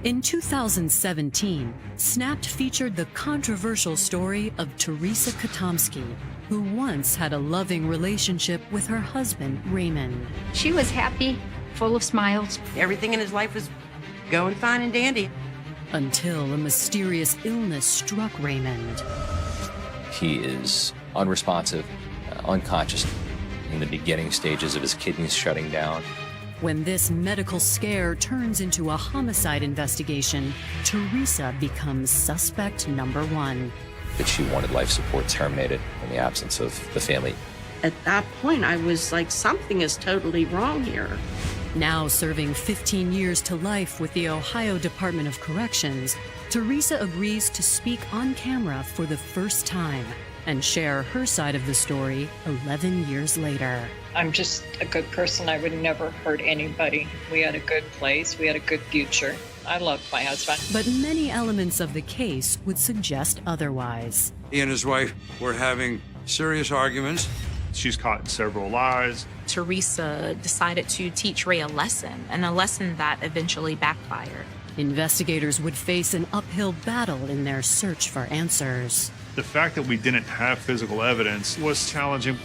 In 2017, Snapped featured the controversial story of Teresa Kotomski, who once had a loving relationship with her husband, Raymond. She was happy, full of smiles. Everything in his life was going fine and dandy. Until a mysterious illness struck Raymond. He is unresponsive, unconscious, in the beginning stages of his kidneys shutting down. When this medical scare turns into a homicide investigation, Teresa becomes suspect number one. That she wanted life support terminated in the absence of the family. At that point, I was like, something is totally wrong here. Now serving 15 years to life with the Ohio Department of Corrections, Teresa agrees to speak on camera for the first time and share her side of the story 11 years later. I'm just a good person. I would never hurt anybody. We had a good place. We had a good future. I loved my husband. But many elements of the case would suggest otherwise. He and his wife were having serious arguments. She's caught in several lies. Teresa decided to teach Ray a lesson, and a lesson that eventually backfired. Investigators would face an uphill battle in their search for answers. The fact that we didn't have physical evidence was challenging.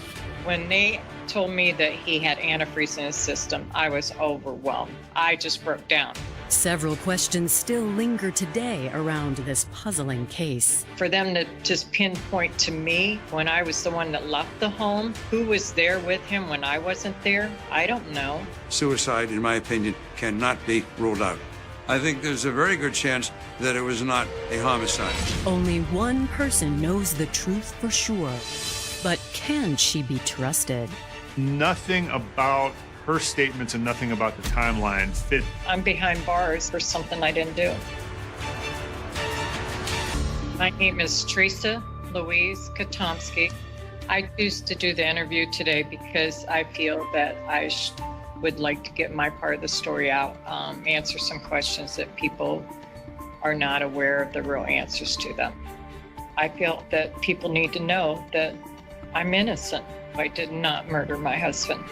When they told me that he had antifreeze in his system, I was overwhelmed. I just broke down. Several questions still linger today around this puzzling case. For them to just pinpoint to me when I was the one that left the home, who was there with him when I wasn't there, I don't know. Suicide, in my opinion, cannot be ruled out. I think there's a very good chance that it was not a homicide. Only one person knows the truth for sure. But can she be trusted? Nothing about her statements and nothing about the timeline fit. I'm behind bars for something I didn't do. My name is Teresa Louise Kotomski. I choose to do the interview today because I feel that I would like to get my part of the story out, answer some questions that people are not aware of the real answers to them. I feel that people need to know that I'm innocent. I did not murder my husband.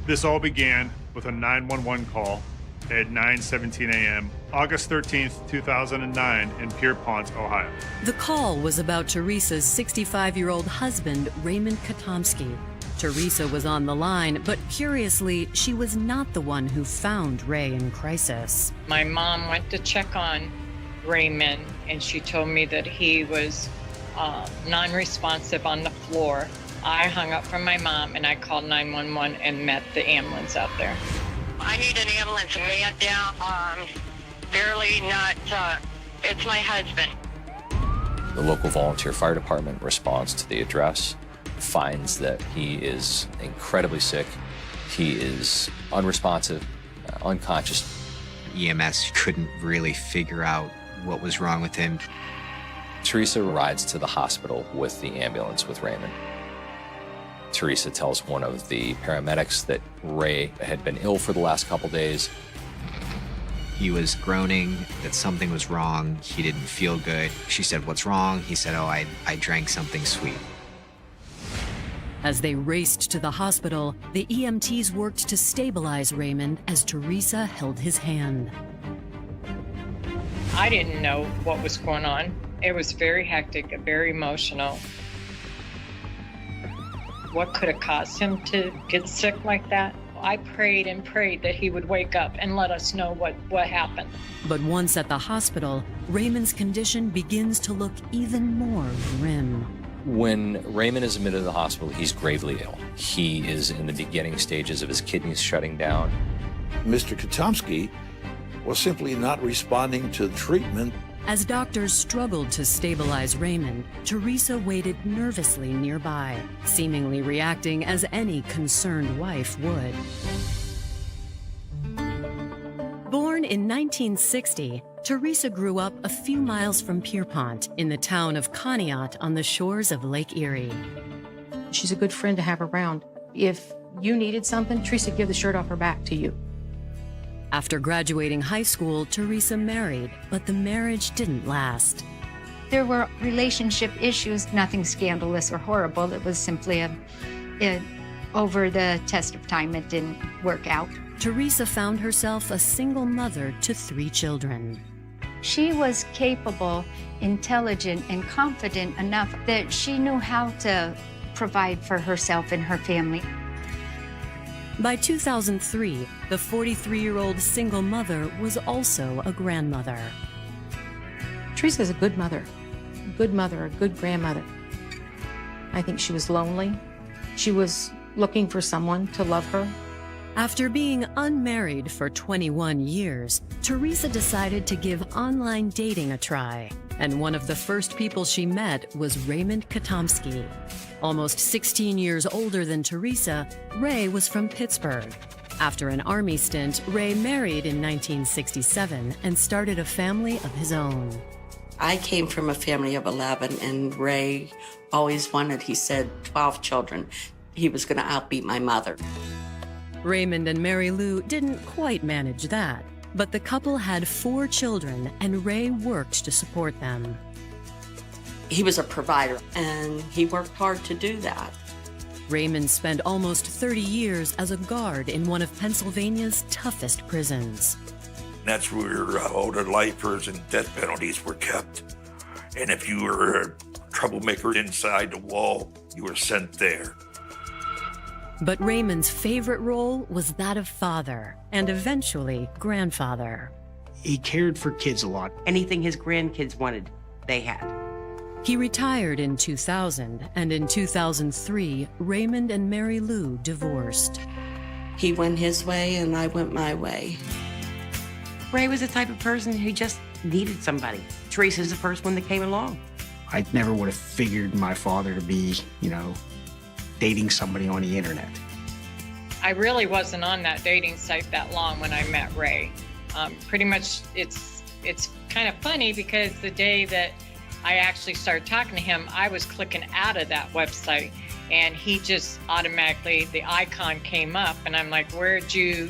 This all began with a 911 call at 9:17 a.m., August 13th, 2009 in Pierpont, Ohio. The call was about Teresa's 65-year-old husband, Raymond Kotomski. Teresa was on the line, but curiously, she was not the one who found Ray in crisis. My mom went to check on Raymond, and she told me that he was non-responsive on the floor. I hung up from my mom, and I called 911 and met the ambulance out there. I need an ambulance, man down. Barely not, it's my husband. The local volunteer fire department responds to the address, finds that he is incredibly sick. He is unresponsive, unconscious. EMS couldn't really figure out what was wrong with him. Teresa rides to the hospital with the ambulance with Raymond. Teresa tells one of the paramedics that Ray had been ill for the last couple days. He was groaning, that something was wrong. He didn't feel good. She said, "What's wrong?" He said, "Oh, I drank something sweet." As they raced to the hospital, the EMTs worked to stabilize Raymond as Teresa held his hand. I didn't know what was going on. It was very hectic and very emotional. What could have caused him to get sick like that? I prayed and prayed that he would wake up and let us know what happened. But once at the hospital, Raymond's condition begins to look even more grim. When Raymond is admitted to the hospital, he's gravely ill. He is in the beginning stages of his kidneys shutting down. Mr. Kotomski was simply not responding to treatment. As doctors struggled to stabilize Raymond, Teresa waited nervously nearby, seemingly reacting as any concerned wife would. Born in 1960, Teresa grew up a few miles from Pierpont in the town of Conneaut on the shores of Lake Erie. She's a good friend to have around. If you needed something, Teresa would give the shirt off her back to you. After graduating high school, Teresa married, but the marriage didn't last. There were relationship issues, nothing scandalous or horrible. It was simply over the test of time, it didn't work out. Teresa found herself a single mother to 3 children. She was capable, intelligent, and confident enough that she knew how to provide for herself and her family. By 2003, the 43-year-old single mother was also a grandmother. Teresa's a good mother, a good grandmother. I think she was lonely. She was looking for someone to love her. After being unmarried for 21 years, Teresa decided to give online dating a try. And one of the first people she met was Raymond Kotomski. Almost 16 years older than Teresa, Ray was from Pittsburgh. After an Army stint, Ray married in 1967 and started a family of his own. I came from a family of 11, and Ray always wanted, he said, 12 children. He was going to outbeat my mother. Raymond and Mary Lou didn't quite manage that, but the couple had 4 children, and Ray worked to support them. He was a provider, and he worked hard to do that. Raymond spent almost 30 years as a guard in one of Pennsylvania's toughest prisons. That's where all the lifers and death penalties were kept. And if you were a troublemaker inside the wall, you were sent there. But Raymond's favorite role was that of father and eventually grandfather. He cared for kids a lot. Anything his grandkids wanted, they had. He retired in 2000, and in 2003, Raymond and Mary Lou divorced. He went his way and I went my way. Ray was the type of person who just needed somebody. Teresa's the first one that came along. I never would have figured my father to be, dating somebody on the internet. I really wasn't on that dating site that long when I met Ray. Pretty much it's kind of funny because the day that I actually started talking to him, I was clicking out of that website and he just automatically, the icon came up and I'm like, where'd you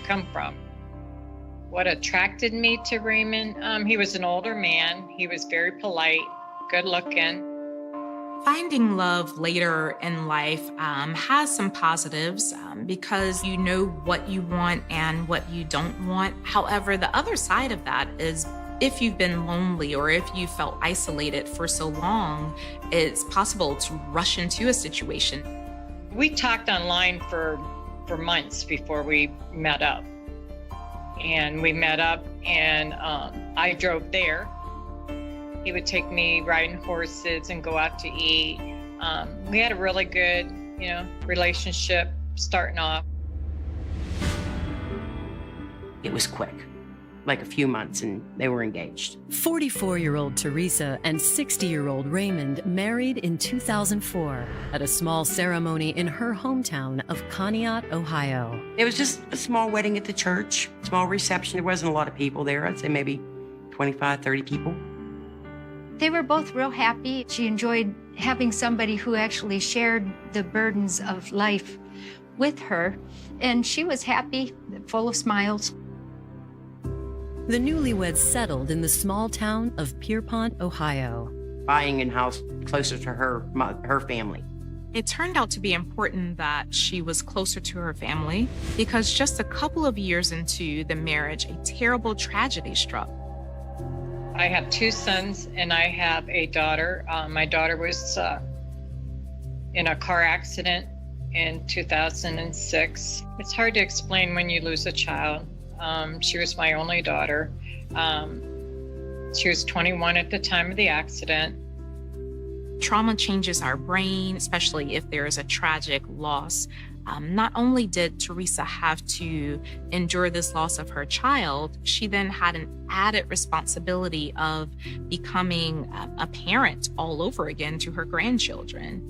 come from? What attracted me to Raymond? He was an older man. He was very polite, good looking. Finding love later in life has some positives because you know what you want and what you don't want. However, the other side of that is if you've been lonely or if you felt isolated for so long, it's possible to rush into a situation. We talked online for months before we met up. And we met up and I drove there. He would take me riding horses and go out to eat. We had a really good, relationship starting off. It was quick, like a few months, and they were engaged. 44-year-old Teresa and 60-year-old Raymond married in 2004 at a small ceremony in her hometown of Conneaut, Ohio. It was just a small wedding at the church, small reception. There wasn't a lot of people there. I'd say maybe 25, 30 people. They were both real happy. She enjoyed having somebody who actually shared the burdens of life with her, and she was happy, full of smiles. The newlyweds settled in the small town of Pierpont, Ohio. Buying a house closer to her family. It turned out to be important that she was closer to her family because just a couple of years into the marriage, a terrible tragedy struck. I have 2 sons and I have a daughter. My daughter was in a car accident in 2006. It's hard to explain when you lose a child. She was my only daughter. She was 21 at the time of the accident. Trauma changes our brain, especially if there is a tragic loss. Not only did Teresa have to endure this loss of her child, she then had an added responsibility of becoming a parent all over again to her grandchildren.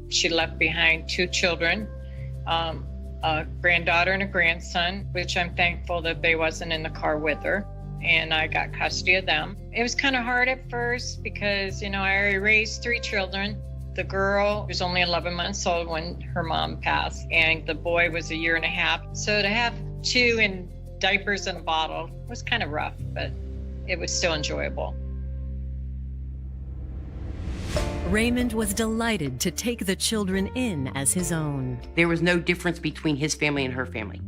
She left behind 2 children, a granddaughter and a grandson, which I'm thankful that they wasn't in the car with her, and I got custody of them. It was kind of hard at first because, I already raised 3 children. The girl was only 11 months old when her mom passed, and the boy was 1.5 years. So to have 2 in diapers and a bottle was kind of rough, but it was still enjoyable. Raymond was delighted to take the children in as his own. There was no difference between his family and her family.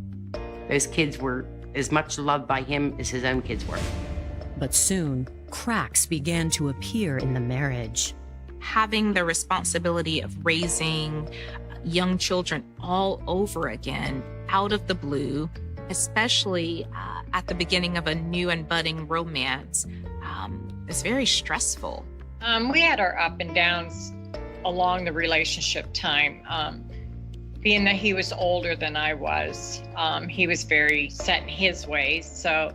Those kids were as much loved by him as his own kids were. But soon, cracks began to appear in the marriage. Having the responsibility of raising young children all over again, out of the blue, especially at the beginning of a new and budding romance, is very stressful. We had our up and downs along the relationship time. Being that he was older than I was, he was very set in his ways. So,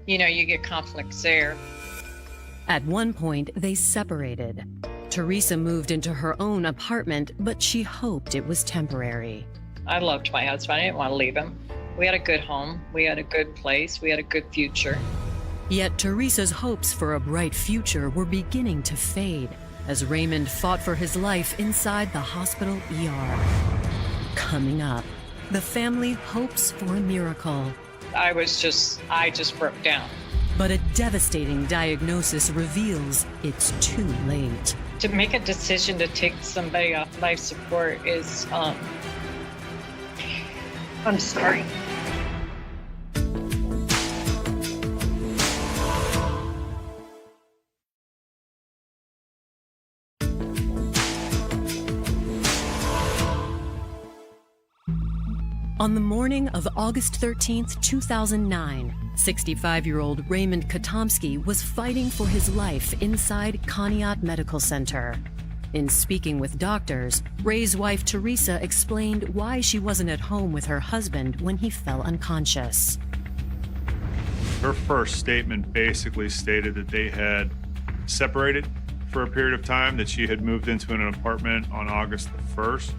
you get conflicts there. At one point, they separated. Teresa moved into her own apartment, but she hoped it was temporary. I loved my husband. I didn't want to leave him. We had a good home. We had a good place. We had a good future. Yet Teresa's hopes for a bright future were beginning to fade as Raymond fought for his life inside the hospital ER. Coming up, the family hopes for a miracle. I just broke down. But a devastating diagnosis reveals it's too late. To make a decision to take somebody off life support is, I'm sorry. On the morning of August 13th, 2009, 65-year-old Raymond Kotomski was fighting for his life inside Conneaut Medical Center. In speaking with doctors, Ray's wife Teresa explained why she wasn't at home with her husband when he fell unconscious. Her first statement basically stated that they had separated for a period of time, that she had moved into an apartment on August the 1st.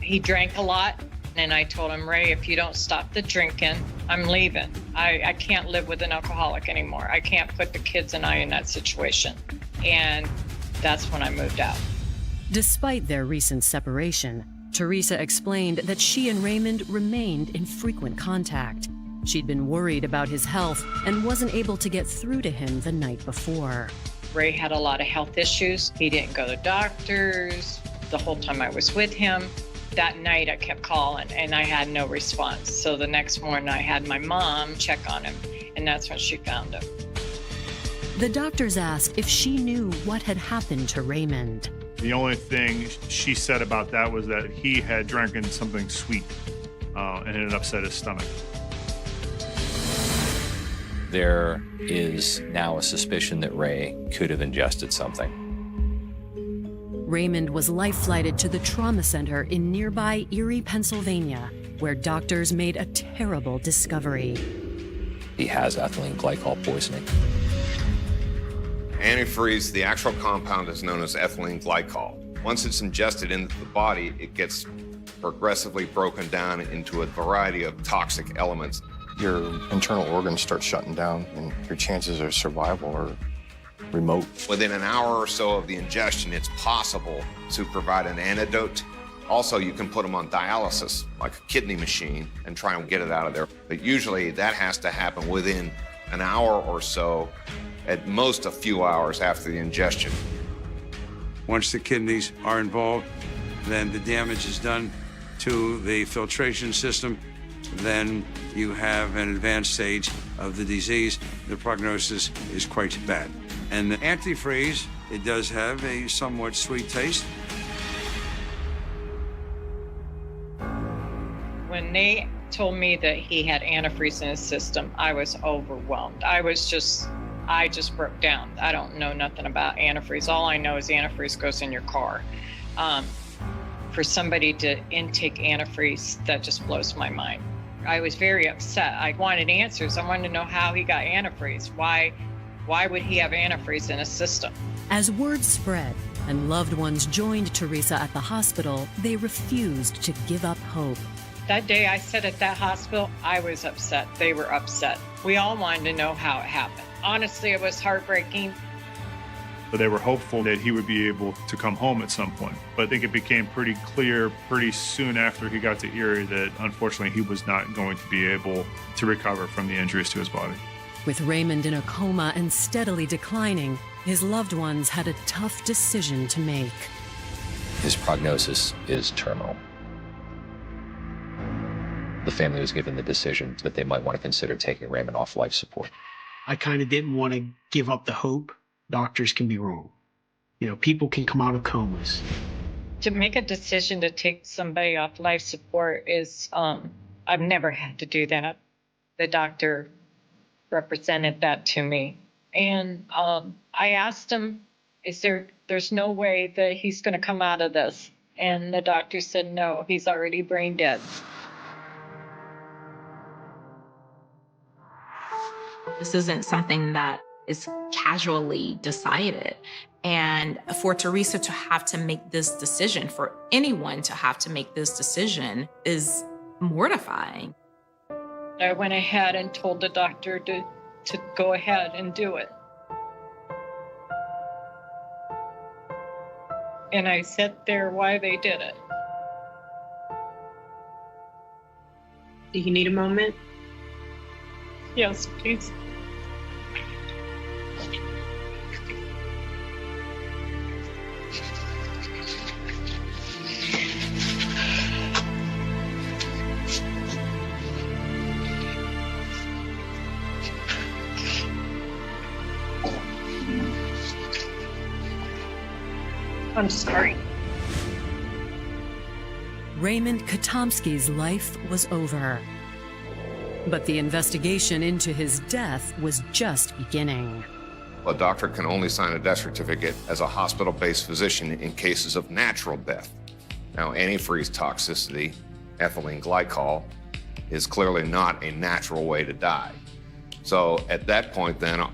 He drank a lot. And I told him, Ray, if you don't stop the drinking, I'm leaving. I can't live with an alcoholic anymore. I can't put the kids and I in that situation. And that's when I moved out. Despite their recent separation, Teresa explained that she and Raymond remained in frequent contact. She'd been worried about his health and wasn't able to get through to him the night before. Ray had a lot of health issues. He didn't go to doctors the whole time I was with him. That night I kept calling and I had no response. So the next morning I had my mom check on him, and that's when she found him. The doctors asked if she knew what had happened to Raymond. The only thing she said about that was that he had drinking something sweet and it had upset his stomach. There is now a suspicion that Ray could have ingested something. Raymond was life-flighted to the trauma center in nearby Erie, Pennsylvania, where doctors made a terrible discovery. He has ethylene glycol poisoning. Antifreeze, the actual compound is known as ethylene glycol. Once it's ingested into the body, it gets progressively broken down into a variety of toxic elements. Your internal organs start shutting down, and your chances of survival are remote. Within an hour or so of the ingestion, it's possible to provide an antidote. Also, you can put them on dialysis, like a kidney machine, and try and get it out of there. But usually that has to happen within an hour or so, at most a few hours after the ingestion. Once the kidneys are involved, then the damage is done to the filtration system. Then you have an advanced stage of the disease. The prognosis is quite bad. And the antifreeze, it does have a somewhat sweet taste. When they told me that he had antifreeze in his system, I was overwhelmed. I just broke down. I don't know nothing about antifreeze. All I know is antifreeze goes in your car. For somebody to intake antifreeze, that just blows my mind. I was very upset. I wanted answers. I wanted to know how he got antifreeze. Why would he have antifreeze in his system? As word spread and loved ones joined Teresa at the hospital, they refused to give up hope. That day I sat at that hospital, I was upset. They were upset. We all wanted to know how it happened. Honestly, it was heartbreaking. But they were hopeful that he would be able to come home at some point. But I think it became pretty clear pretty soon after he got to Erie that unfortunately he was not going to be able to recover from the injuries to his body. With Raymond in a coma and steadily declining, his loved ones had a tough decision to make. His prognosis is terminal. the family was given the decision that they might want to consider taking Raymond off life support. I kind of didn't want to give up the hope. Doctors can be wrong. You know, people can come out of comas. To make a decision to take somebody off life support is, I've never had to do that. The doctor represented that to me. And I asked him, there's no way that he's going to come out of this? And the doctor said, no, he's already brain dead. This isn't something that is casually decided. And for Teresa to have to make this decision, for anyone to have to make this decision, is mortifying. I went ahead and told the doctor to go ahead and do it. And I sat there while they did it. Do you need a moment? Yes, please. I'm sorry. Raymond Kotomski's life was over. But the investigation into his death was just beginning. A doctor can only sign a death certificate as a hospital-based physician in cases of natural death. Now, antifreeze toxicity, ethylene glycol, is clearly not a natural way to die. So at that point then,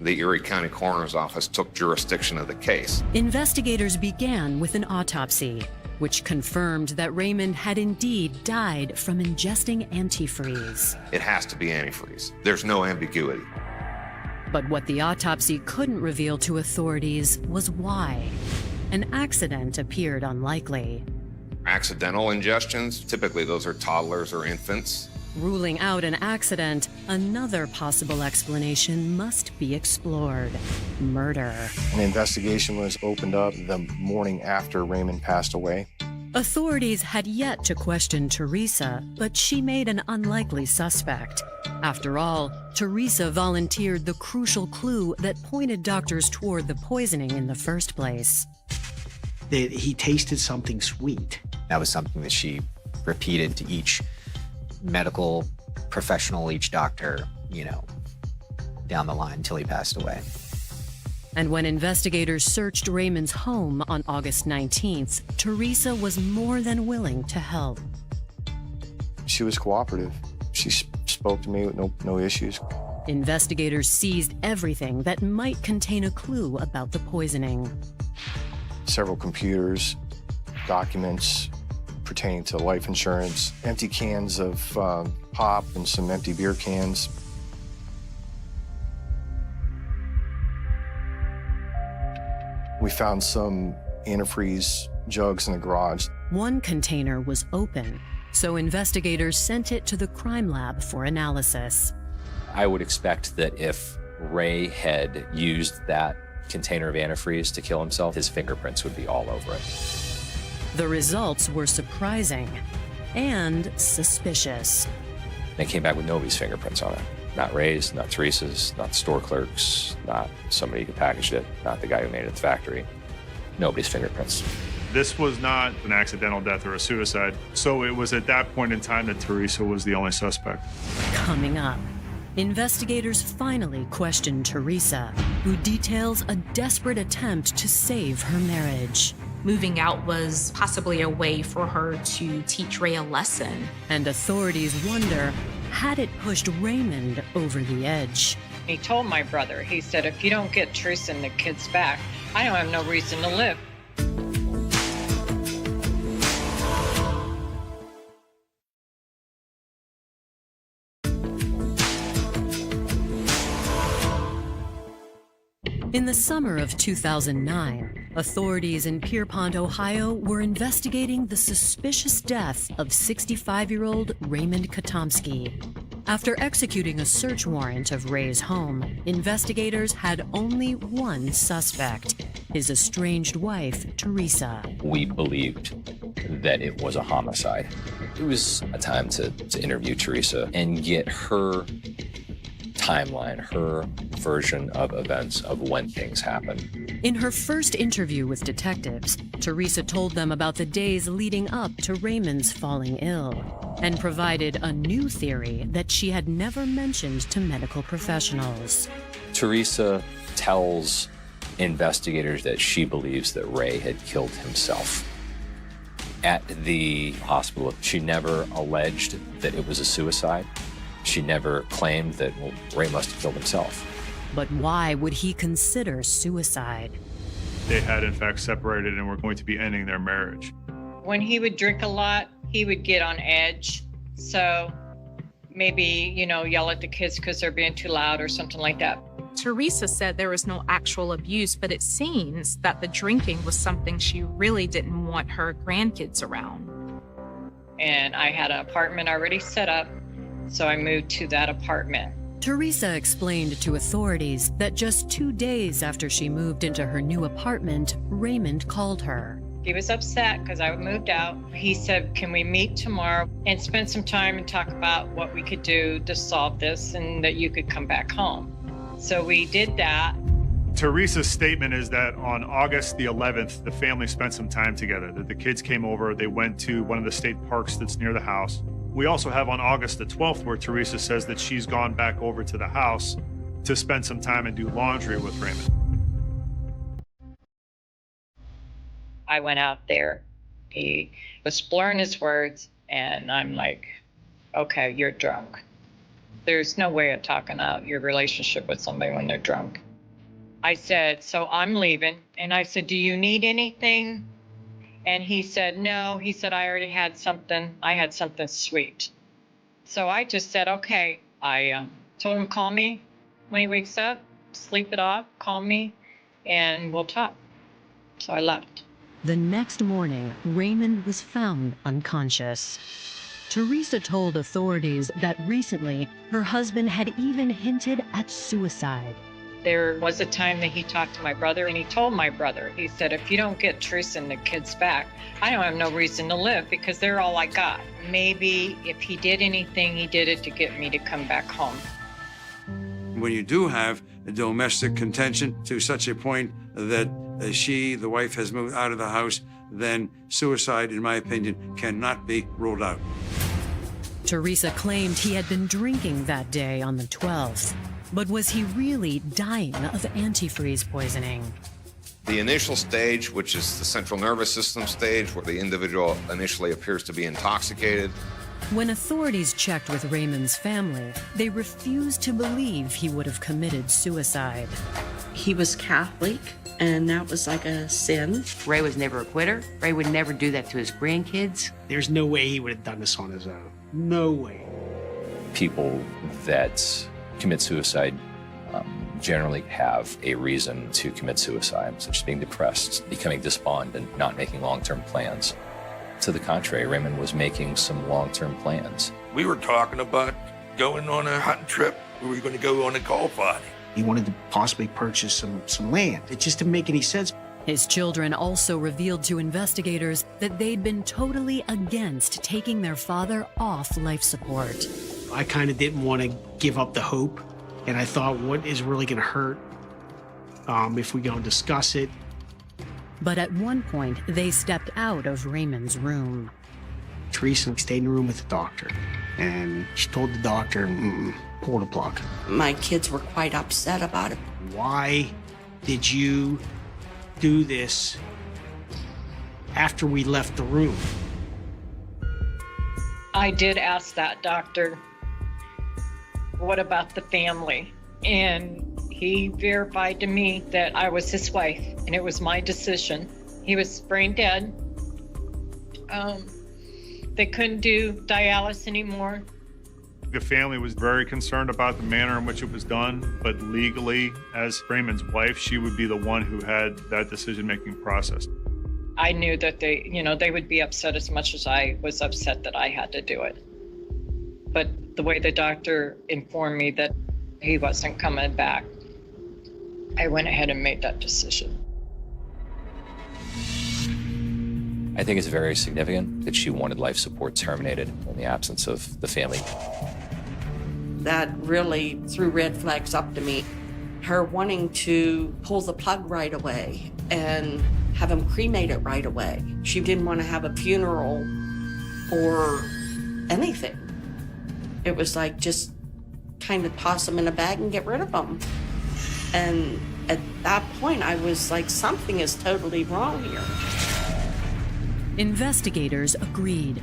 the Erie County Coroner's Office took jurisdiction of the case. Investigators began with an autopsy, which confirmed that Raymond had indeed died from ingesting antifreeze. It has to be antifreeze. There's no ambiguity. But what the autopsy couldn't reveal to authorities was why. An accident appeared unlikely. Accidental ingestions, typically those are toddlers or infants. Ruling out an accident, another possible explanation must be explored: murder. An investigation was opened up the morning after Raymond passed away. Authorities had yet to question Teresa, but she made an unlikely suspect. After all, Teresa volunteered the crucial clue that pointed doctors toward the poisoning in the first place. That he tasted something sweet. That was something that she repeated to each medical professional, each doctor, down the line until he passed away. And when investigators searched Raymond's home on August 19th, Teresa was more than willing to help. She was cooperative. She spoke to me with no issues. Investigators seized everything that might contain a clue about the poisoning. Several computers, documents pertaining to life insurance, empty cans of pop and some empty beer cans. We found some antifreeze jugs in the garage. One container was open, so investigators sent it to the crime lab for analysis. I would expect that if Ray had used that container of antifreeze to kill himself, his fingerprints would be all over it. The results were surprising and suspicious. They came back with nobody's fingerprints on it. Not Ray's, not Teresa's, not the store clerk's, not somebody who packaged it, not the guy who made it at the factory. Nobody's fingerprints. This was not an accidental death or a suicide, so it was at that point in time that Teresa was the only suspect. Coming up, investigators finally questioned Teresa, who details a desperate attempt to save her marriage. Moving out was possibly a way for her to teach Ray a lesson. And authorities wonder, had it pushed Raymond over the edge? He told my brother, he said, if you don't get Teresa and the kids back, I don't have no reason to live. In the summer of 2009, authorities in Pierpont, Ohio were investigating the suspicious death of 65-year-old Raymond Kotomski. After executing a search warrant of Ray's home, investigators had only one suspect, his estranged wife, Teresa. We believed that it was a homicide. It was a time to interview Teresa and get her timeline, her version of events of when things happened. In her first interview with detectives, Teresa told them about the days leading up to Raymond's falling ill and provided a new theory that she had never mentioned to medical professionals. Teresa tells investigators that she believes that Ray had killed himself. At the hospital, she never alleged that it was a suicide. She never claimed that, well, Ray must have killed himself. But why would he consider suicide? They had, in fact, separated and were going to be ending their marriage. When he would drink a lot, he would get on edge. So maybe, yell at the kids because they're being too loud or something like that. Teresa said there was no actual abuse, but it seems that the drinking was something she really didn't want her grandkids around. And I had an apartment already set up, so I moved to that apartment. Teresa explained to authorities that just 2 days after she moved into her new apartment, Raymond called her. He was upset because I moved out. He said, can we meet tomorrow and spend some time and talk about what we could do to solve this and that you could come back home? So we did that. Teresa's statement is that on August the 11th, the family spent some time together, that the kids came over, they went to one of the state parks that's near the house. We also have on August the 12th where Teresa says that she's gone back over to the house to spend some time and do laundry with Raymond. I went out there. He was blurring his words, and I'm like, okay, you're drunk. There's no way of talking out your relationship with somebody when they're drunk. I said, so I'm leaving. And I said, do you need anything? And he said, no. He said, I already had something. I had something sweet. So I just said, okay. I told him, call me when he wakes up, sleep it off, call me, and we'll talk. So I left. The next morning, Raymond was found unconscious. Teresa told authorities that recently her husband had even hinted at suicide. There was a time that he talked to my brother, and he told my brother, he said, if you don't get Teresa and the kids back, I don't have no reason to live because they're all I got. Maybe if he did anything, he did it to get me to come back home. When you do have a domestic contention to such a point that the wife has moved out of the house, then suicide, in my opinion, cannot be ruled out. Teresa claimed he had been drinking that day on the 12th. But was he really dying of antifreeze poisoning? The initial stage, which is the central nervous system stage, where the individual initially appears to be intoxicated. When authorities checked with Raymond's family, they refused to believe he would have committed suicide. He was Catholic, and that was like a sin. Ray was never a quitter. Ray would never do that to his grandkids. There's no way he would have done this on his own. No way. People that commit suicide generally have a reason to commit suicide, such as being depressed, becoming despondent, not making long-term plans. To the contrary, Raymond was making some long-term plans. We were talking about going on a hunting trip. We were going to go on a golf outing. He wanted to possibly purchase some land. It just didn't make any sense. His children also revealed to investigators that they'd been totally against taking their father off life support. I kind of didn't want to give up the hope, and I thought, what is really going to hurt if we go and discuss it? But at one point, they stepped out of Raymond's room. Teresa stayed in the room with the doctor, and she told the doctor, pull the plug. My kids were quite upset about it. Why did you do this after we left the room? I did ask that doctor, what about the family? And he verified to me that I was his wife, and it was my decision. He was brain dead. They couldn't do dialysis anymore. The family was very concerned about the manner in which it was done, but legally, as Raymond's wife, she would be the one who had that decision-making process. I knew that they would be upset as much as I was upset that I had to do it. But the way the doctor informed me that he wasn't coming back, I went ahead and made that decision. I I think it's very significant that she wanted life support terminated in the absence of the family. That really threw red flags up to me. Her wanting to pull the plug right away and have him cremate it right away. She didn't want to have a funeral or anything. It was like just kind of toss them in a bag and get rid of them. And at that point, I was like, something is totally wrong here. Investigators agreed.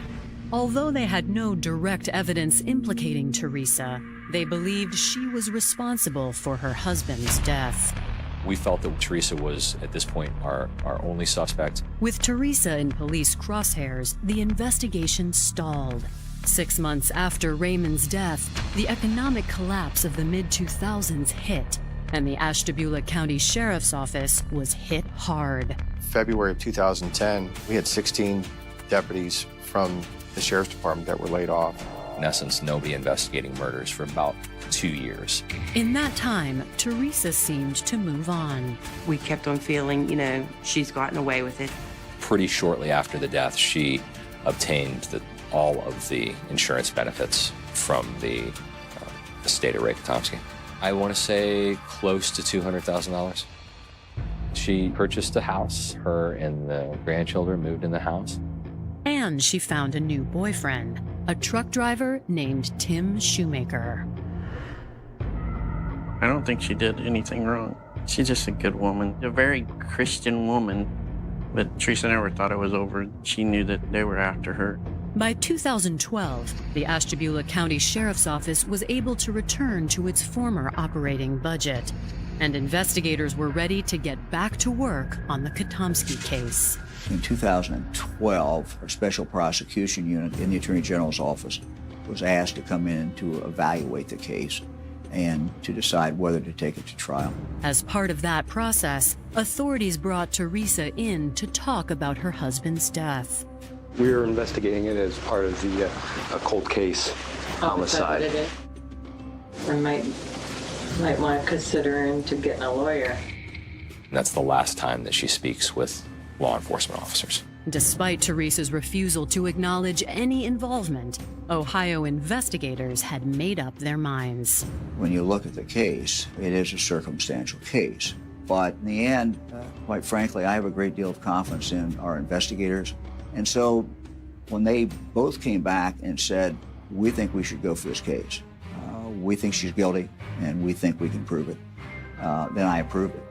Although they had no direct evidence implicating Teresa, they believed she was responsible for her husband's death. We felt that Teresa was, at this point, our only suspect. With Teresa in police crosshairs, the investigation stalled. 6 months after Raymond's death, the economic collapse of the mid-2000s hit, and the Ashtabula County Sheriff's Office was hit hard. February of 2010, we had 16 deputies from the Sheriff's Department that were laid off. In essence, nobody investigating murders for about 2 years. In that time, Teresa seemed to move on. We kept on feeling, she's gotten away with it. Pretty shortly after the death, she obtained all of the insurance benefits from the estate of Ray Kotomski. I want to say close to $200,000. She purchased a house. Her and the grandchildren moved in the house. And she found a new boyfriend, a truck driver named Tim Shoemaker. I don't think she did anything wrong. She's just a good woman, a very Christian woman. But Teresa never thought it was over. She knew that they were after her. By 2012, the Ashtabula County Sheriff's Office was able to return to its former operating budget, and investigators were ready to get back to work on the Kotomski case. In 2012, our special prosecution unit in the Attorney General's office was asked to come in to evaluate the case and to decide whether to take it to trial. As part of that process, authorities brought Teresa in to talk about her husband's death. We were investigating it as part of the a cold case homicide. I might want to consider into getting a lawyer. And that's the last time that she speaks with law enforcement officers. Despite Teresa's refusal to acknowledge any involvement, Ohio investigators had made up their minds. When you look at the case, it is a circumstantial case. But in the end, quite frankly, I have a great deal of confidence in our investigators. And so when they both came back and said, we think we should go for this case, we think she's guilty, and we think we can prove it, then I approved it.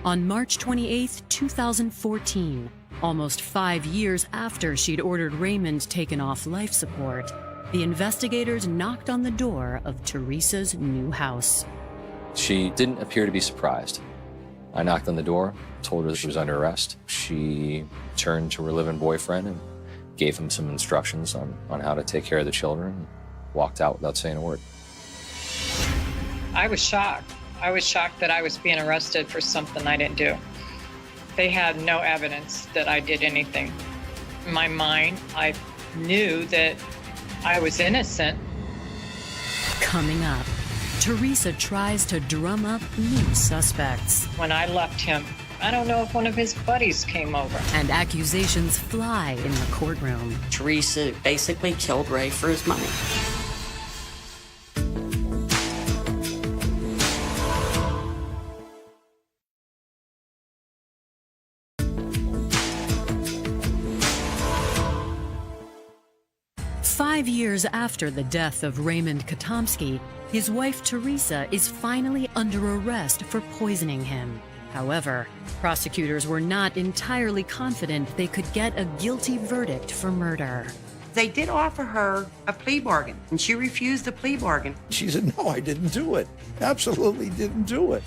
On March 28, 2014, almost 5 years after she'd ordered Raymond taken off life support, the investigators knocked on the door of Teresa's new house. She didn't appear to be surprised. I knocked on the door, told her that she was under arrest. She turned to her living boyfriend and gave him some instructions on how to take care of the children, and walked out without saying a word. I was shocked. I was shocked that I was being arrested for something I didn't do. They had no evidence that I did anything. In my mind, I knew that I was innocent. Coming up, Teresa tries to drum up new suspects. When I left him, I don't know if one of his buddies came over. And accusations fly in the courtroom. Teresa basically killed Ray for his money. Five years after the death of Raymond Kotomski, his wife Teresa is finally under arrest for poisoning him. However, prosecutors were not entirely confident they could get a guilty verdict for murder. They did offer her a plea bargain, and she refused the plea bargain. She said, no, I didn't do it. Absolutely didn't do it.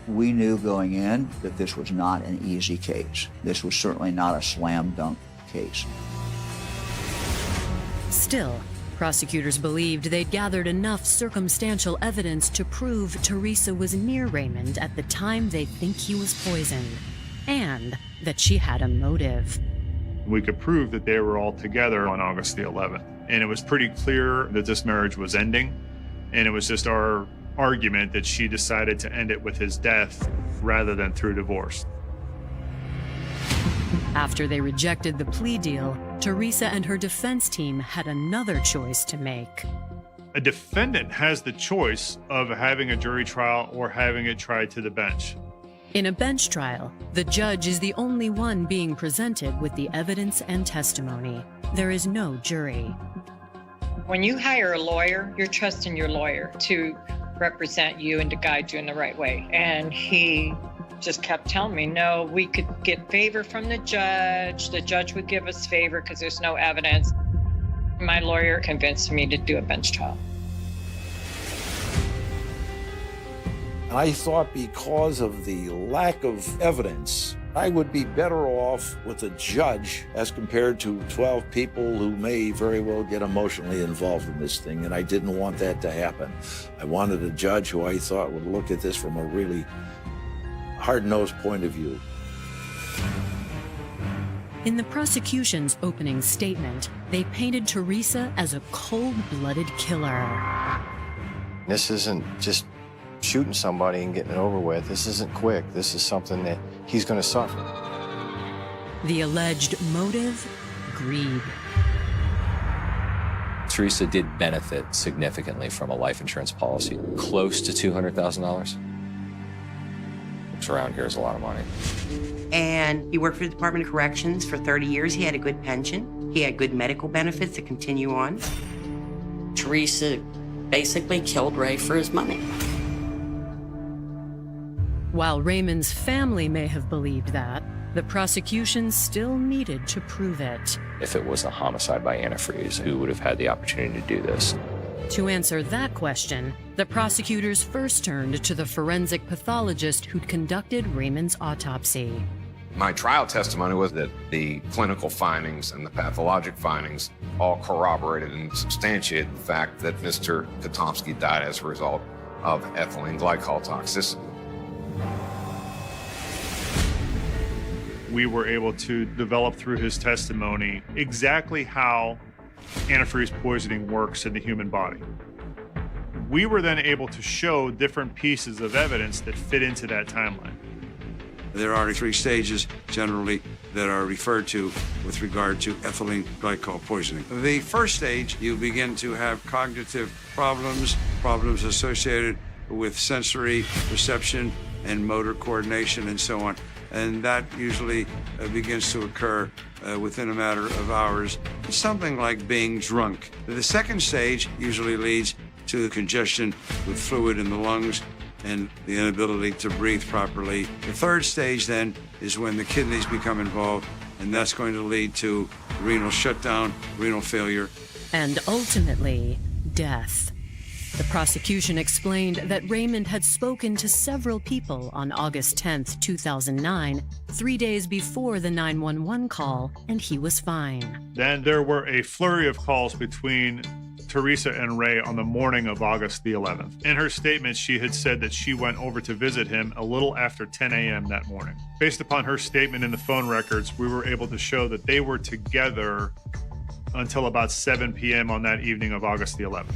We knew going in that this was not an easy case. This was certainly not a slam dunk case. Still, prosecutors believed they'd gathered enough circumstantial evidence to prove Teresa was near Raymond at the time they think he was poisoned, and that she had a motive. We could prove that they were all together on August the 11th. And it was pretty clear that this marriage was ending. And it was just our argument that she decided to end it with his death rather than through divorce. After they rejected the plea deal, Teresa and her defense team had another choice to make. A defendant has the choice of having a jury trial or having it tried to the bench. In a bench trial, the judge is the only one being presented with the evidence and testimony. There is no jury. When you hire a lawyer, you're trusting your lawyer to represent you and to guide you in the right way. And he just kept telling me, no, we could get favor from the judge. The judge would give us favor because there's no evidence. My lawyer convinced me to do a bench trial. I thought because of the lack of evidence, I would be better off with a judge as compared to 12 people who may very well get emotionally involved in this thing, and I didn't want that to happen. I wanted a judge who I thought would look at this from a really hard-nosed point of view. In the prosecution's opening statement, they painted Teresa as a cold-blooded killer. This isn't just shooting somebody and getting it over with. This isn't quick. This is something that he's going to suffer. The alleged motive? Greed. Teresa did benefit significantly from a life insurance policy, close to $200,000, which around here is a lot of money. And he worked for the Department of Corrections for 30 years. He had a good pension. He had good medical benefits to continue on. Teresa basically killed Ray for his money. While Raymond's family may have believed that, the prosecution still needed to prove it. If it was a homicide by antifreeze, who would have had the opportunity to do this? To answer that question, the prosecutors first turned to the forensic pathologist who'd conducted Raymond's autopsy. My trial testimony was that the clinical findings and the pathologic findings all corroborated and substantiated the fact that Mr. Kotomski died as a result of ethylene glycol toxicity. We were able to develop through his testimony exactly how antifreeze poisoning works in the human body. We were then able to show different pieces of evidence that fit into that timeline. There are 3 stages generally that are referred to with regard to ethylene glycol poisoning. The first stage, you begin to have cognitive problems associated with sensory perception and motor coordination and so on. And that usually begins to occur within a matter of hours. It's something like being drunk. The second stage usually leads to congestion with fluid in the lungs and the inability to breathe properly. The third stage then is when the kidneys become involved, and that's going to lead to renal shutdown, renal failure. And ultimately, death. The prosecution explained that Raymond had spoken to several people on August 10th, 2009, 3 days before the 911 call, and he was fine. Then there were a flurry of calls between Teresa and Ray on the morning of August the 11th. In her statement, she had said that she went over to visit him a little after 10 a.m. that morning. Based upon her statement in the phone records, we were able to show that they were together until about 7 p.m. on that evening of August the 11th.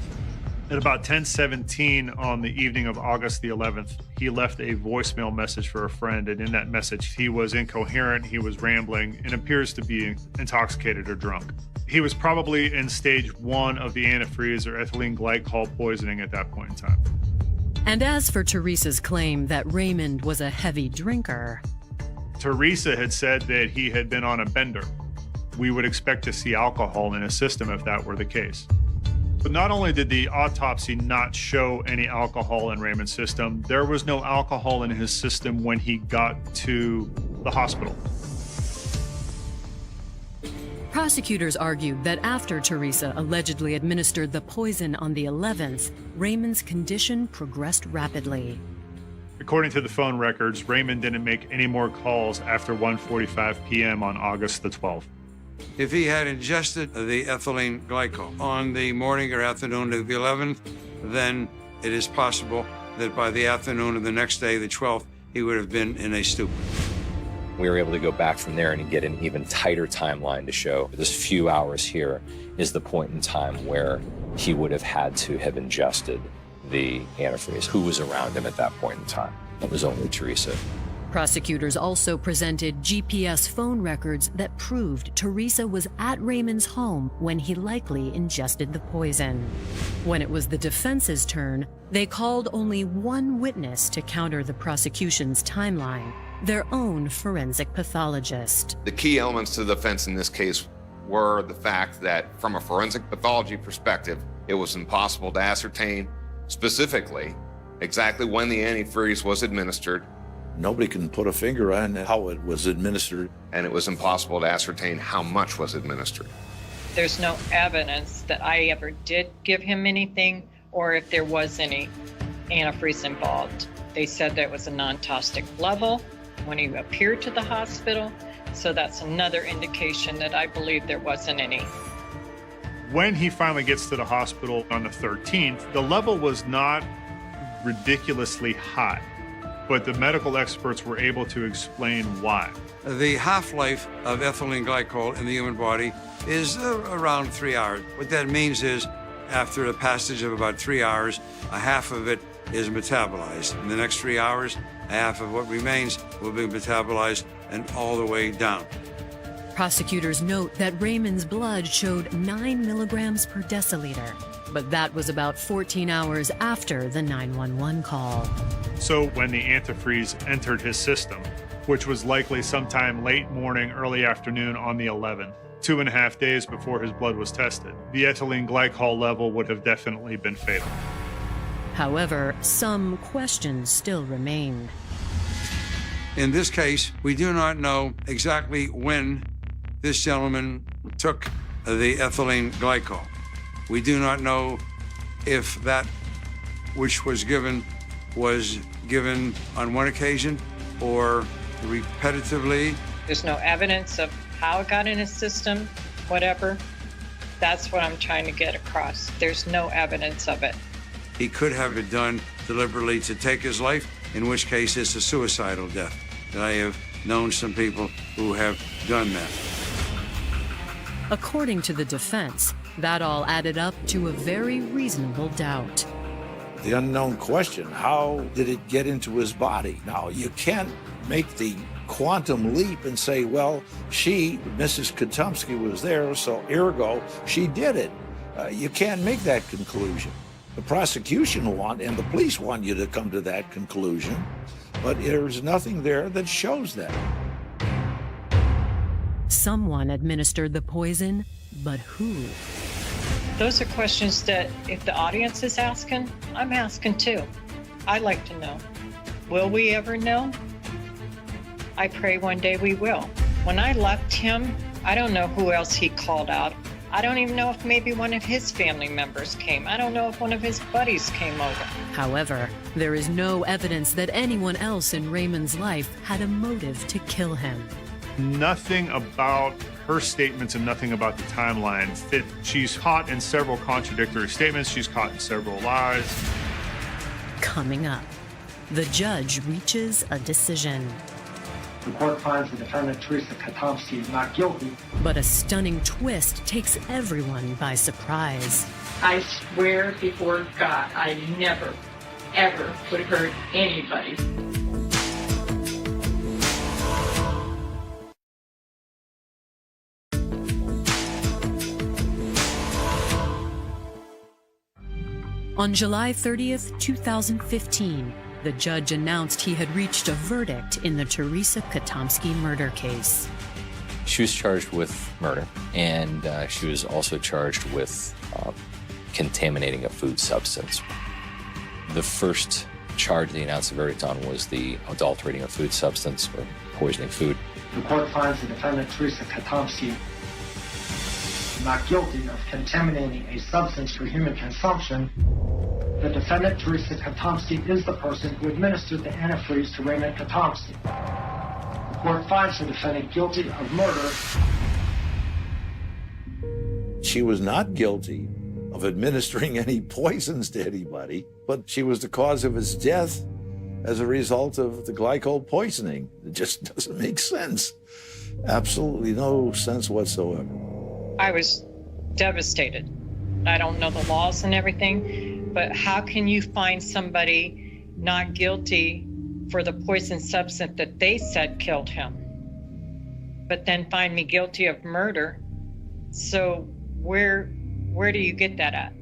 At about 10:17 on the evening of August the 11th, he left a voicemail message for a friend, and in that message, he was incoherent, he was rambling, and appears to be intoxicated or drunk. He was probably in stage 1 of the antifreeze or ethylene glycol poisoning at that point in time. And as for Teresa's claim that Raymond was a heavy drinker, Teresa had said that he had been on a bender. We would expect to see alcohol in his system if that were the case. But not only did the autopsy not show any alcohol in Raymond's system, there was no alcohol in his system when he got to the hospital. prosecutors argued that after Teresa allegedly administered the poison on the 11th, Raymond's condition progressed rapidly. According to the phone records, Raymond didn't make any more calls after 1:45 p.m. on August the 12th. If he had ingested the ethylene glycol on the morning or afternoon of the 11th, then it is possible that by the afternoon of the next day, the 12th, he would have been in a stupor. We were able to go back from there and get an even tighter timeline to show this few hours here is the point in time where he would have had to have ingested the antifreeze. Who was around him at that point in time? It was only Teresa. Prosecutors also presented GPS phone records that proved Teresa was at Raymond's home when he likely ingested the poison. When it was the defense's turn, they called only one witness to counter the prosecution's timeline, their own forensic pathologist. The key elements to the defense in this case were the fact that from a forensic pathology perspective, it was impossible to ascertain specifically exactly when the antifreeze was administered. Nobody can put a finger on how it was administered. And it was impossible to ascertain how much was administered. There's no evidence that I ever did give him anything or if there was any antifreeze involved. They said that it was a non-toxic level when he appeared to the hospital, so that's another indication that I believe there wasn't any. When he finally gets to the hospital on the 13th, the level was not ridiculously high, but the medical experts were able to explain why. The half-life of ethylene glycol in the human body is around 3 hours. What that means is after a passage of about 3 hours, a half of it is metabolized. In the next 3 hours, a half of what remains will be metabolized and all the way down. Prosecutors note that Raymond's blood showed 9 milligrams per deciliter, but that was about 14 hours after the 911 call. So when the antifreeze entered his system, which was likely sometime late morning, early afternoon on the 11th, 2.5 days before his blood was tested, the ethylene glycol level would have definitely been fatal. However, some questions still remain. In this case, we do not know exactly when this gentleman took the ethylene glycol. We do not know if that which was given on one occasion or repetitively. There's no evidence of how it got in his system, whatever. That's what I'm trying to get across. There's no evidence of it. He could have it done deliberately to take his life, in which case it's a suicidal death. I have known some people who have done that. According to the defense, that all added up to a very reasonable doubt. The unknown question, how did it get into his body? Now, you can't make the quantum leap and say, well, Mrs. Kotomski was there, so ergo, she did it. You can't make that conclusion. The prosecution and the police want you to come to that conclusion, but there's nothing there that shows that. Someone administered the poison, but who? Those are questions that if the audience is asking, I'm asking too. I'd like to know. Will we ever know? I pray one day we will. When I left him, I don't know who else he called out. I don't even know if maybe one of his family members came. I don't know if one of his buddies came over. However, there is no evidence that anyone else in Raymond's life had a motive to kill him. Nothing about her statements and nothing about the timeline fit. She's caught in several contradictory statements. She's caught in several lies. Coming up, the judge reaches a decision. The court finds the defendant, Teresa Kotomski, not guilty. But a stunning twist takes everyone by surprise. I swear before God, I never, ever would hurt anybody. On July 30th, 2015, the judge announced he had reached a verdict in the Teresa Kotomski murder case. She was charged with murder, and she was also charged with contaminating a food substance. The first charge they announced the verdict on was the adulterating a food substance or poisoning food. The court finds the defendant, Teresa Kotomski, not guilty of contaminating a substance for human consumption. The defendant, Teresa Kotomski, is the person who administered the antifreeze to Raymond Kotomski. The court finds the defendant guilty of murder. She was not guilty of administering any poisons to anybody, but she was the cause of his death as a result of the glycol poisoning. It just doesn't make sense. Absolutely no sense whatsoever. I was devastated. I don't know the laws and everything, but how can you find somebody not guilty for the poison substance that they said killed him, but then find me guilty of murder. So where do you get that at?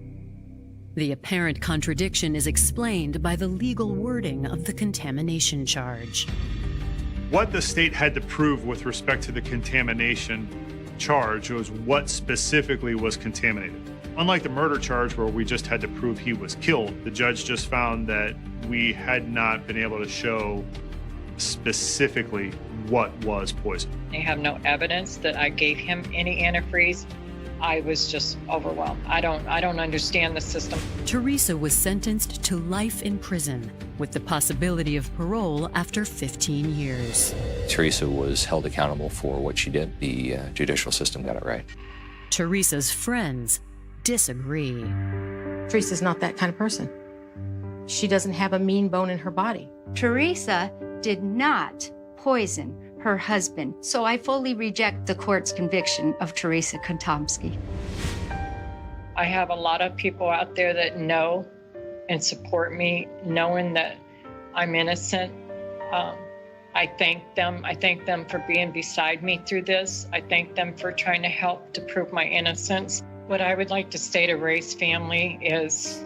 The apparent contradiction is explained by the legal wording of the contamination charge. What the state had to prove with respect to the contamination charge was what specifically was contaminated. Unlike the murder charge where we just had to prove he was killed, the judge just found that we had not been able to show specifically what was poison. They have no evidence that I gave him any antifreeze. I was just overwhelmed. I don't understand the system. Teresa was sentenced to life in prison with the possibility of parole after 15 years. Teresa was held accountable for what she did. The judicial system got it right. Teresa's friends disagree. Teresa's not that kind of person. She doesn't have a mean bone in her body. Teresa did not poison her husband, so I fully reject the court's conviction of Teresa Kotomski. I have a lot of people out there that know and support me, knowing that I'm innocent. I thank them. I thank them for being beside me through this. I thank them for trying to help to prove my innocence. What I would like to say to Ray's family is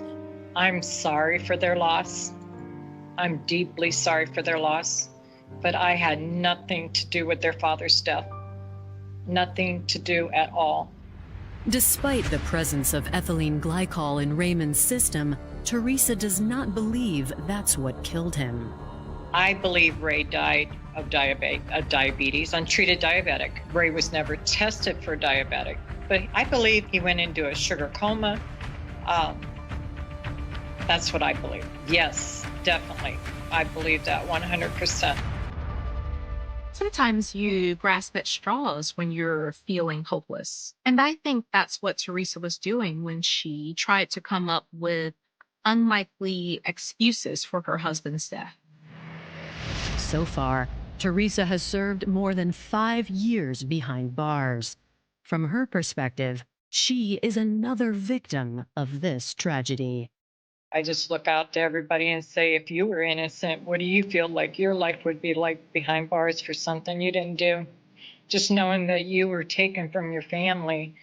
I'm sorry for their loss. I'm deeply sorry for their loss. But I had nothing to do with their father's death. Nothing to do at all. Despite the presence of ethylene glycol in Raymond's system, Teresa does not believe that's what killed him. I believe Ray died of diabetes, untreated diabetic. Ray was never tested for diabetic, but I believe he went into a sugar coma. That's what I believe. Yes, definitely. I believe that 100%. Sometimes you grasp at straws when you're feeling hopeless. And I think that's what Teresa was doing when she tried to come up with unlikely excuses for her husband's death. So far, Teresa has served more than 5 years behind bars. From her perspective, she is another victim of this tragedy. I just look out to everybody and say, if you were innocent, what do you feel like your life would be like behind bars for something you didn't do? Just knowing that you were taken from your family,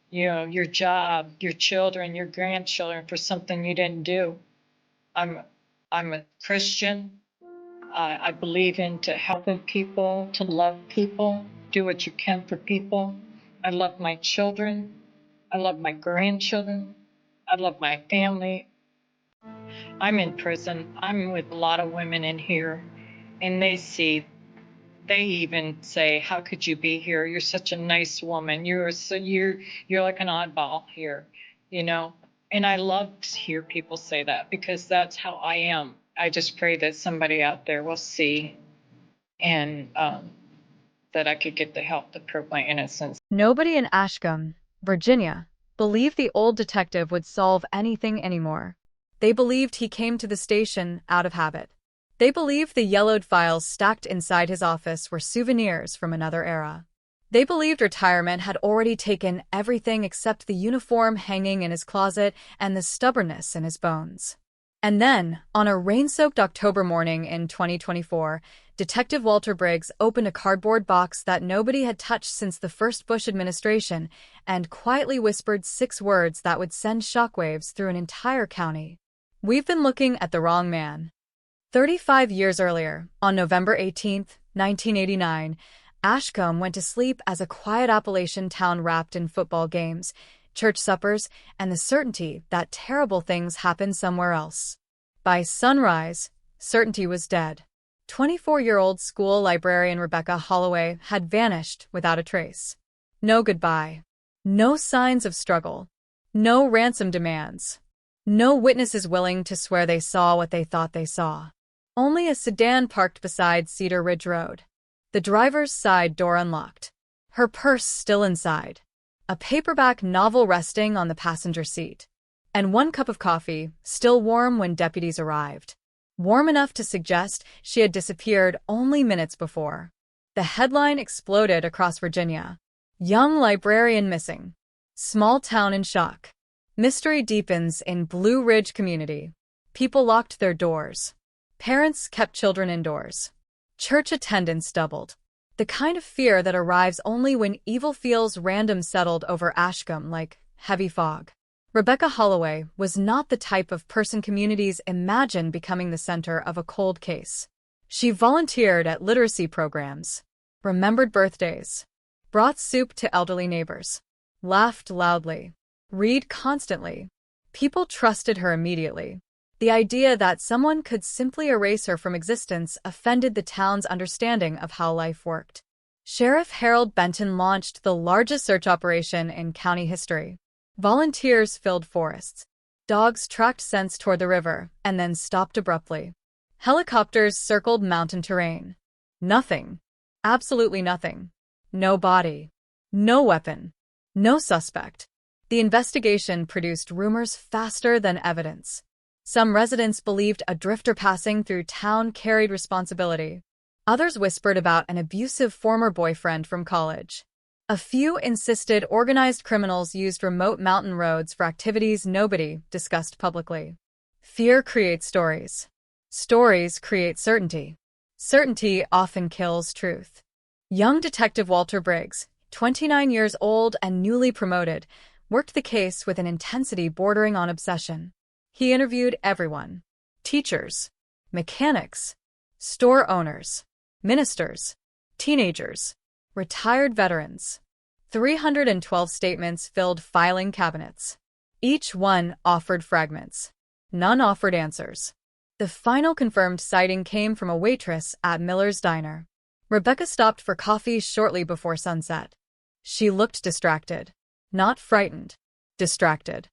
you know, your job, your children, your grandchildren for something you didn't do. I'm a Christian. I believe in to helping people, to love people, do what you can for people. I love my children. I love my grandchildren. I love my family. I'm in prison. I'm with a lot of women in here, and they even say, how could you be here? You're such a nice woman. You're like an oddball here, you know? And I love to hear people say that because that's how I am. I just pray that somebody out there will see and that I could get the help to prove my innocence. Nobody in Ashcombe, Virginia, believed the old detective would solve anything anymore. They believed he came to the station out of habit. They believed the yellowed files stacked inside his office were souvenirs from another era. They believed retirement had already taken everything except the uniform hanging in his closet and the stubbornness in his bones. And then, on a rain-soaked October morning in 2024, Detective Walter Briggs opened a cardboard box that nobody had touched since the first Bush administration and quietly whispered 6 words that would send shockwaves through an entire county. We've been looking at the wrong man. 35 years earlier, on November 18, 1989, Ashcombe went to sleep as a quiet Appalachian town wrapped in football games, church suppers, and the certainty that terrible things happen somewhere else. By sunrise, certainty was dead. 24-year-old school librarian Rebecca Holloway had vanished without a trace. No goodbye. No signs of struggle. No ransom demands. No witnesses willing to swear they saw what they thought they saw. Only a sedan parked beside Cedar Ridge Road. The driver's side door unlocked. Her purse still inside. A paperback novel resting on the passenger seat. And 1 cup of coffee, still warm when deputies arrived. Warm enough to suggest she had disappeared only minutes before. The headline exploded across Virginia. Young librarian missing. Small town in shock. Mystery deepens in Blue Ridge community. People locked their doors. Parents kept children indoors. Church attendance doubled. The kind of fear that arrives only when evil feels random settled over Ashcombe like heavy fog. Rebecca Holloway was not the type of person communities imagine becoming the center of a cold case. She volunteered at literacy programs, remembered birthdays, brought soup to elderly neighbors, laughed loudly, read constantly. People trusted her immediately. The idea that someone could simply erase her from existence offended the town's understanding of how life worked. Sheriff Harold Benton launched the largest search operation in county history. Volunteers filled forests. Dogs tracked scents toward the river and then stopped abruptly. Helicopters circled mountain terrain. Nothing. Absolutely nothing. No body. No weapon. No suspect. The investigation produced rumors faster than evidence. Some residents believed a drifter passing through town carried responsibility. Others whispered about an abusive former boyfriend from college. A few insisted organized criminals used remote mountain roads for activities nobody discussed publicly. Fear creates stories. Stories create certainty. Certainty often kills truth. Young Detective Walter Briggs, 29 years old and newly promoted, worked the case with an intensity bordering on obsession. He interviewed everyone: teachers, mechanics, store owners, ministers, teenagers, retired veterans. 312 statements filled filing cabinets. Each one offered fragments. None offered answers. The final confirmed sighting came from a waitress at Miller's Diner. Rebecca stopped for coffee shortly before sunset. She looked distracted. Not frightened. Distracted.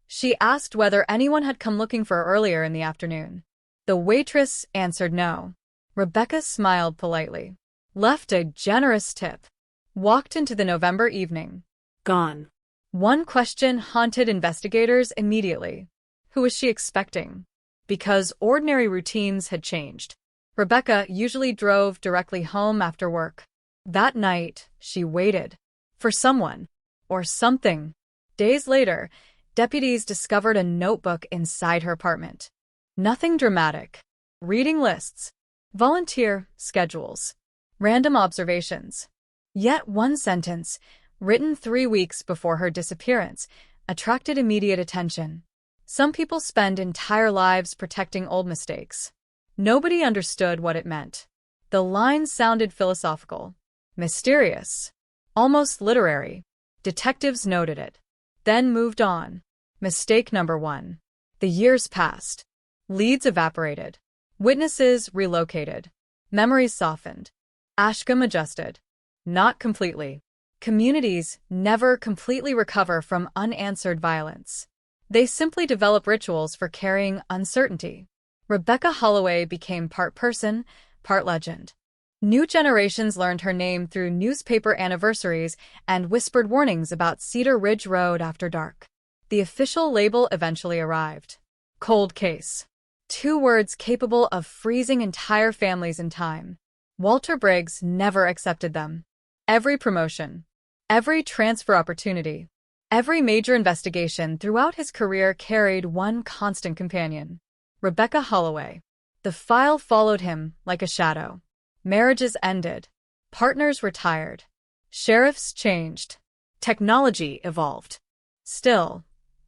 She asked whether anyone had come looking for her earlier in the afternoon. The waitress answered no. Rebecca smiled politely, left a generous tip, walked into the November evening. Gone. One question haunted investigators immediately. Who was she expecting? Because ordinary routines had changed. Rebecca usually drove directly home after work. That night, she waited. For someone. Or something. Days later, deputies discovered a notebook inside her apartment. Nothing dramatic. Reading lists. Volunteer schedules. Random observations. Yet one sentence, written 3 weeks before her disappearance, attracted immediate attention. Some people spend entire lives protecting old mistakes. Nobody understood what it meant. The lines sounded philosophical, mysterious, almost literary. Detectives noted it, then moved on. Mistake number 1. The years passed. Leads evaporated. Witnesses relocated. Memories softened. Ashcombe adjusted. Not completely. Communities never completely recover from unanswered violence. They simply develop rituals for carrying uncertainty. Rebecca Holloway became part person, part legend. New generations learned her name through newspaper anniversaries and whispered warnings about Cedar Ridge Road after dark. The official label eventually arrived. Cold case. 2 words capable of freezing entire families in time. Walter Briggs never accepted them. Every promotion, every transfer opportunity, every major investigation throughout his career carried one constant companion: Rebecca Holloway. The file followed him like a shadow. Marriages ended. Partners retired. Sheriffs changed. Technology evolved. Still,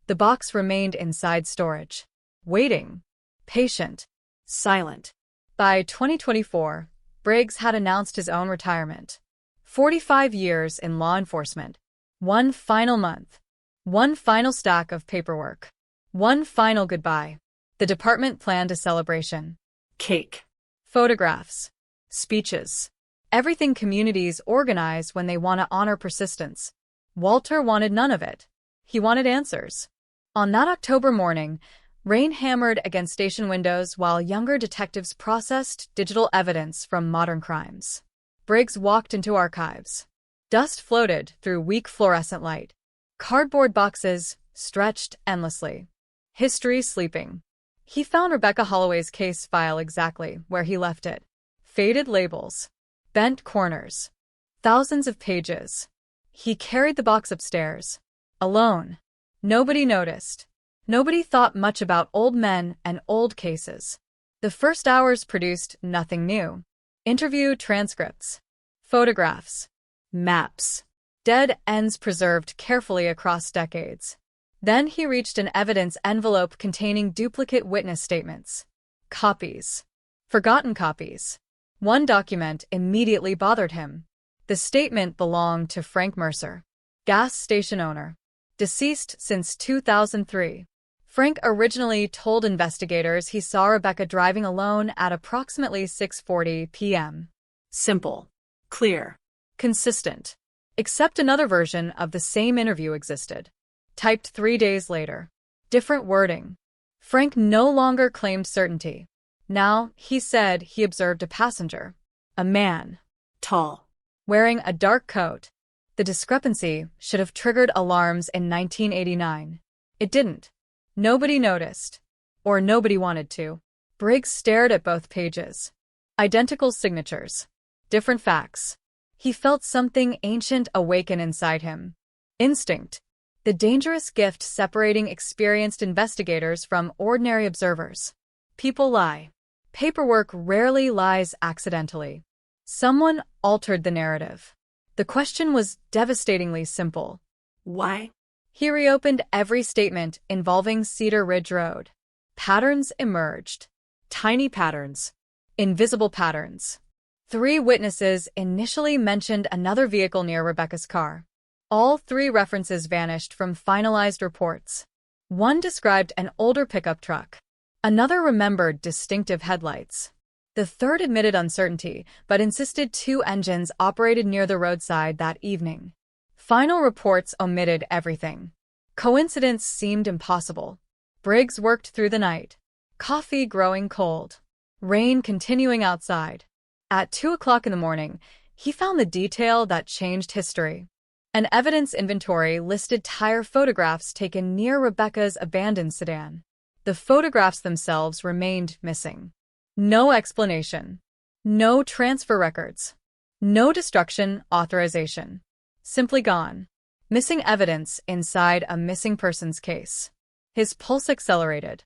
the box remained inside storage. Waiting. Patient. Silent. By 2024, Briggs had announced his own retirement. 45 years in law enforcement. One final month. One final stack of paperwork. One final goodbye. The department planned a celebration. Cake. Photographs. Speeches. Everything communities organize when they want to honor persistence. Walter wanted none of it. He wanted answers. On that October morning, rain hammered against station windows while younger detectives processed digital evidence from modern crimes. Briggs walked into archives. Dust floated through weak fluorescent light. Cardboard boxes stretched endlessly. History sleeping. He found Rebecca Holloway's case file exactly where he left it. Faded labels. Bent corners. Thousands of pages. He carried the box upstairs. Alone. Nobody noticed. Nobody thought much about old men and old cases. The first hours produced nothing new. Interview transcripts, photographs, maps, dead ends preserved carefully across decades. Then he reached an evidence envelope containing duplicate witness statements. Copies. Forgotten copies. One document immediately bothered him. The statement belonged to Frank Mercer, gas station owner, deceased since 2003. Frank originally told investigators he saw Rebecca driving alone at approximately 6:40 p.m. Simple, clear, consistent. Except another version of the same interview existed. Typed 3 days later. Different wording. Frank no longer claimed certainty. Now, he said he observed a passenger. A man. Tall. Wearing a dark coat. The discrepancy should have triggered alarms in 1989. It didn't. Nobody noticed. Or nobody wanted to. Briggs stared at both pages. Identical signatures. Different facts. He felt something ancient awaken inside him. Instinct. The dangerous gift separating experienced investigators from ordinary observers. People lie. Paperwork rarely lies accidentally. Someone altered the narrative. The question was devastatingly simple. Why? He reopened every statement involving Cedar Ridge Road. Patterns emerged. Tiny patterns. Invisible patterns. 3 witnesses initially mentioned another vehicle near Rebecca's car. All 3 references vanished from finalized reports. One described an older pickup truck. Another remembered distinctive headlights. The third admitted uncertainty, but insisted 2 engines operated near the roadside that evening. Final reports omitted everything. Coincidence seemed impossible. Briggs worked through the night. Coffee growing cold. Rain continuing outside. At 2 o'clock in the morning, he found the detail that changed history. An evidence inventory listed tire photographs taken near Rebecca's abandoned sedan. The photographs themselves remained missing. No explanation. No transfer records. No destruction authorization. Simply gone. Missing evidence inside a missing persons case. His pulse accelerated.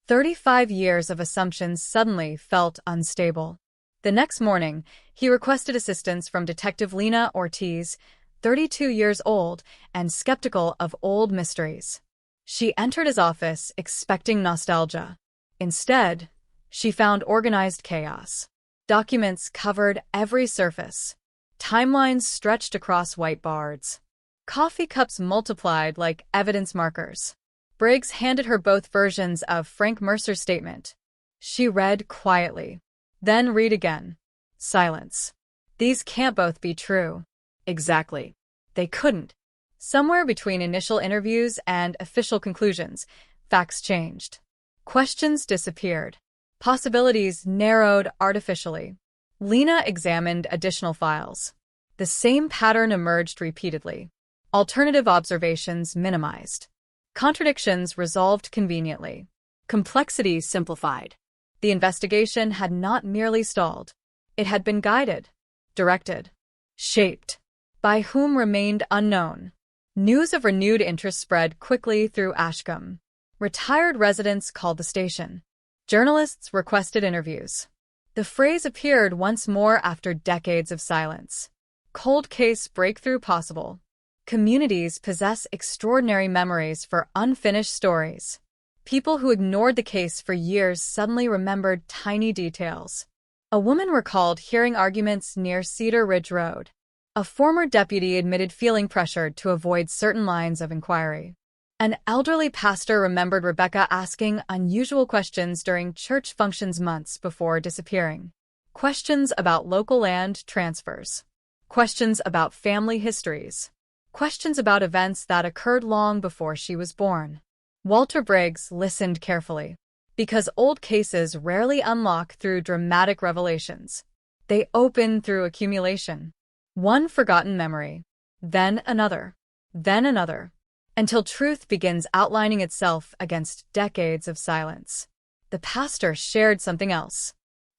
35 years of assumptions suddenly felt unstable. The next morning, he requested assistance from Detective Lena Ortiz, 32 years old and skeptical of old mysteries. She entered his office expecting nostalgia. Instead, she found organized chaos. Documents covered every surface. Timelines stretched across whiteboards. Coffee cups multiplied like evidence markers. Briggs handed her both versions of Frank Mercer's statement. She read quietly. Then read again. Silence. These can't both be true. Exactly. They couldn't. Somewhere between initial interviews and official conclusions, facts changed. Questions disappeared. Possibilities narrowed artificially. Lena examined additional files. The same pattern emerged repeatedly. Alternative observations minimized. Contradictions resolved conveniently. Complexity simplified. The investigation had not merely stalled. It had been guided, directed, shaped. By whom remained unknown. News of renewed interest spread quickly through Ashcombe. Retired residents called the station. Journalists requested interviews. The phrase appeared once more after decades of silence. Cold case breakthrough possible. Communities possess extraordinary memories for unfinished stories. People who ignored the case for years suddenly remembered tiny details. A woman recalled hearing arguments near Cedar Ridge Road. A former deputy admitted feeling pressured to avoid certain lines of inquiry. An elderly pastor remembered Rebecca asking unusual questions during church functions months before disappearing. Questions about local land transfers. Questions about family histories. Questions about events that occurred long before she was born. Walter Briggs listened carefully. Because old cases rarely unlock through dramatic revelations. They open through accumulation. One forgotten memory. Then another. Then another. Until truth begins outlining itself against decades of silence. The pastor shared something else.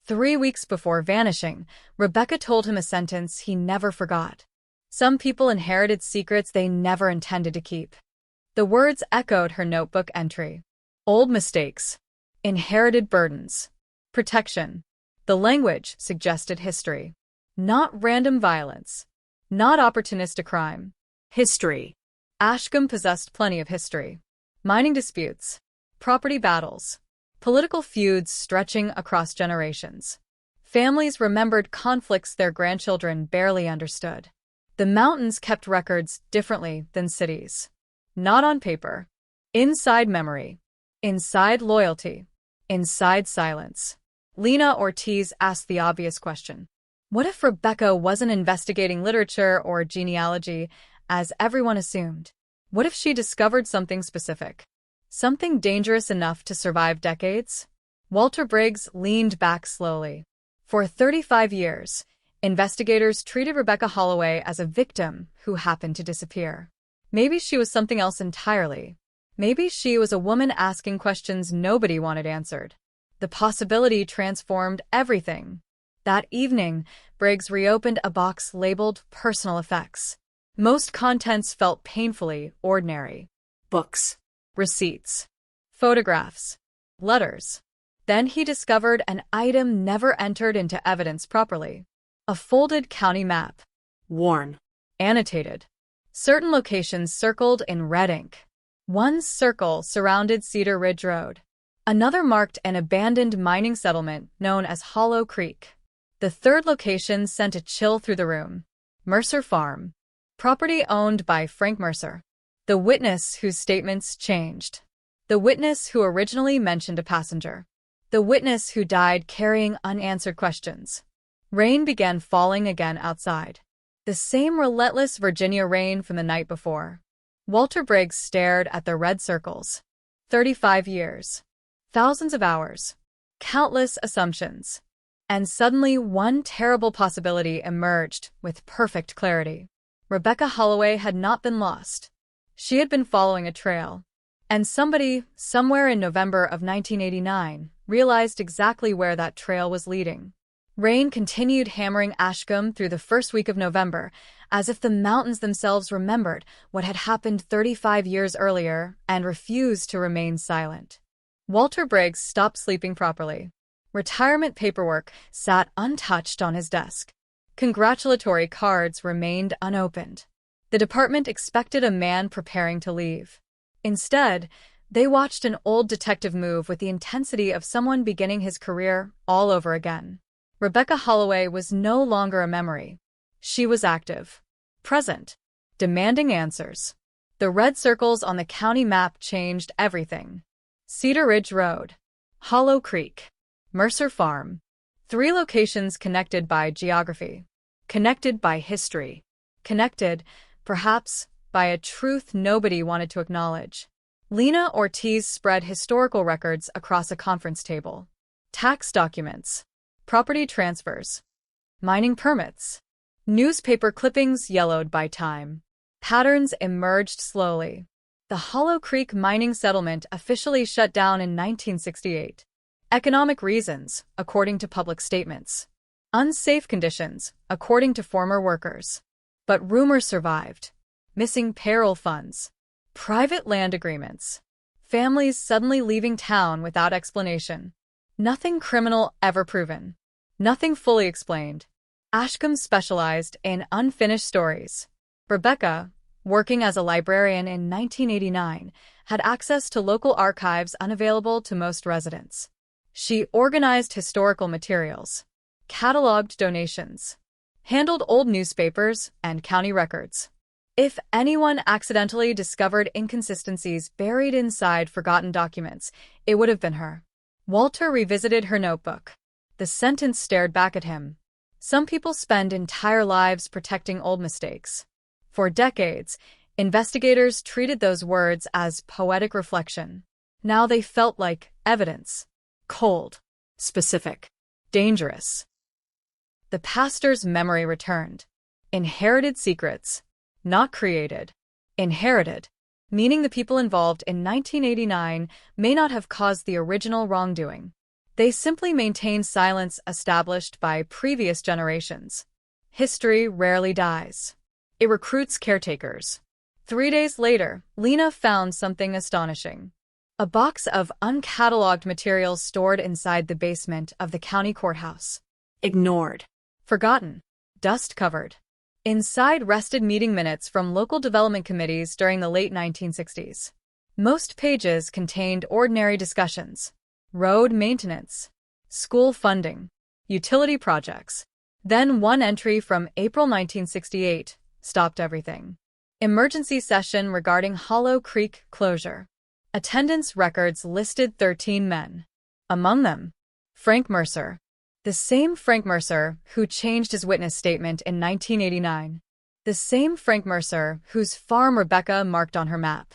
3 weeks before vanishing, Rebecca told him a sentence he never forgot. Some people inherited secrets they never intended to keep. The words echoed her notebook entry. Old mistakes. Inherited burdens. Protection. The language suggested history. Not random violence. Not opportunistic crime. History. Ashcombe possessed plenty of history. Mining disputes. Property battles. Political feuds stretching across generations. Families remembered conflicts their grandchildren barely understood. The mountains kept records differently than cities. Not on paper. Inside memory. Inside loyalty. Inside silence. Lena Ortiz asked the obvious question. What if Rebecca wasn't investigating literature or genealogy, as everyone assumed? What if she discovered something specific? Something dangerous enough to survive decades? Walter Briggs leaned back slowly. For 35 years, investigators treated Rebecca Holloway as a victim who happened to disappear. Maybe she was something else entirely. Maybe she was a woman asking questions nobody wanted answered. The possibility transformed everything. That evening, Briggs reopened a box labeled Personal Effects. Most contents felt painfully ordinary. Books, receipts, photographs, letters. Then he discovered an item never entered into evidence properly. A folded county map. Worn. Annotated. Certain locations circled in red ink. One circle surrounded Cedar Ridge Road. Another marked an abandoned mining settlement known as Hollow Creek. The third location sent a chill through the room. Mercer Farm. Property owned by Frank Mercer. The witness whose statements changed. The witness who originally mentioned a passenger. The witness who died carrying unanswered questions. Rain began falling again outside. The same relentless Virginia rain from the night before. Walter Briggs stared at the red circles. 35 years. Thousands of hours. Countless assumptions. And suddenly one terrible possibility emerged with perfect clarity. Rebecca Holloway had not been lost. She had been following a trail. And somebody, somewhere in November of 1989, realized exactly where that trail was leading. Rain continued hammering Ashcombe through the first week of November, as if the mountains themselves remembered what had happened 35 years earlier and refused to remain silent. Walter Briggs stopped sleeping properly. Retirement paperwork sat untouched on his desk. Congratulatory cards remained unopened. The department expected a man preparing to leave. Instead, they watched an old detective move with the intensity of someone beginning his career all over again. Rebecca Holloway was no longer a memory. She was active, present, demanding answers. The red circles on the county map changed everything. Cedar Ridge Road, Hollow Creek, Mercer Farm. 3 locations connected by geography, connected by history, connected, perhaps, by a truth nobody wanted to acknowledge. Lena Ortiz spread historical records across a conference table. Tax documents, property transfers, mining permits, newspaper clippings yellowed by time. Patterns emerged slowly. The Hollow Creek mining settlement officially shut down in 1968. Economic reasons, according to public statements. Unsafe conditions, according to former workers. But rumors survived. Missing payroll funds. Private land agreements. Families suddenly leaving town without explanation. Nothing criminal ever proven. Nothing fully explained. Ashcombe specialized in unfinished stories. Rebecca, working as a librarian in 1989, had access to local archives unavailable to most residents. She organized historical materials, cataloged donations, handled old newspapers and county records. If anyone accidentally discovered inconsistencies buried inside forgotten documents, it would have been her. Walter revisited her notebook. The sentence stared back at him. Some people spend entire lives protecting old mistakes. For decades, investigators treated those words as poetic reflection. Now they felt like evidence. Cold, specific, dangerous. The pastor's memory returned. Inherited secrets, not created. Inherited, meaning the people involved in 1989 may not have caused the original wrongdoing. They simply maintain silence established by previous generations. History rarely dies. It recruits caretakers. 3 days later, Lena found something astonishing. A box of uncatalogued materials stored inside the basement of the county courthouse. Ignored. Forgotten. Dust-covered. Inside rested meeting minutes from local development committees during the late 1960s. Most pages contained ordinary discussions. Road maintenance. School funding. Utility projects. Then one entry from April 1968 stopped everything. Emergency session regarding Hollow Creek closure. Attendance records listed 13 men. Among them, Frank Mercer. The same Frank Mercer who changed his witness statement in 1989. The same Frank Mercer whose farm Rebecca marked on her map.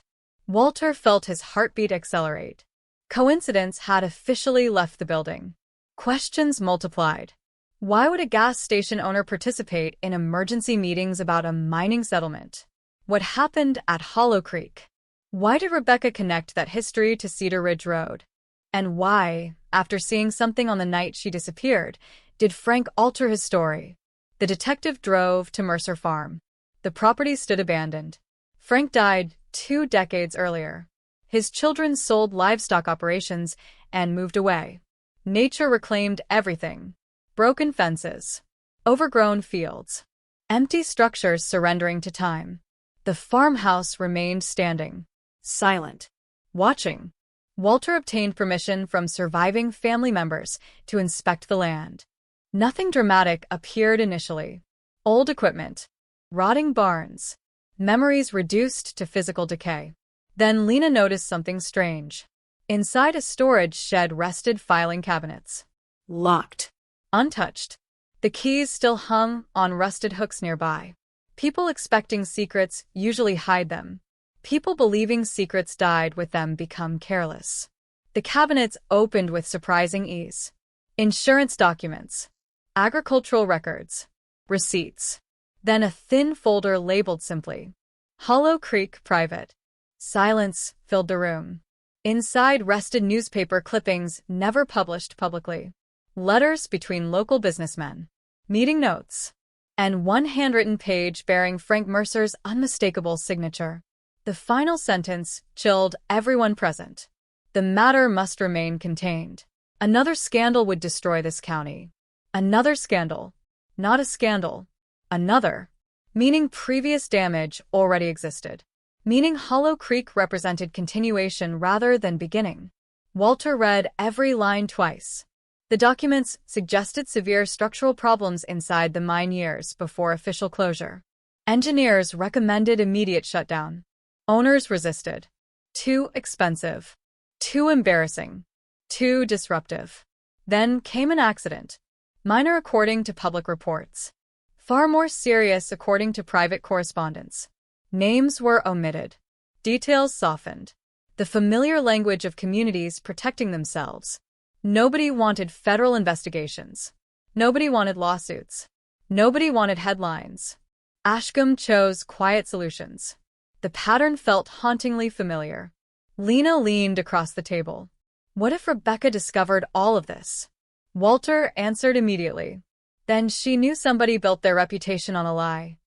Walter felt his heartbeat accelerate. Coincidence had officially left the building. Questions multiplied. Why would a gas station owner participate in emergency meetings about a mining settlement? What happened at Hollow Creek? Why did Rebecca connect that history to Cedar Ridge Road? And why, after seeing something on the night she disappeared, did Frank alter his story? The detective drove to Mercer Farm. The property stood abandoned. Frank died 2 decades earlier. His children sold livestock operations and moved away. Nature reclaimed everything. Broken fences. Overgrown fields. Empty structures surrendering to time. The farmhouse remained standing. Silent. Watching. Walter obtained permission from surviving family members to inspect the land. Nothing dramatic appeared initially. Old equipment. Rotting barns. Memories reduced to physical decay. Then Lena noticed something strange. Inside a storage shed rested filing cabinets. Locked. Untouched. The keys still hung on rusted hooks nearby. People expecting secrets usually hide them. People believing secrets died with them become careless. The cabinets opened with surprising ease. Insurance documents. Agricultural records. Receipts. Then a thin folder labeled simply, Hollow Creek Private. Silence filled the room. Inside rested newspaper clippings never published publicly. Letters between local businessmen. Meeting notes. And one handwritten page bearing Frank Mercer's unmistakable signature. The final sentence chilled everyone present. The matter must remain contained. Another scandal would destroy this county. Another scandal. Not a scandal. Another. Meaning previous damage already existed. Meaning Hollow Creek represented continuation rather than beginning. Walter read every line twice. The documents suggested severe structural problems inside the mine years before official closure. Engineers recommended immediate shutdown. Owners resisted. Too expensive. Too embarrassing. Too disruptive. Then came an accident. Minor according to public reports. Far more serious according to private correspondence. Names were omitted. Details softened. The familiar language of communities protecting themselves. Nobody wanted federal investigations. Nobody wanted lawsuits. Nobody wanted headlines. Ashcombe chose quiet solutions. The pattern felt hauntingly familiar. Lena leaned across the table. What if Rebecca discovered all of this? Walter answered immediately. Then she knew somebody built their reputation on a lie.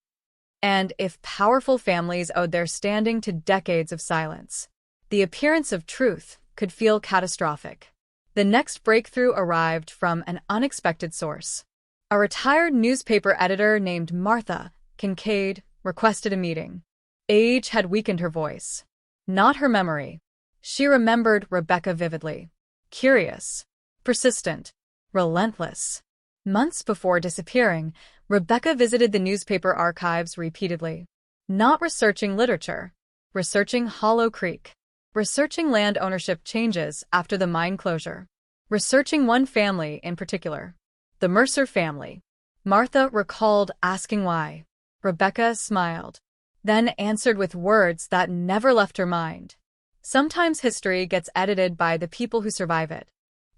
And if powerful families owed their standing to decades of silence, the appearance of truth could feel catastrophic. The next breakthrough arrived from an unexpected source. A retired newspaper editor named Martha Kincaid requested a meeting. Age had weakened her voice. Not her memory. She remembered Rebecca vividly. Curious. Persistent. Relentless. Months before disappearing, Rebecca visited the newspaper archives repeatedly. Not researching literature. Researching Hollow Creek. Researching land ownership changes after the mine closure. Researching one family in particular. The Mercer family. Martha recalled asking why. Rebecca smiled. Then answered with words that never left her mind. Sometimes history gets edited by the people who survive it.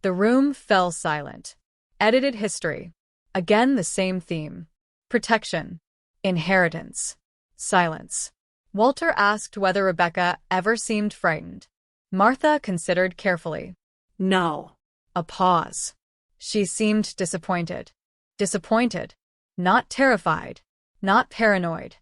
The room fell silent. Edited history. Again the same theme. Protection. Inheritance. Silence. Walter asked whether Rebecca ever seemed frightened. Martha considered carefully. No. A pause. She seemed disappointed. Disappointed. Not terrified. Not paranoid.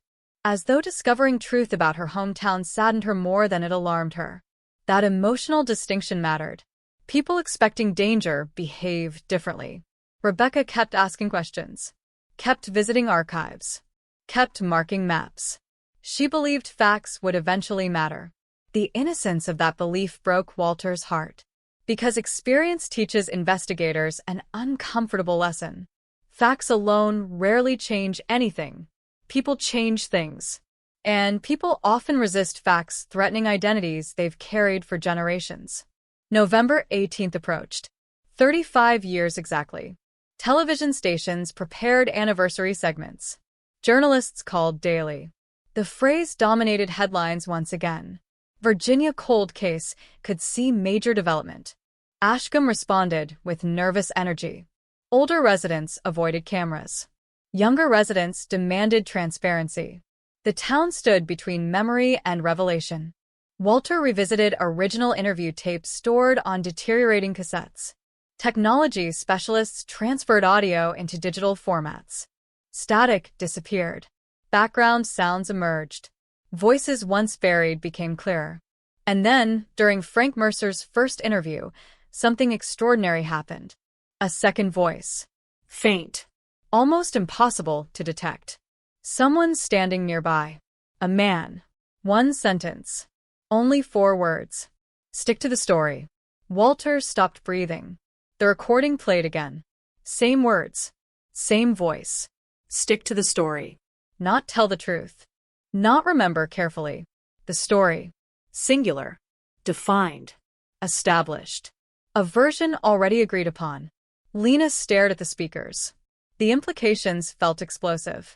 As though discovering truth about her hometown saddened her more than it alarmed her. That emotional distinction mattered. People expecting danger behaved differently. Rebecca kept asking questions, kept visiting archives, kept marking maps. She believed facts would eventually matter. The innocence of that belief broke Walter's heart. Because experience teaches investigators an uncomfortable lesson. Facts alone rarely change anything. People change things. And people often resist facts threatening identities they've carried for generations. November 18th approached. 35 years exactly. Television stations prepared anniversary segments. Journalists called daily. The phrase dominated headlines once again. Virginia cold case could see major development. Ashcombe responded with nervous energy. Older residents avoided cameras. Younger residents demanded transparency. The town stood between memory and revelation. Walter revisited original interview tapes stored on deteriorating cassettes. Technology specialists transferred audio into digital formats. Static disappeared. Background sounds emerged. Voices once buried became clearer. And then, during Frank Mercer's first interview, something extraordinary happened. A second voice. Faint. Almost impossible to detect. Someone standing nearby. A man. One sentence. Only 4 words. Stick to the story. Walter stopped breathing. The recording played again. Same words. Same voice. Stick to the story. Not tell the truth. Not remember carefully. The story. Singular. Defined. Established. A version already agreed upon. Lena stared at the speakers. The implications felt explosive.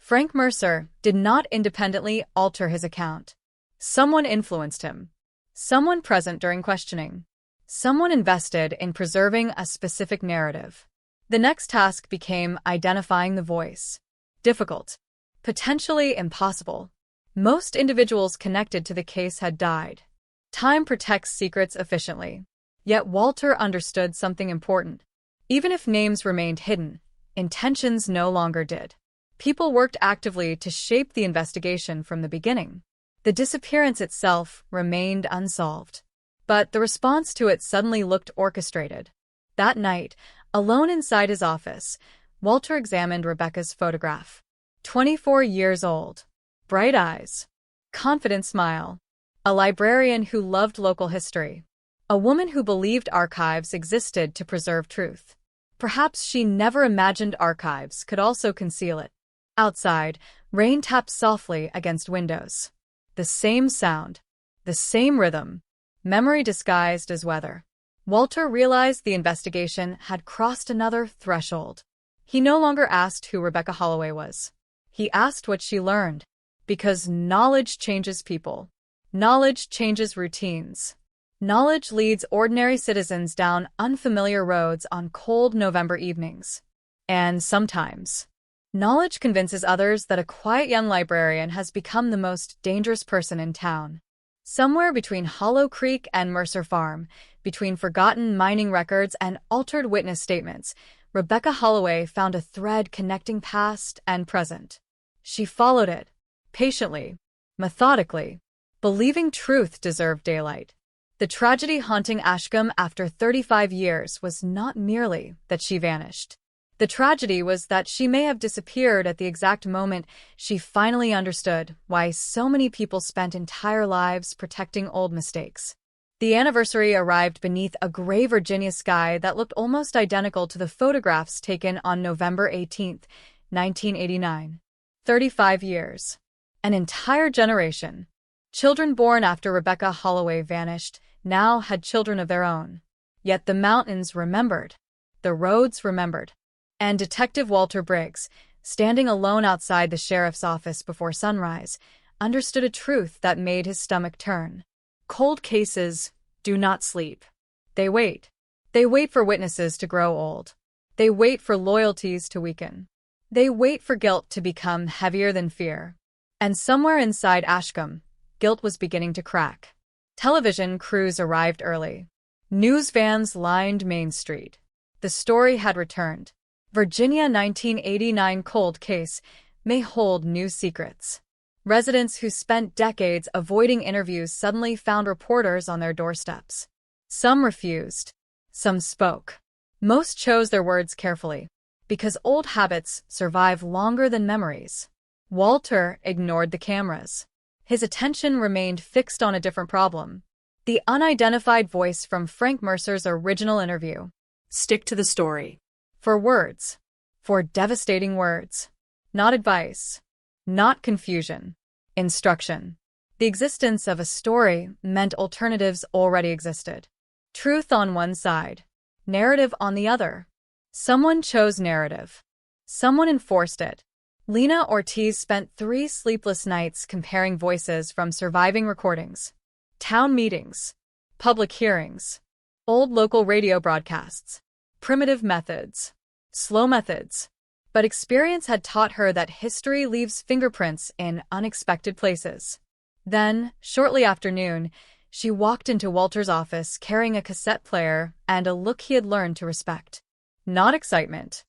Frank Mercer did not independently alter his account. Someone influenced him. Someone present during questioning. Someone invested in preserving a specific narrative. The next task became identifying the voice. Difficult. Potentially impossible. Most individuals connected to the case had died. Time protects secrets efficiently. Yet Walter understood something important. Even if names remained hidden, intentions no longer did. People worked actively to shape the investigation from the beginning. The disappearance itself remained unsolved. But the response to it suddenly looked orchestrated. That night, alone inside his office, Walter examined Rebecca's photograph. 24 years old. Bright eyes. Confident smile. A librarian who loved local history. A woman who believed archives existed to preserve truth. Perhaps she never imagined archives could also conceal it. Outside, rain tapped softly against windows. The same sound. The same rhythm. Memory disguised as weather. Walter realized the investigation had crossed another threshold. He no longer asked who Rebecca Holloway was. He asked what she learned. Because knowledge changes people. Knowledge changes routines. Knowledge leads ordinary citizens down unfamiliar roads on cold November evenings. And sometimes, knowledge convinces others that a quiet young librarian has become the most dangerous person in town. Somewhere between Hollow Creek and Mercer Farm, between forgotten mining records and altered witness statements, Rebecca Holloway found a thread connecting past and present. She followed it, patiently, methodically, believing truth deserved daylight. The tragedy haunting Ashcombe after 35 years was not merely that she vanished. The tragedy was that she may have disappeared at the exact moment she finally understood why so many people spent entire lives protecting old mistakes. The anniversary arrived beneath a gray Virginia sky that looked almost identical to the photographs taken on November 18, 1989. 35 years. An entire generation. Children born after Rebecca Holloway vanished now had children of their own. Yet the mountains remembered. The roads remembered. And Detective Walter Briggs, standing alone outside the sheriff's office before sunrise, understood a truth that made his stomach turn. Cold cases do not sleep. They wait. They wait for witnesses to grow old. They wait for loyalties to weaken. They wait for guilt to become heavier than fear. And somewhere inside Ashcombe, guilt was beginning to crack. Television crews arrived early. News vans lined Main Street. The story had returned. Virginia 1989 cold case may hold new secrets. Residents who spent decades avoiding interviews suddenly found reporters on their doorsteps. Some refused. Some spoke. Most chose their words carefully, because old habits survive longer than memories. Walter ignored the cameras. His attention remained fixed on a different problem. The unidentified voice from Frank Mercer's original interview. Stick to the story. For words. For devastating words. Not advice. Not confusion. Instruction. The existence of a story meant alternatives already existed. Truth on one side. Narrative on the other. Someone chose narrative. Someone enforced it. Lena Ortiz spent 3 sleepless nights comparing voices from surviving recordings, town meetings, public hearings, old local radio broadcasts, primitive methods, slow methods. But experience had taught her that history leaves fingerprints in unexpected places. Then, shortly after noon, she walked into Walter's office carrying a cassette player and a look he had learned to respect. Not excitement.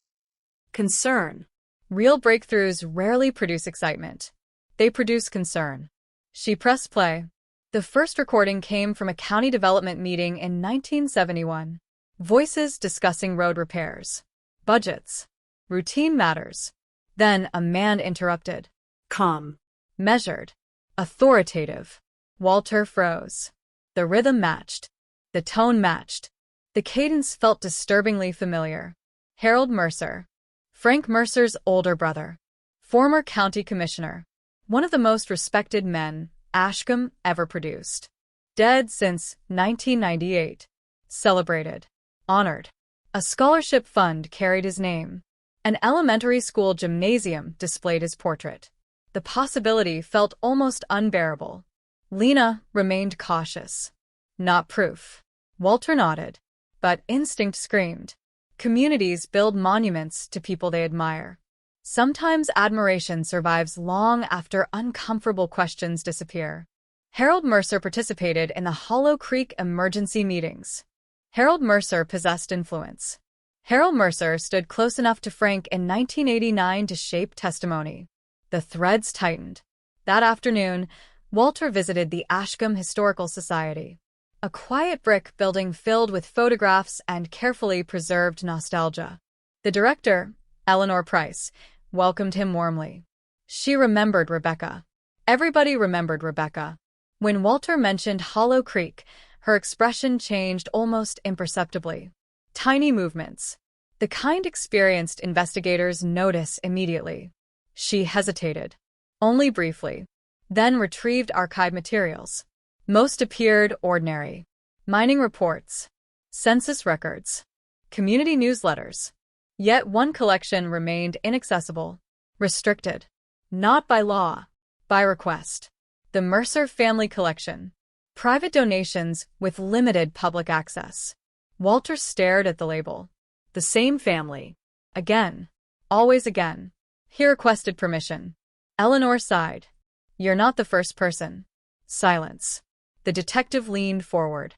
Concern. Real breakthroughs rarely produce excitement. They produce concern. She pressed play. The first recording came from a county development meeting in 1971. Voices discussing road repairs, budgets, routine matters. Then a man interrupted. Calm. Measured. Authoritative. Walter froze. The rhythm matched. The tone matched. The cadence felt disturbingly familiar. Harold Mercer. Frank Mercer's older brother. Former county commissioner. One of the most respected men Ashcombe ever produced. Dead since 1998. Celebrated. Honored. A scholarship fund carried his name. An elementary school gymnasium displayed his portrait. The possibility felt almost unbearable. Lena remained cautious. Not proof. Walter nodded. But instinct screamed. Communities build monuments to people they admire. Sometimes admiration survives long after uncomfortable questions disappear. Harold Mercer participated in the Hollow Creek emergency meetings. Harold Mercer possessed influence. Harold Mercer stood close enough to Frank in 1989 to shape testimony. The threads tightened. That afternoon, Walter visited the Ashcombe Historical Society. A quiet brick building filled with photographs and carefully preserved nostalgia. The director, Eleanor Price, welcomed him warmly. She remembered Rebecca. Everybody remembered Rebecca. When Walter mentioned Hollow Creek, her expression changed almost imperceptibly. Tiny movements. The kind experienced investigators notice immediately. She hesitated. Only briefly. Then retrieved archive materials. Most appeared ordinary. Mining reports. Census records. Community newsletters. Yet one collection remained inaccessible. Restricted. Not by law. By request. The Mercer Family Collection. Private donations with limited public access. Walter stared at the label. The same family. Again. Always again. He requested permission. Eleanor sighed. You're not the first person. Silence. The detective leaned forward.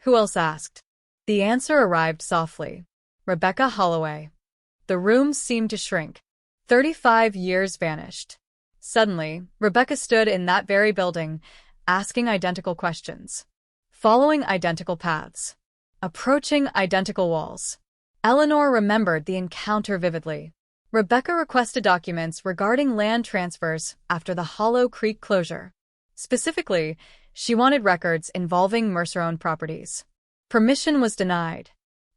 Who else asked? The answer arrived softly. Rebecca Holloway. The room seemed to shrink. 35 years vanished. Suddenly, Rebecca stood in that very building, asking identical questions. Following identical paths. Approaching identical walls. Eleanor remembered the encounter vividly. Rebecca requested documents regarding land transfers after the Hollow Creek closure. Specifically, she wanted records involving Mercer-owned properties. Permission was denied.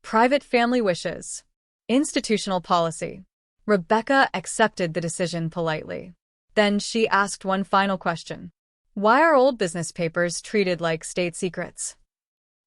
Private family wishes. Institutional policy. Rebecca accepted the decision politely. Then she asked one final question. Why are old business papers treated like state secrets?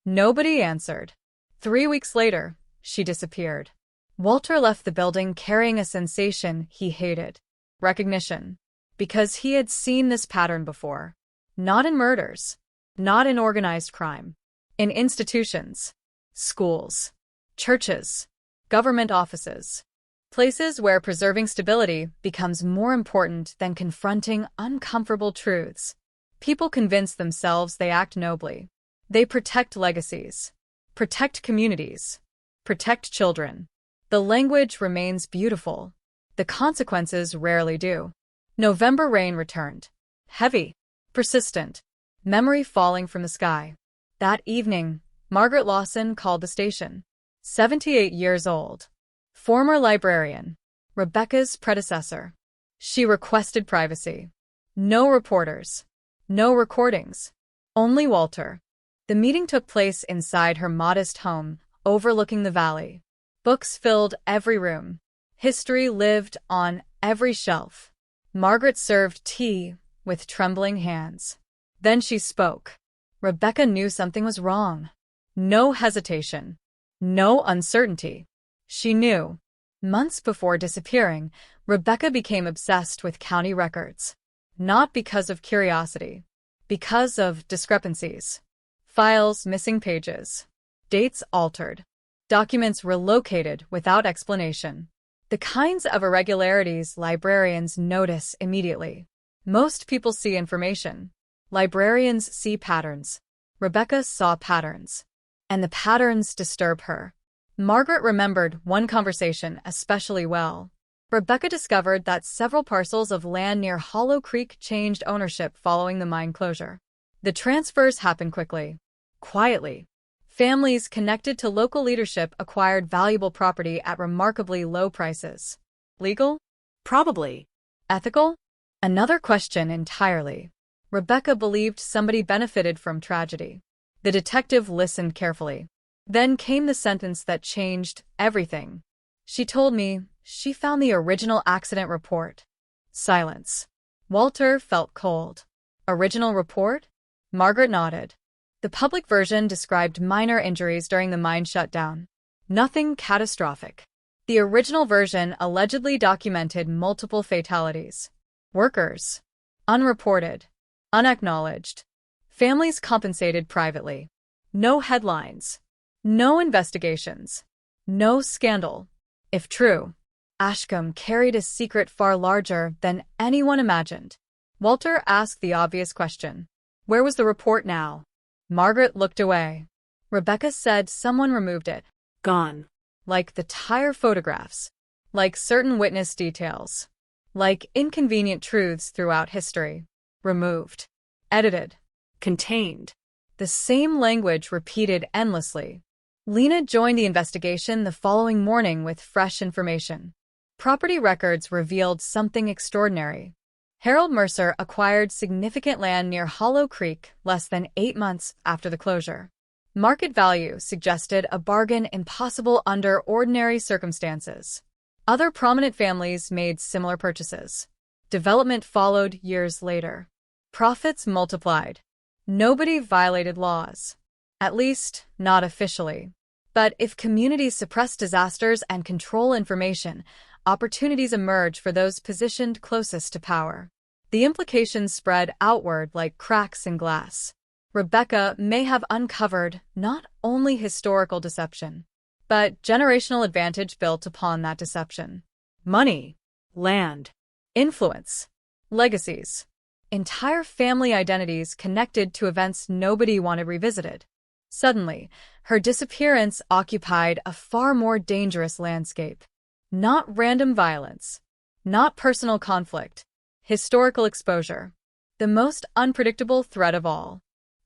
Nobody answered. 3 weeks later, she disappeared. Walter left the building carrying a sensation he hated. Recognition. Because he had seen this pattern before. Not in murders. Not in organized crime. In institutions. Schools. Churches. Government offices. Places where preserving stability becomes more important than confronting uncomfortable truths. People convince themselves they act nobly. They protect legacies. Protect communities. Protect children. The language remains beautiful. The consequences rarely do. November rain returned. heavy, persistent, memory falling from the sky. That evening, Margaret Lawson called the station. 78 years old. Former librarian. Rebecca's predecessor. She requested privacy. No reporters. No recordings. Only Walter. The meeting took place inside her modest home, overlooking the valley. Books filled every room. History lived on every shelf. Margaret served tea with trembling hands. Then she spoke. Rebecca knew something was wrong. No hesitation. No uncertainty. She knew. Months before disappearing, Rebecca became obsessed with county records. Not because of curiosity. Because of discrepancies. Files missing pages. Dates altered. Documents relocated without explanation. The kinds of irregularities librarians notice immediately. Most people see information. Librarians see patterns. Rebecca saw patterns. And the patterns disturb her. Margaret remembered one conversation especially well. Rebecca discovered that several parcels of land near Hollow Creek changed ownership following the mine closure. The transfers happened quickly. Quietly. Families connected to local leadership acquired valuable property at remarkably low prices. Legal? Probably. Ethical? Another question entirely. Rebecca believed somebody benefited from tragedy. The detective listened carefully. Then came the sentence that changed everything. She told me she found the original accident report. Silence. Walter felt cold. Original report? Margaret nodded. The public version described minor injuries during the mine shutdown. Nothing catastrophic. The original version allegedly documented multiple fatalities. Workers. Unreported. Unacknowledged. Families compensated privately. No headlines. No investigations. No scandal. If true, Ashcombe carried a secret far larger than anyone imagined. Walter asked the obvious question. Where was the report now? Margaret looked away. Rebecca said someone removed it. Gone. Like the tire photographs. Like certain witness details. Like inconvenient truths throughout history. Removed. Edited. Contained. The same language repeated endlessly. Lena joined the investigation the following morning with fresh information. Property records revealed something extraordinary. Harold Mercer acquired significant land near Hollow Creek less than 8 months after the closure. Market value suggested a bargain impossible under ordinary circumstances. Other prominent families made similar purchases. Development followed years later. Profits multiplied. Nobody violated laws. At least, not officially. But if communities suppress disasters and control information, opportunities emerge for those positioned closest to power. The implications spread outward like cracks in glass. Rebecca may have uncovered not only historical deception, but generational advantage built upon that deception. Money, land, influence, legacies. Entire family identities connected to events nobody wanted revisited. Suddenly, her disappearance occupied a far more dangerous landscape. Not random violence. Not personal conflict. Historical exposure. The most unpredictable threat of all.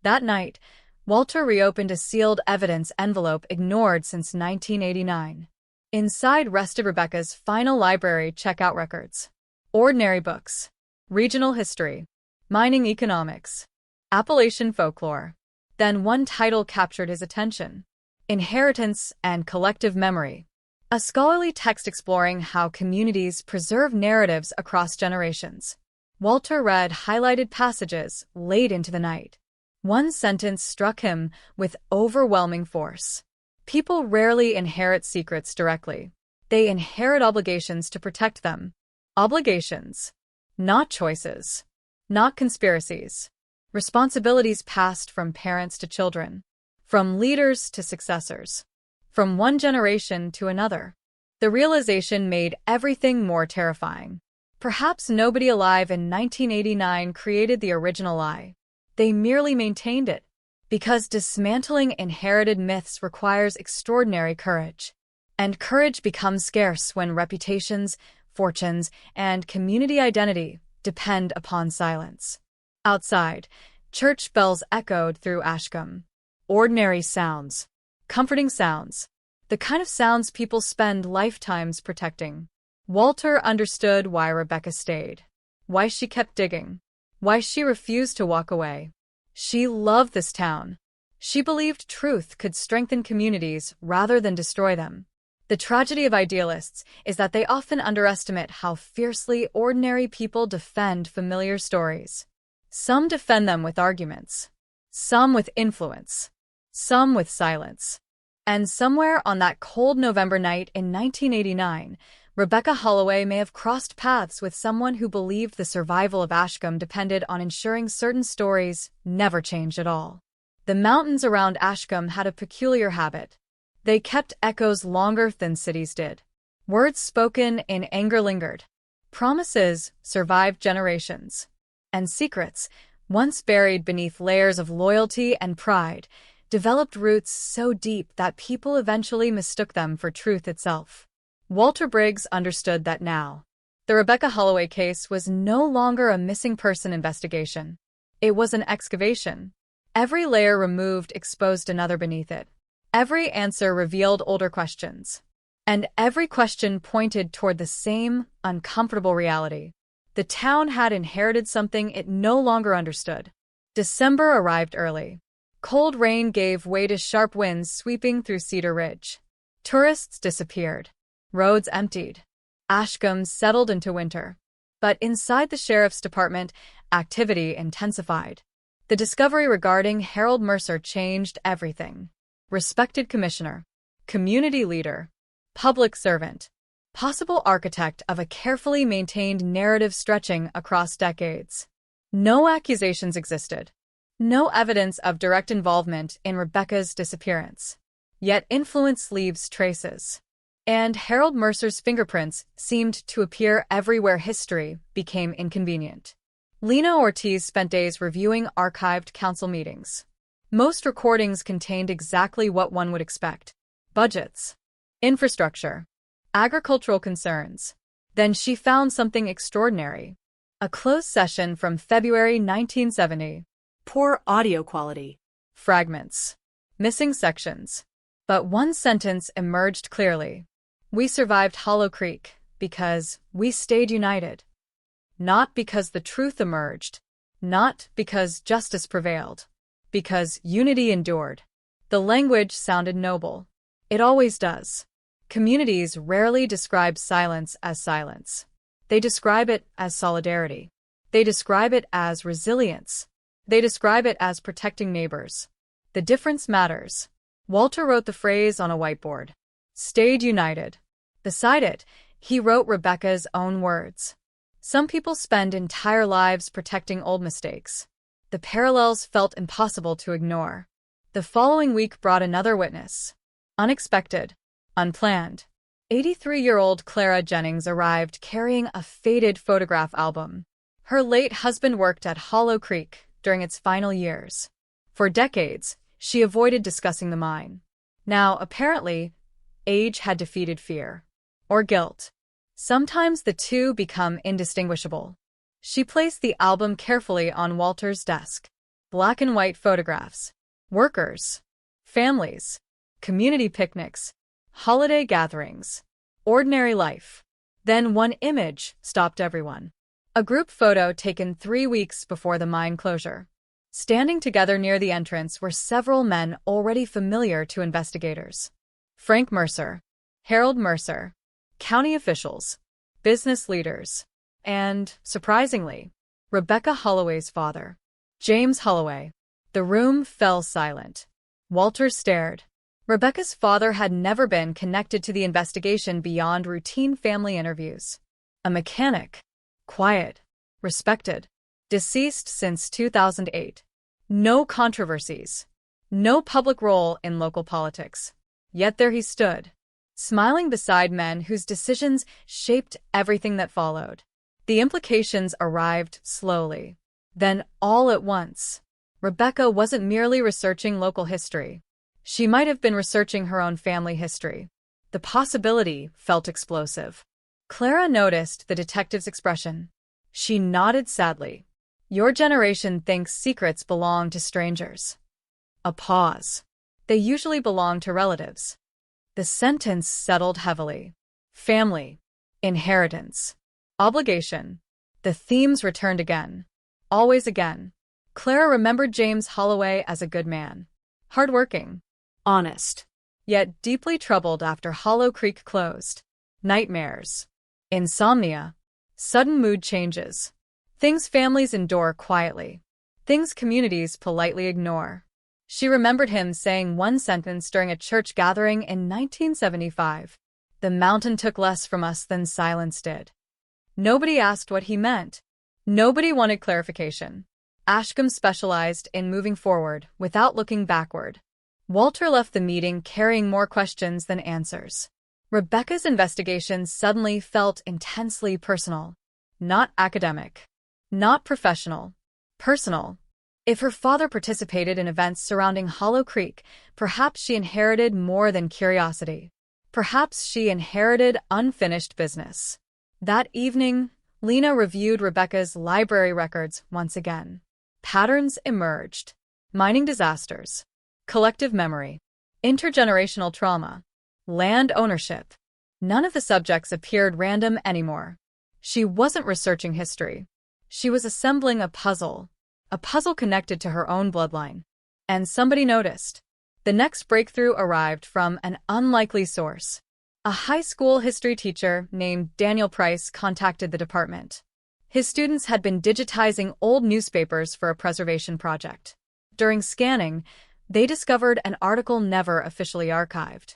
That night, Walter reopened a sealed evidence envelope ignored since 1989. Inside rested Rebecca's final library checkout records. Ordinary books. Regional history. Mining economics. Appalachian folklore. Then one title captured his attention. Inheritance and Collective Memory. A scholarly text exploring how communities preserve narratives across generations. Walter read highlighted passages late into the night. One sentence struck him with overwhelming force. People rarely inherit secrets directly. They inherit obligations to protect them. Obligations. Not choices. Not conspiracies. Responsibilities passed from parents to children. From leaders to successors. From one generation to another. The realization made everything more terrifying. Perhaps nobody alive in 1989 created the original lie. They merely maintained it. Because dismantling inherited myths requires extraordinary courage. And courage becomes scarce when reputations, fortunes, and community identity depend upon silence. Outside, church bells echoed through Ashcombe. Ordinary sounds. Comforting sounds. The kind of sounds people spend lifetimes protecting. Walter understood why Rebecca stayed. Why she kept digging. Why she refused to walk away. She loved this town. She believed truth could strengthen communities rather than destroy them. The tragedy of idealists is that they often underestimate how fiercely ordinary people defend familiar stories. Some defend them with arguments, some with influence, some with silence. And somewhere on that cold November night in 1989, Rebecca Holloway may have crossed paths with someone who believed the survival of Ashcombe depended on ensuring certain stories never changed at all. The mountains around Ashcombe had a peculiar habit. They kept echoes longer than cities did. Words spoken in anger lingered. Promises survived generations. And secrets, once buried beneath layers of loyalty and pride, developed roots so deep that people eventually mistook them for truth itself. Walter Briggs understood that now. The Rebecca Holloway case was no longer a missing person investigation. It was an excavation. Every layer removed exposed another beneath it. Every answer revealed older questions. And every question pointed toward the same uncomfortable reality. The town had inherited something it no longer understood. December arrived early. Cold rain gave way to sharp winds sweeping through Cedar Ridge. Tourists disappeared. Roads emptied. Ashcombe settled into winter. But inside the sheriff's department, activity intensified. The discovery regarding Harold Mercer changed everything. Respected commissioner, community leader, public servant, possible architect of a carefully maintained narrative stretching across decades. No accusations existed. No evidence of direct involvement in Rebecca's disappearance. Yet influence leaves traces. And Harold Mercer's fingerprints seemed to appear everywhere history became inconvenient. Lena Ortiz spent days reviewing archived council meetings. Most recordings contained exactly what one would expect. Budgets, infrastructure, agricultural concerns. Then she found something extraordinary. A closed session from February 1970. Poor audio quality. Fragments. Missing sections. But one sentence emerged clearly. We survived Hollow Creek because we stayed united. Not because the truth emerged. Not because justice prevailed. Because unity endured. The language sounded noble. It always does. Communities rarely describe silence as silence. They describe it as solidarity. They describe it as resilience. They describe it as protecting neighbors. The difference matters. Walter wrote the phrase on a whiteboard. Stayed united. Beside it, he wrote Rebecca's own words. Some people spend entire lives protecting old mistakes. The parallels felt impossible to ignore. The following week brought another witness. Unexpected. Unplanned. 83-year-old Clara Jennings arrived carrying a faded photograph album. Her late husband worked at Hollow Creek during its final years. For decades, she avoided discussing the mine. Now, apparently, age had defeated fear. Or guilt. Sometimes the two become indistinguishable. She placed the album carefully on Walter's desk. Black and white photographs. Workers. Families. Community picnics. Holiday gatherings. Ordinary life. Then one image stopped everyone. A group photo taken 3 weeks before the mine closure. Standing together near the entrance were several men already familiar to investigators. Frank Mercer. Harold Mercer. County officials. Business leaders. And, surprisingly, Rebecca Holloway's father. James Holloway. The room fell silent. Walter stared. Rebecca's father had never been connected to the investigation beyond routine family interviews. A mechanic. Quiet. Respected. Deceased since 2008. No controversies. No public role in local politics. Yet there he stood, smiling beside men whose decisions shaped everything that followed. The implications arrived slowly. Then, all at once, Rebecca wasn't merely researching local history. She might have been researching her own family history. The possibility felt explosive. Clara noticed the detective's expression. She nodded sadly. Your generation thinks secrets belong to strangers. A pause. They usually belong to relatives. The sentence settled heavily. Family. Inheritance. Obligation. The themes returned again. Always again. Clara remembered James Holloway as a good man. Hardworking. Honest. Yet deeply troubled after Hollow Creek closed. Nightmares. Insomnia. Sudden mood changes. Things families endure quietly. Things communities politely ignore. She remembered him saying one sentence during a church gathering in 1975. The mountain took less from us than silence did. Nobody asked what he meant. Nobody wanted clarification. Ashcombe specialized in moving forward without looking backward. Walter left the meeting carrying more questions than answers. Rebecca's investigation suddenly felt intensely personal. Not academic. Not professional. Personal. If her father participated in events surrounding Hollow Creek, perhaps she inherited more than curiosity. Perhaps she inherited unfinished business. That evening, Lena reviewed Rebecca's library records once again. Patterns emerged. Mining disasters. Collective memory. Intergenerational trauma. Land ownership. None of the subjects appeared random anymore. She wasn't researching history. She was assembling a puzzle connected to her own bloodline. And somebody noticed. The next breakthrough arrived from an unlikely source. A high school history teacher named Daniel Price contacted the department. His students had been digitizing old newspapers for a preservation project. During scanning, they discovered an article never officially archived.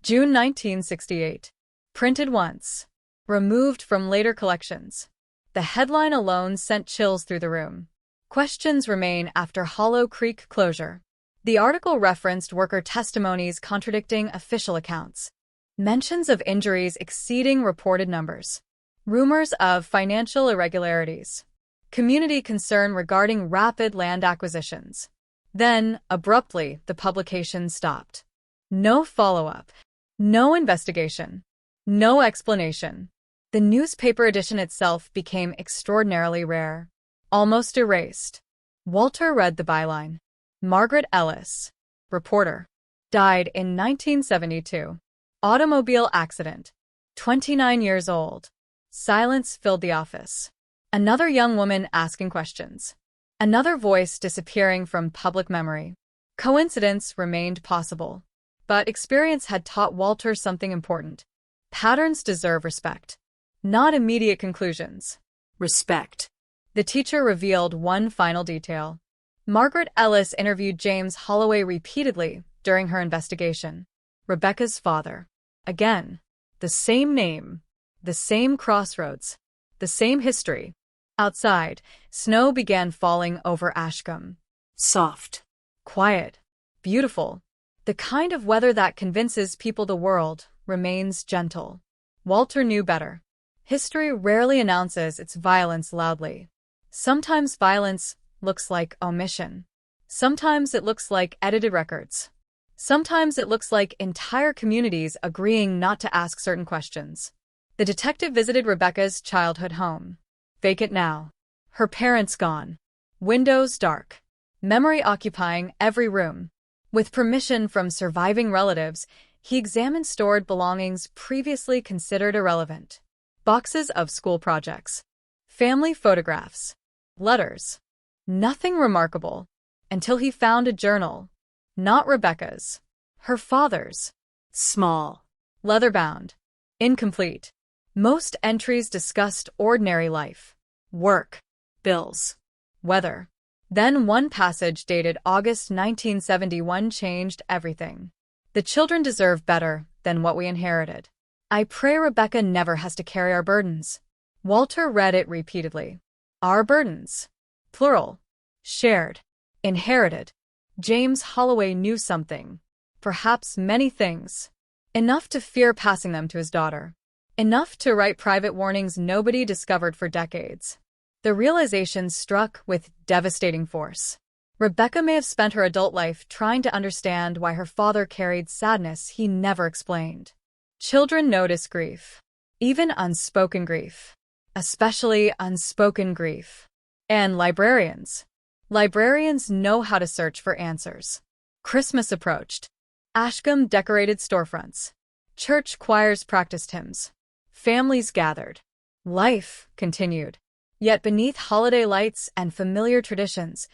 June 1968. Printed once. Removed from later collections. The headline alone sent chills through the room. Questions remain after Hollow Creek closure. The article referenced worker testimonies contradicting official accounts. Mentions of injuries exceeding reported numbers. Rumors of financial irregularities. Community concern regarding rapid land acquisitions. Then, abruptly, the publication stopped. No follow-up. No investigation. No explanation. The newspaper edition itself became extraordinarily rare. Almost erased. Walter read the byline. Margaret Ellis, reporter, died in 1972. Automobile accident. 29 years old. Silence filled the office. Another young woman asking questions. Another voice disappearing from public memory. Coincidence remained possible. But experience had taught Walter something important. Patterns deserve respect. Not immediate conclusions. Respect. The teacher revealed one final detail. Margaret Ellis interviewed James Holloway repeatedly during her investigation. Rebecca's father. Again. The same name. The same crossroads. The same history. Outside, snow began falling over Ashcombe. Soft. Quiet. Beautiful. The kind of weather that convinces people the world remains gentle. Walter knew better. History rarely announces its violence loudly. Sometimes violence looks like omission. Sometimes it looks like edited records. Sometimes it looks like entire communities agreeing not to ask certain questions. The detective visited Rebecca's childhood home. Vacant now. Her parents gone. Windows dark. Memory occupying every room. With permission from surviving relatives, he examined stored belongings previously considered irrelevant. Boxes of school projects. Family photographs. Letters. Nothing remarkable. Until he found a journal. Not Rebecca's. Her father's. Small. Leather-bound. Incomplete. Most entries discussed ordinary life. Work. Bills. Weather. Then one passage dated August 1971 changed everything. The children deserve better than what we inherited. I pray Rebecca never has to carry our burdens. Walter read it repeatedly. Our burdens. Plural. Shared. Inherited. James Holloway knew something. Perhaps many things. Enough to fear passing them to his daughter. Enough to write private warnings nobody discovered for decades. The realization struck with devastating force. Rebecca may have spent her adult life trying to understand why her father carried sadness he never explained. Children notice grief. Even unspoken grief. Especially unspoken grief. And librarians. Librarians know how to search for answers. Christmas approached. Ashcombe decorated storefronts. Church choirs practiced hymns. Families gathered. Life continued. Yet beneath holiday lights and familiar traditions,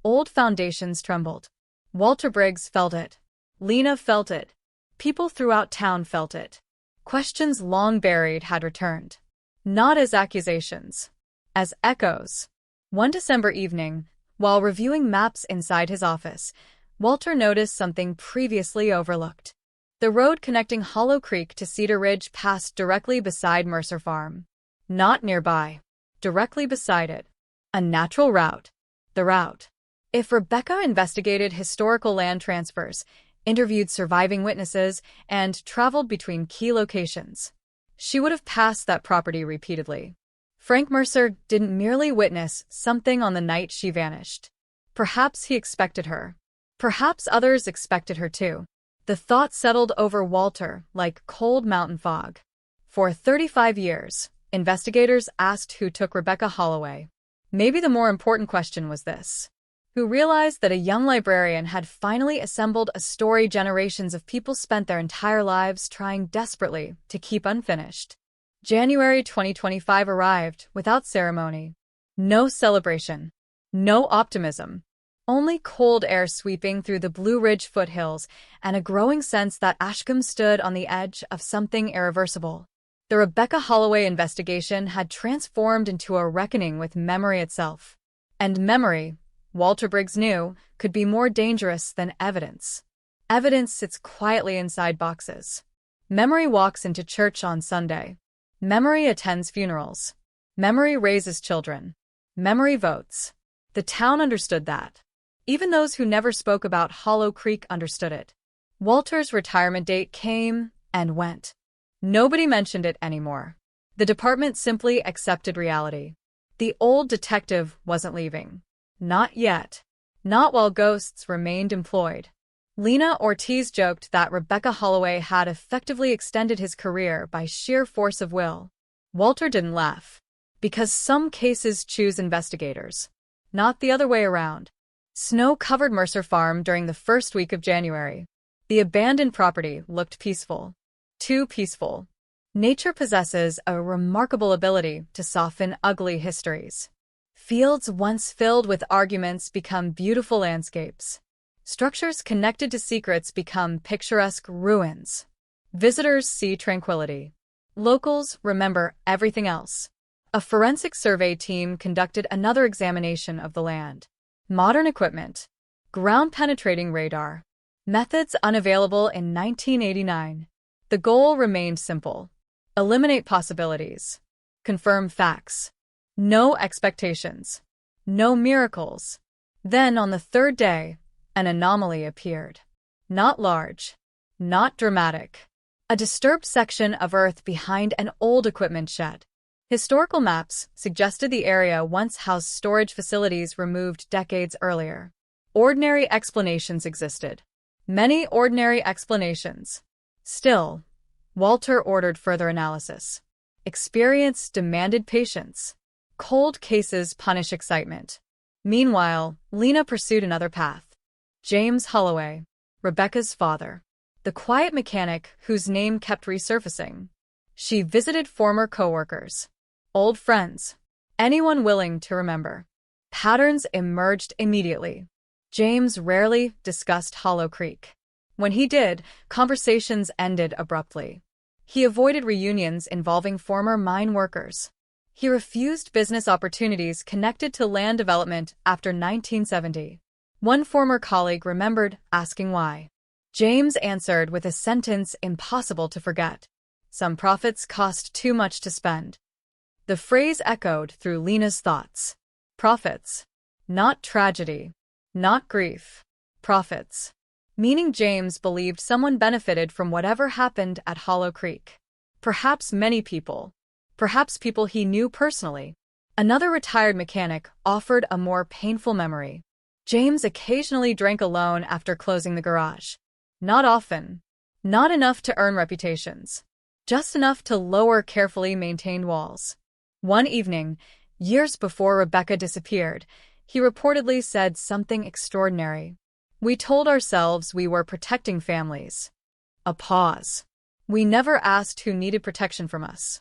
old foundations trembled. Walter Briggs felt it. Lena felt it. People throughout town felt it. Questions long buried had returned. Not as accusations, as echoes. One December evening, while reviewing maps inside his office, Walter noticed something previously overlooked. The road connecting Hollow Creek to Cedar Ridge passed directly beside Mercer Farm. Not nearby. Directly beside it. A natural route. The route. If Rebecca investigated historical land transfers, interviewed surviving witnesses, and traveled between key locations, she would have passed that property repeatedly. Frank Mercer didn't merely witness something on the night she vanished. Perhaps he expected her. Perhaps others expected her too. The thought settled over Walter like cold mountain fog. For 35 years, investigators asked who took Rebecca Holloway. Maybe the more important question was this: who realized that a young librarian had finally assembled a story generations of people spent their entire lives trying desperately to keep unfinished. January 2025 arrived without ceremony. No celebration. No optimism. Only cold air sweeping through the Blue Ridge foothills and a growing sense that Ashcombe stood on the edge of something irreversible. The Rebecca Holloway investigation had transformed into a reckoning with memory itself. And memory, Walter Briggs knew, could be more dangerous than evidence. Evidence sits quietly inside boxes. Memory walks into church on Sunday. Memory attends funerals. Memory raises children. Memory votes. The town understood that. Even those who never spoke about Hollow Creek understood it. Walter's retirement date came and went. Nobody mentioned it anymore. The department simply accepted reality. The old detective wasn't leaving. Not yet. Not while ghosts remained employed. Lena Ortiz joked that Rebecca Holloway had effectively extended his career by sheer force of will. Walter didn't laugh. Because some cases choose investigators. Not the other way around. Snow covered Mercer Farm during the first week of January. The abandoned property looked peaceful. Too peaceful. Nature possesses a remarkable ability to soften ugly histories. Fields once filled with arguments become beautiful landscapes. Structures connected to secrets become picturesque ruins. Visitors see tranquility. Locals remember everything else. A forensic survey team conducted another examination of the land. Modern equipment. Ground-penetrating radar. Methods unavailable in 1989. The goal remained simple. Eliminate possibilities. Confirm facts. No expectations. No miracles. Then, on the third day, an anomaly appeared. Not large. Not dramatic. A disturbed section of earth behind an old equipment shed. Historical maps suggested the area once housed storage facilities removed decades earlier. Ordinary explanations existed. Many ordinary explanations. Still, Walter ordered further analysis. Experience demanded patience. Cold cases punish excitement. Meanwhile, Lena pursued another path. James Holloway, Rebecca's father. The quiet mechanic whose name kept resurfacing. She visited former coworkers. Old friends. Anyone willing to remember. Patterns emerged immediately. James rarely discussed Hollow Creek. When he did, conversations ended abruptly. He avoided reunions involving former mine workers. He refused business opportunities connected to land development after 1970. One former colleague remembered asking why. James answered with a sentence impossible to forget. Some profits cost too much to spend. The phrase echoed through Lena's thoughts. Profits. Not tragedy. Not grief. Profits. Meaning James believed someone benefited from whatever happened at Hollow Creek. Perhaps many people. Perhaps people he knew personally. Another retired mechanic offered a more painful memory. James occasionally drank alone after closing the garage. Not often. Not enough to earn reputations. Just enough to lower carefully maintained walls. One evening, Years before Rebecca disappeared, he reportedly said something extraordinary. "We told ourselves we were protecting families." A pause. "We never asked who needed protection from us."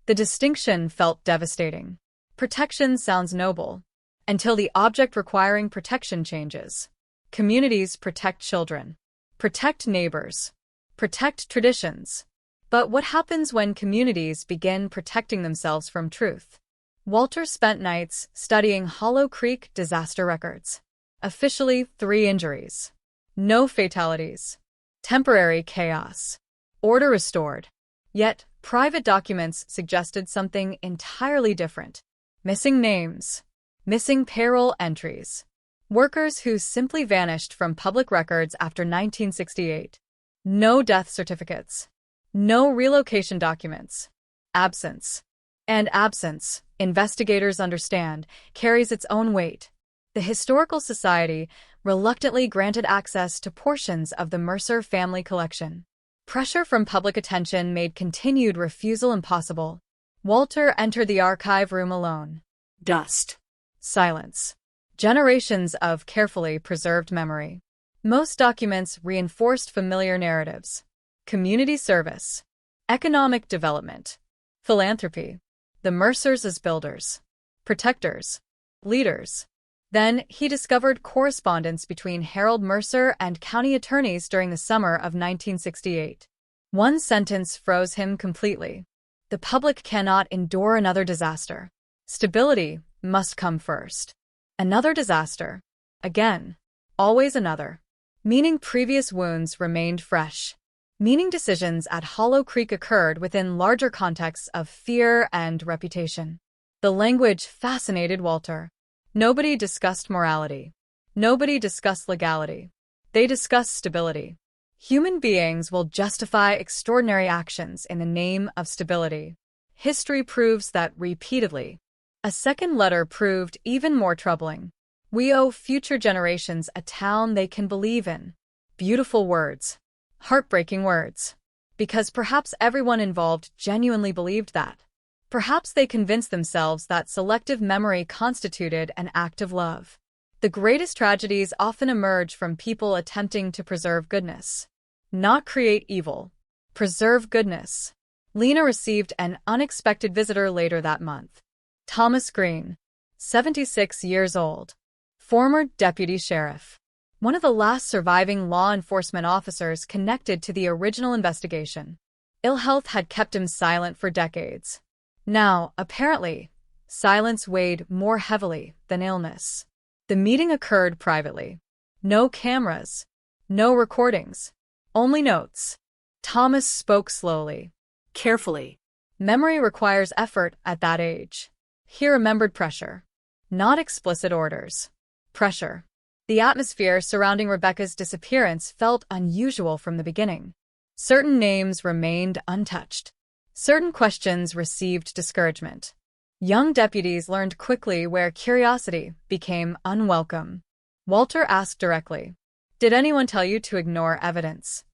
The distinction felt devastating. Protection sounds noble, until the object requiring protection changes. Communities protect children, protect neighbors, protect traditions. But what happens when communities begin protecting themselves from truth? Walter spent nights studying Hollow Creek disaster records. Officially, 3 injuries. No fatalities. Temporary chaos. Order restored. Yet, private documents suggested something entirely different. Missing names. Missing payroll entries. Workers who simply vanished from public records after 1968. No death certificates. No relocation documents. Absence. And absence, investigators understand, carries its own weight. The Historical Society reluctantly granted access to portions of the Mercer family collection. Pressure from public attention made continued refusal impossible. Walter entered the archive room alone. Dust. Silence. Generations of carefully preserved memory. Most documents reinforced familiar narratives. Community service. Economic development. Philanthropy. The Mercers as builders. Protectors. Leaders. Then he discovered correspondence between Harold Mercer and county attorneys during the summer of 1968. One sentence froze him completely. "The public cannot endure another disaster. Stability must come first." Another disaster. Again. Always another. Meaning previous wounds remained fresh. Meaning decisions at Hollow Creek occurred within larger contexts of fear and reputation. The language fascinated Walter. Nobody discussed morality. Nobody discussed legality. They discussed stability. Human beings will justify extraordinary actions in the name of stability. History proves that repeatedly. A second letter proved even more troubling. "We owe future generations a town they can believe in." Beautiful words. Heartbreaking words. Because perhaps everyone involved genuinely believed that. Perhaps they convinced themselves that selective memory constituted an act of love. The greatest tragedies often emerge from people attempting to preserve goodness. Not create evil. Preserve goodness. Lena received an unexpected visitor later that month. Thomas Green, 76 years old. Former deputy sheriff. One of the last surviving law enforcement officers connected to the original investigation. Ill health had kept him silent for decades. Now, apparently, silence weighed more heavily than illness. The meeting occurred privately. No cameras. No recordings. Only notes. Thomas spoke slowly. Carefully. Memory requires effort at that age. He remembered pressure. Not explicit orders. Pressure. The atmosphere surrounding Rebecca's disappearance felt unusual from the beginning. Certain names remained untouched. Certain questions received discouragement. Young deputies learned quickly where curiosity became unwelcome. Walter asked directly, "Did anyone tell you to ignore evidence?"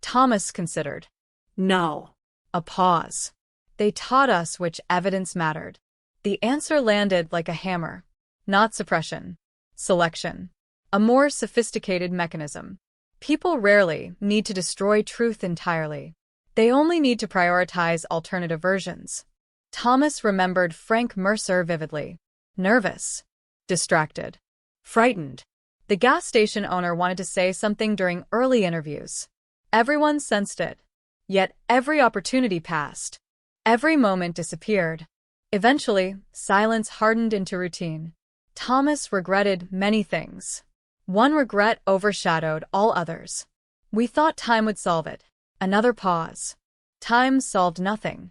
Thomas considered. "No." A pause. "They taught us which evidence mattered." The answer landed like a hammer. Not suppression. Selection. A more sophisticated mechanism. People rarely need to destroy truth entirely. They only need to prioritize alternative versions. Thomas remembered Frank Mercer vividly. Nervous. Distracted. Frightened. The gas station owner wanted to say something during early interviews. Everyone sensed it. Yet every opportunity passed. Every moment disappeared. Eventually, silence hardened into routine. Thomas regretted many things. One regret overshadowed all others. "We thought time would solve it." Another pause. Time solved nothing.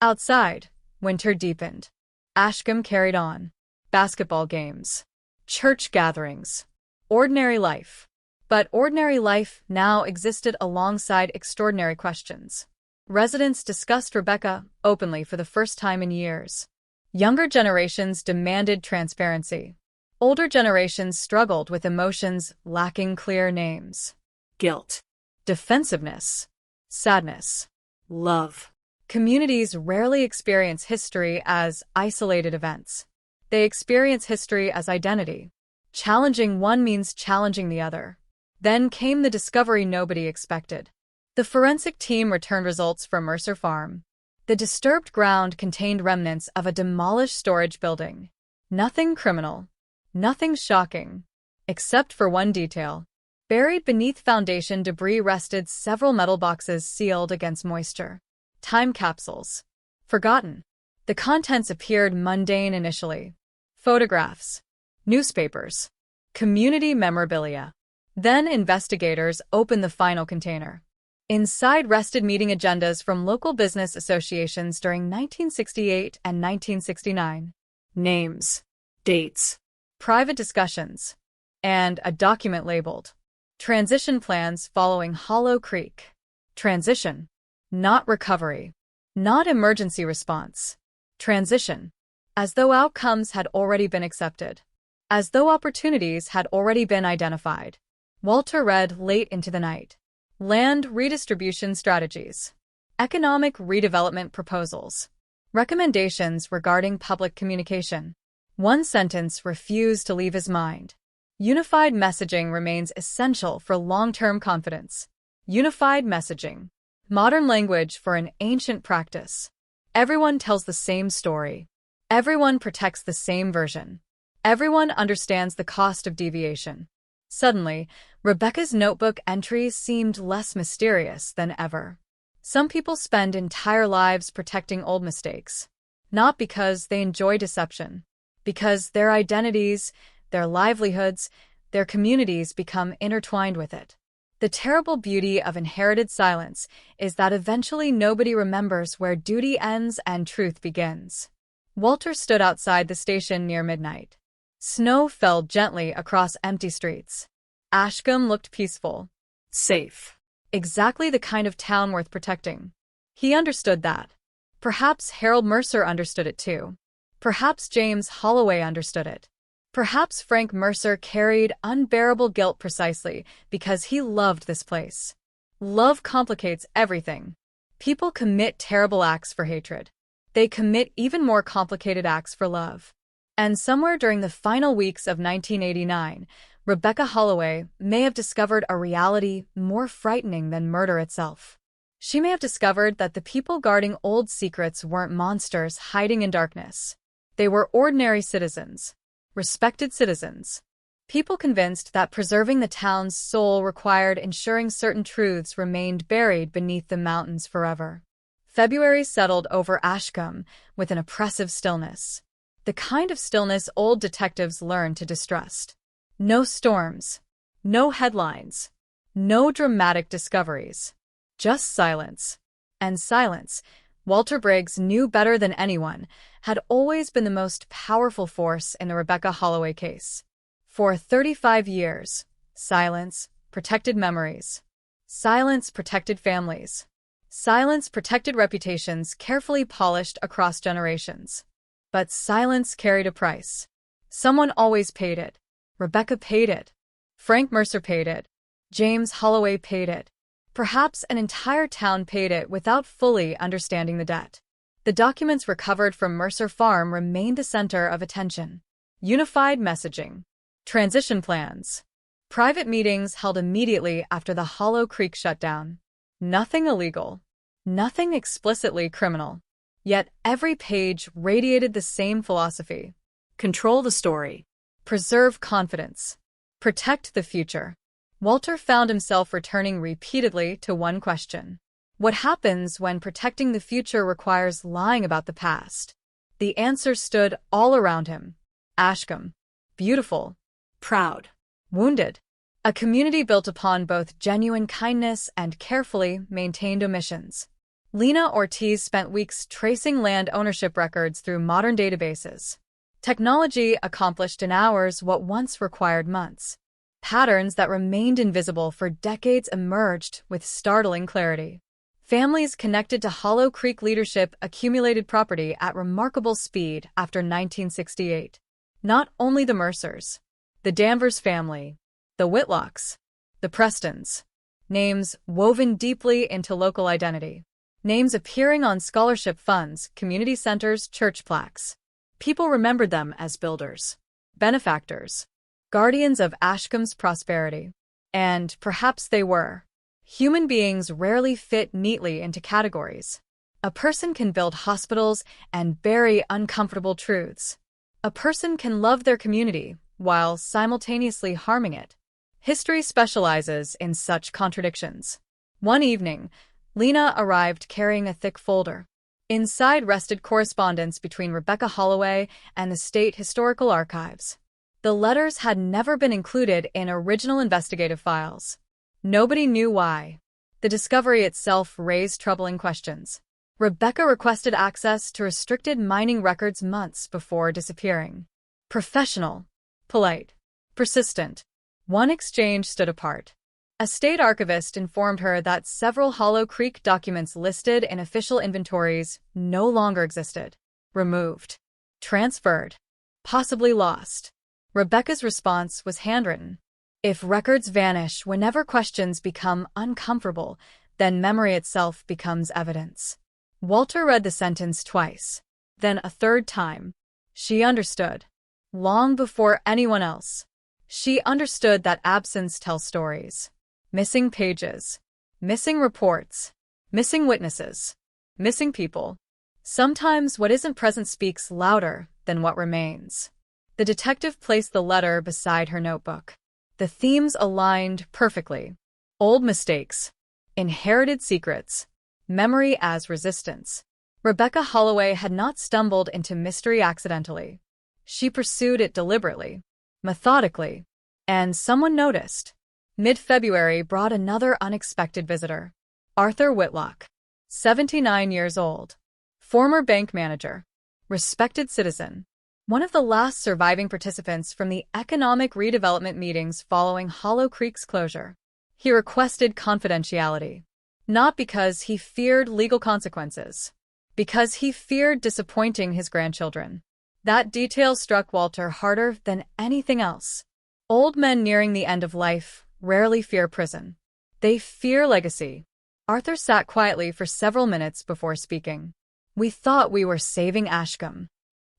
Outside, winter deepened. Ashcombe carried on. Basketball games. Church gatherings. Ordinary life. But ordinary life now existed alongside extraordinary questions. Residents discussed Rebecca openly for the first time in years. Younger generations demanded transparency. Older generations struggled with emotions lacking clear names. Guilt. Defensiveness. Sadness. Love. Communities rarely experience history as isolated events. They experience history as identity. Challenging one means challenging the other. Then came the discovery nobody expected. The forensic team returned results from Mercer Farm. The disturbed ground contained remnants of a demolished storage building. Nothing criminal. Nothing shocking. Except for one detail. Buried beneath foundation debris rested several metal boxes sealed against moisture. Time capsules. Forgotten. The contents appeared mundane initially. Photographs. Newspapers. Community memorabilia. Then investigators opened the final container. Inside rested meeting agendas from local business associations during 1968 and 1969. Names. Dates. Private discussions. And a document labeled Transition Plans Following Hollow Creek. Transition. Not recovery. Not emergency response. Transition. As though outcomes had already been accepted. As though opportunities had already been identified. Walter read late into the night. Land redistribution strategies. Economic redevelopment proposals. Recommendations regarding public communication. One sentence refused to leave his mind. Unified messaging remains essential for long-term confidence. Unified messaging. Modern language for an ancient practice. Everyone tells the same story. Everyone protects the same version. Everyone understands the cost of deviation. Suddenly, Rebecca's notebook entries seemed less mysterious than ever. Some people spend entire lives protecting old mistakes. Not because they enjoy deception. Because their identities, their livelihoods, their communities become intertwined with it. The terrible beauty of inherited silence is that eventually nobody remembers where duty ends and truth begins. Walter stood outside the station near midnight. Snow fell gently across empty streets. Ashcombe looked peaceful. Safe. Exactly the kind of town worth protecting. He understood that. Perhaps Harold Mercer understood it too. Perhaps James Holloway understood it. Perhaps Frank Mercer carried unbearable guilt precisely because he loved this place. Love complicates everything. People commit terrible acts for hatred. They commit even more complicated acts for love. And somewhere during the final weeks of 1989, Rebecca Holloway may have discovered a reality more frightening than murder itself. She may have discovered that the people guarding old secrets weren't monsters hiding in darkness. They were ordinary citizens. Respected citizens. People convinced that preserving the town's soul required ensuring certain truths remained buried beneath the mountains forever. February settled over Ashcombe with an oppressive stillness. The kind of stillness old detectives learned to distrust. No storms. No headlines. No dramatic discoveries. Just silence. And silence, Walter Briggs knew better than anyone, had always been the most powerful force in the Rebecca Holloway case. For 35 years, silence protected memories. Silence protected families. Silence protected reputations carefully polished across generations. But silence carried a price. Someone always paid it. Rebecca paid it. Frank Mercer paid it. James Holloway paid it. Perhaps an entire town paid it without fully understanding the debt. The documents recovered from Mercer Farm remained the center of attention. Unified messaging. Transition plans. Private meetings held immediately after the Hollow Creek shutdown. Nothing illegal. Nothing explicitly criminal. Yet every page radiated the same philosophy. Control the story. Preserve confidence. Protect the future. Walter found himself returning repeatedly to one question. What happens when protecting the future requires lying about the past? The answer stood all around him. Ashcombe. Beautiful. Proud. Wounded. A community built upon both genuine kindness and carefully maintained omissions. Lena Ortiz spent weeks tracing land ownership records through modern databases. Technology accomplished in hours what once required months. Patterns that remained invisible for decades emerged with startling clarity. Families connected to Hollow Creek leadership accumulated property at remarkable speed after 1968. Not only the Mercers, the Danvers family, the Whitlocks, the Prestons. Names woven deeply into local identity. names appearing on scholarship funds, community centers, church plaques. People remembered them as builders, benefactors, guardians of Ashcombe's prosperity. And perhaps they were. Human beings rarely fit neatly into categories. A person can build hospitals and bury uncomfortable truths. A person can love their community while simultaneously harming it. History specializes in such contradictions. One evening, Lena arrived carrying a thick folder. Inside rested correspondence between Rebecca Holloway and the State Historical Archives. The letters had never been included in original investigative files. Nobody knew why. The discovery itself raised troubling questions. Rebecca requested access to restricted mining records months before disappearing. Professional, polite, persistent. One exchange stood apart. A state archivist informed her that several Hollow Creek documents listed in official inventories no longer existed. Removed. Transferred. Possibly lost. Rebecca's response was handwritten. If records vanish whenever questions become uncomfortable, then memory itself becomes evidence. Walter read the sentence twice, then a third time. She understood. Long before anyone else. She understood that absence tells stories. Missing pages. Missing reports. Missing witnesses. Missing people. Sometimes what isn't present speaks louder than what remains. The detective placed the letter beside her notebook. The themes aligned perfectly. Old mistakes. Inherited secrets. Memory as resistance. Rebecca Holloway had not stumbled into mystery accidentally. She pursued it deliberately, methodically, and someone noticed. Mid-February brought another unexpected visitor. Arthur Whitlock, 79 years old, former bank manager, respected citizen, one of the last surviving participants from the economic redevelopment meetings following Hollow Creek's closure. He requested confidentiality, not because he feared legal consequences, because he feared disappointing his grandchildren. That detail struck Walter harder than anything else. Old men nearing the end of life rarely fear prison. They fear legacy. Arthur sat quietly for several minutes before speaking. We thought we were saving Ashcombe.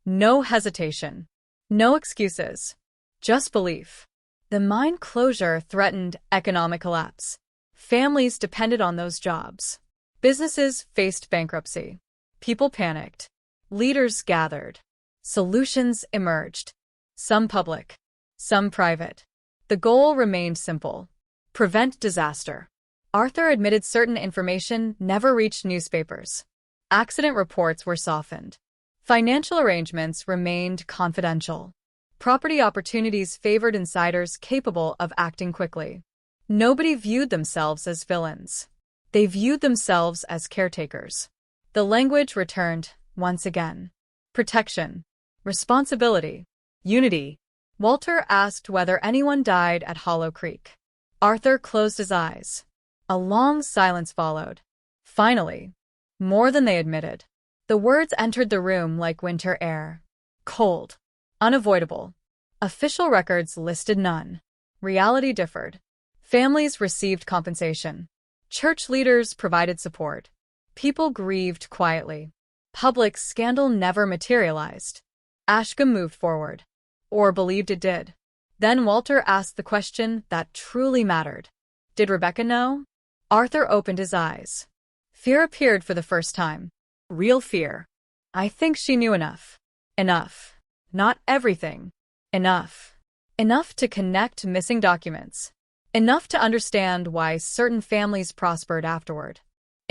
No hesitation. No excuses. Just belief. The mine closure threatened economic collapse. Families depended on those jobs. Businesses faced bankruptcy. People panicked. Leaders gathered. Solutions emerged. Some public. Some private. The goal remained simple. Prevent disaster. Arthur admitted certain information never reached newspapers. Accident reports were softened. Financial arrangements remained confidential. Property opportunities favored insiders capable of acting quickly. Nobody viewed themselves as villains. They viewed themselves as caretakers. The language returned once again. Protection. Responsibility. Unity. Walter asked whether anyone died at Hollow Creek. Arthur closed his eyes. A long silence followed. Finally, more than they admitted. The words entered the room like winter air. Cold. Unavoidable. Official records listed none. Reality differed. Families received compensation. Church leaders provided support. People grieved quietly. Public scandal never materialized. Ashcombe moved forward. Or believed it did. Then Walter asked the question that truly mattered. Did Rebecca know? Arthur opened his eyes. Fear appeared for the first time. Real fear. I think she knew enough. Enough. Not everything. Enough. Enough to connect missing documents. Enough to understand why certain families prospered afterward.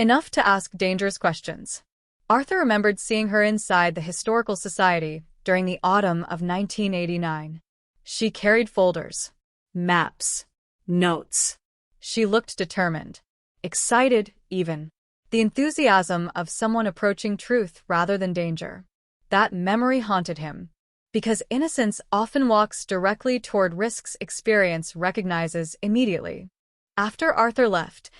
Enough to ask dangerous questions. Arthur remembered seeing her inside the Historical Society during the autumn of 1989. She carried folders, maps, notes. She looked determined, excited even. The enthusiasm of someone approaching truth rather than danger. That memory haunted him, because innocence often walks directly toward risks experience recognizes immediately. After Arthur left,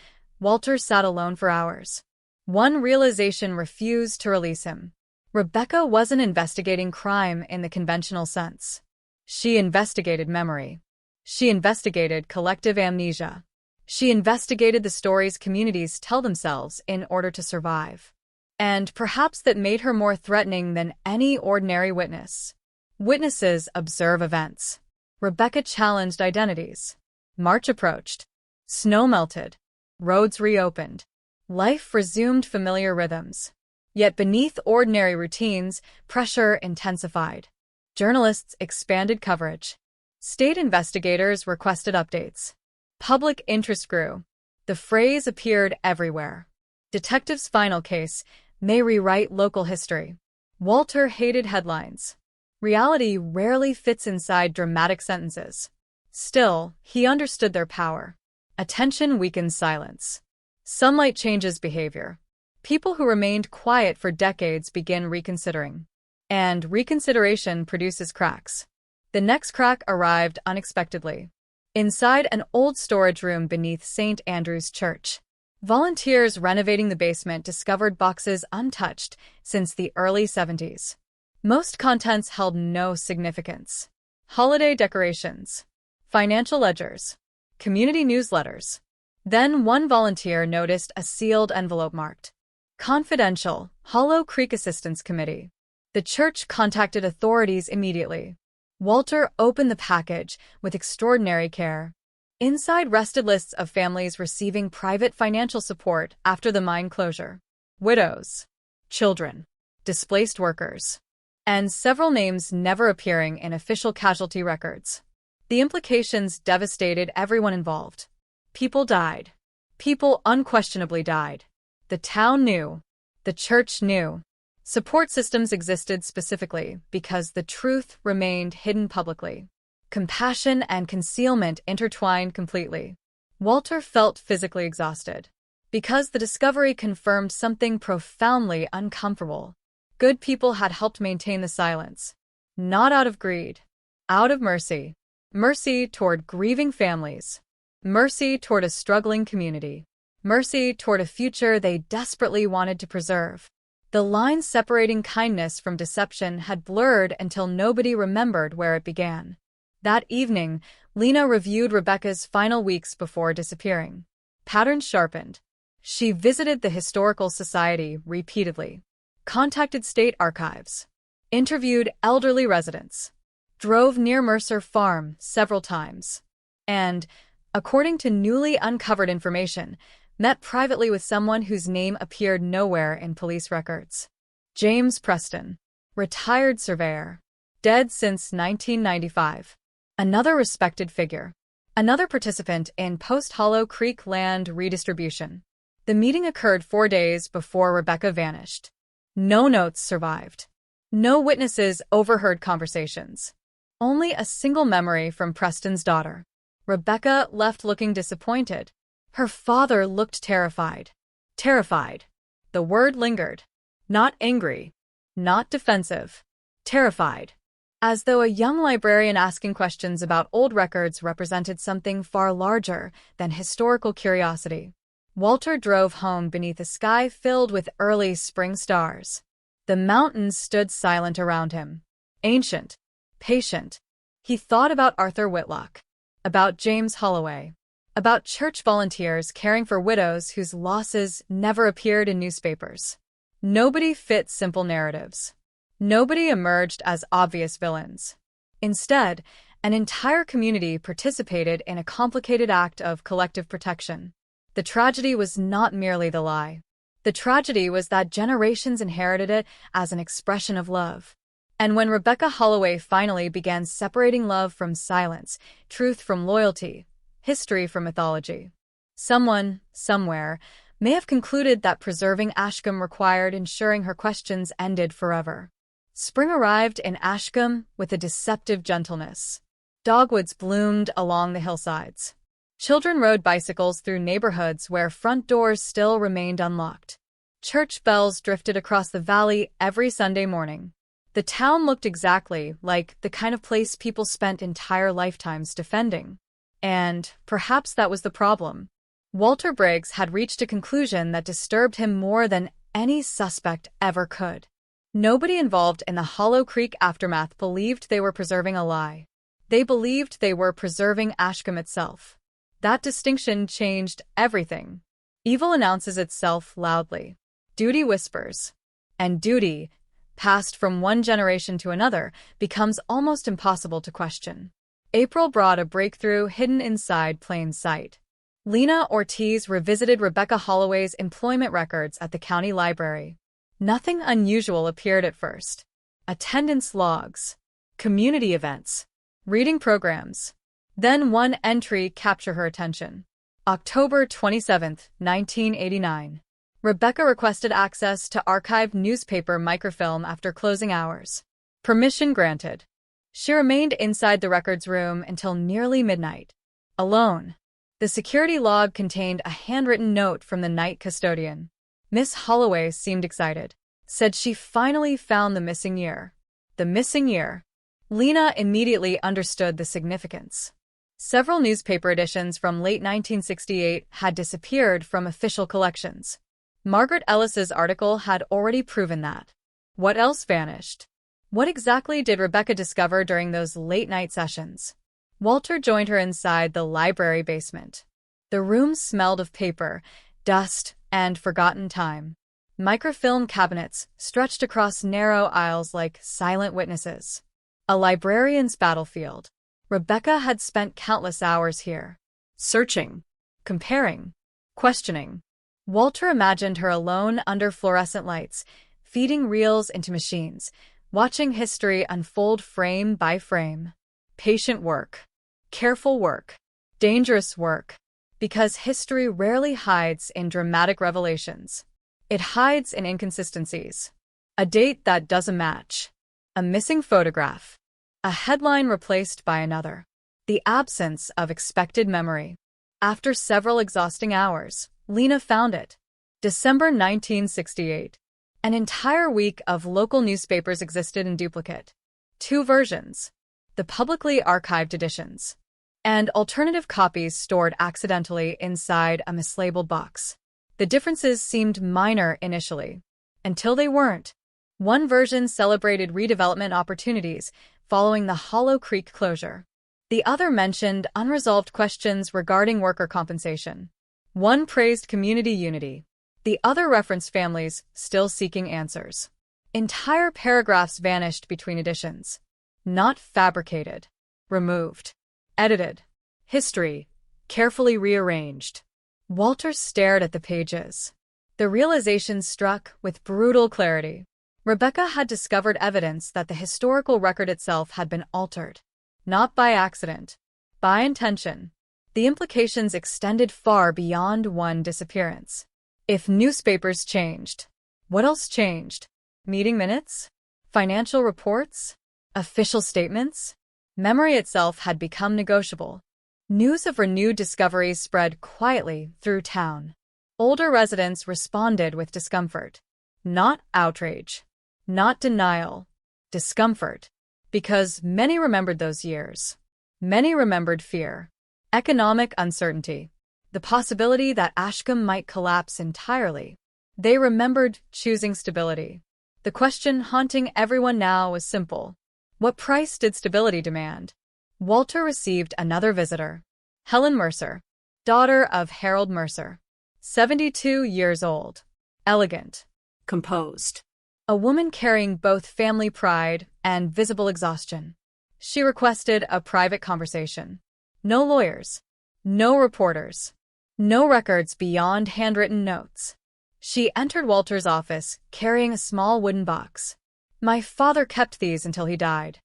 Walter sat alone for hours. One realization refused to release him. Rebecca wasn't investigating crime in the conventional sense. She investigated memory. She investigated collective amnesia. She investigated the stories communities tell themselves in order to survive. And perhaps that made her more threatening than any ordinary witness. Witnesses observe events. Rebecca challenged identities. March approached. Snow melted. Roads reopened. Life resumed familiar rhythms. Yet beneath ordinary routines, pressure intensified. Journalists expanded coverage. State investigators requested updates. Public interest grew. The phrase appeared everywhere. Detective's final case may rewrite local history. Walter hated headlines. Reality rarely fits inside dramatic sentences. Still, he understood their power. Attention weakens silence. Sunlight changes behavior. People who remained quiet for decades begin reconsidering. And reconsideration produces cracks. The next crack arrived unexpectedly. Inside an old storage room beneath St. Andrew's Church, volunteers renovating the basement discovered boxes untouched since the early 70s. Most contents held no significance. Holiday decorations, financial ledgers, community newsletters. Then one volunteer noticed a sealed envelope marked Confidential, Hollow Creek Assistance Committee. The church contacted authorities immediately. Walter opened the package with extraordinary care. Inside rested lists of families receiving private financial support after the mine closure. Widows, children, displaced workers, and several names never appearing in official casualty records. The implications devastated everyone involved. People died. People unquestionably died. The town knew. The church knew. Support systems existed specifically because the truth remained hidden publicly. Compassion and concealment intertwined completely. Walter felt physically exhausted because the discovery confirmed something profoundly uncomfortable. Good people had helped maintain the silence, not out of greed, out of mercy. Mercy toward grieving families. Mercy toward a struggling community. Mercy toward a future they desperately wanted to preserve. The line separating kindness from deception had blurred until nobody remembered where it began. That evening, Lena reviewed Rebecca's final weeks before disappearing. Patterns sharpened. She visited the Historical Society repeatedly, contacted state archives, interviewed elderly residents, drove near Mercer Farm several times, and, according to newly uncovered information, met privately with someone whose name appeared nowhere in police records. James Preston, retired surveyor, dead since 1995. Another respected figure. Another participant in post-Hollow Creek land redistribution. The meeting occurred 4 days before Rebecca vanished. No notes survived. No witnesses overheard conversations. Only a single memory from Preston's daughter. Rebecca left looking disappointed. Her father looked terrified. Terrified. The word lingered. Not angry. Not defensive. Terrified. As though a young librarian asking questions about old records represented something far larger than historical curiosity. Walter drove home beneath a sky filled with early spring stars. The mountains stood silent around him. Ancient. Patient. He thought about Arthur Whitlock. About James Holloway. About church volunteers caring for widows whose losses never appeared in newspapers. Nobody fit simple narratives. Nobody emerged as obvious villains. Instead, an entire community participated in a complicated act of collective protection. The tragedy was not merely the lie. The tragedy was that generations inherited it as an expression of love. And when Rebecca Holloway finally began separating love from silence, truth from loyalty, history from mythology, someone, somewhere, may have concluded that preserving Ashcombe required ensuring her questions ended forever. Spring arrived in Ashcombe with a deceptive gentleness. Dogwoods bloomed along the hillsides. Children rode bicycles through neighborhoods where front doors still remained unlocked. Church bells drifted across the valley every Sunday morning. The town looked exactly like the kind of place people spent entire lifetimes defending. And perhaps that was the problem. Walter Briggs had reached a conclusion that disturbed him more than any suspect ever could. Nobody involved in the Hollow Creek aftermath believed they were preserving a lie. They believed they were preserving Ashcombe itself. That distinction changed everything. Evil announces itself loudly. Duty whispers. And duty, passed from one generation to another, becomes almost impossible to question. April brought a breakthrough hidden inside plain sight. Lena Ortiz revisited Rebecca Holloway's employment records at the county library. Nothing unusual appeared at first. Attendance logs, community events, reading programs. Then one entry captured her attention. October 27, 1989. Rebecca requested access to archived newspaper microfilm after closing hours. Permission granted. She remained inside the records room until nearly midnight. Alone. The security log contained a handwritten note from the night custodian. Miss Holloway seemed excited. Said she finally found the missing year. The missing year. Lena immediately understood the significance. Several newspaper editions from late 1968 had disappeared from official collections. Margaret Ellis's article had already proven that. What else vanished? What exactly did Rebecca discover during those late-night sessions? Walter joined her inside the library basement. The room smelled of paper, dust, and forgotten time. Microfilm cabinets stretched across narrow aisles like silent witnesses. A librarian's battlefield. Rebecca had spent countless hours here. Searching, comparing, questioning. Walter imagined her alone under fluorescent lights, feeding reels into machines, watching history unfold frame by frame. Patient work. Careful work. Dangerous work. Because history rarely hides in dramatic revelations. It hides in inconsistencies. A date that doesn't match. A missing photograph. A headline replaced by another. The absence of expected memory. After several exhausting hours, Lena found it. December 1968. An entire week of local newspapers existed in duplicate. 2 versions. The publicly archived editions. And alternative copies stored accidentally inside a mislabeled box. The differences seemed minor initially, until they weren't. One version celebrated redevelopment opportunities following the Hollow Creek closure. The other mentioned unresolved questions regarding worker compensation. One praised community unity. The other referenced families still seeking answers. Entire paragraphs vanished between editions. Not fabricated. Removed. Edited. History. Carefully rearranged. Walter stared at the pages. The realization struck with brutal clarity. Rebecca had discovered evidence that the historical record itself had been altered. Not by accident. By intention. The implications extended far beyond one disappearance. If newspapers changed, what else changed? Meeting minutes? Financial reports? Official statements? Memory itself had become negotiable. News of renewed discoveries spread quietly through town. Older residents responded with discomfort. Not outrage. Not denial. Discomfort. Because many remembered those years. Many remembered fear. Economic uncertainty. The possibility that Ashcombe might collapse entirely. They remembered choosing stability. The question haunting everyone now was simple. What price did stability demand? Walter received another visitor. Helen Mercer, daughter of Harold Mercer. 72 years old. Elegant. Composed. A woman carrying both family pride and visible exhaustion. She requested a private conversation. No lawyers. No reporters. No records beyond handwritten notes. She entered Walter's office, carrying a small wooden box. My father kept these until he died.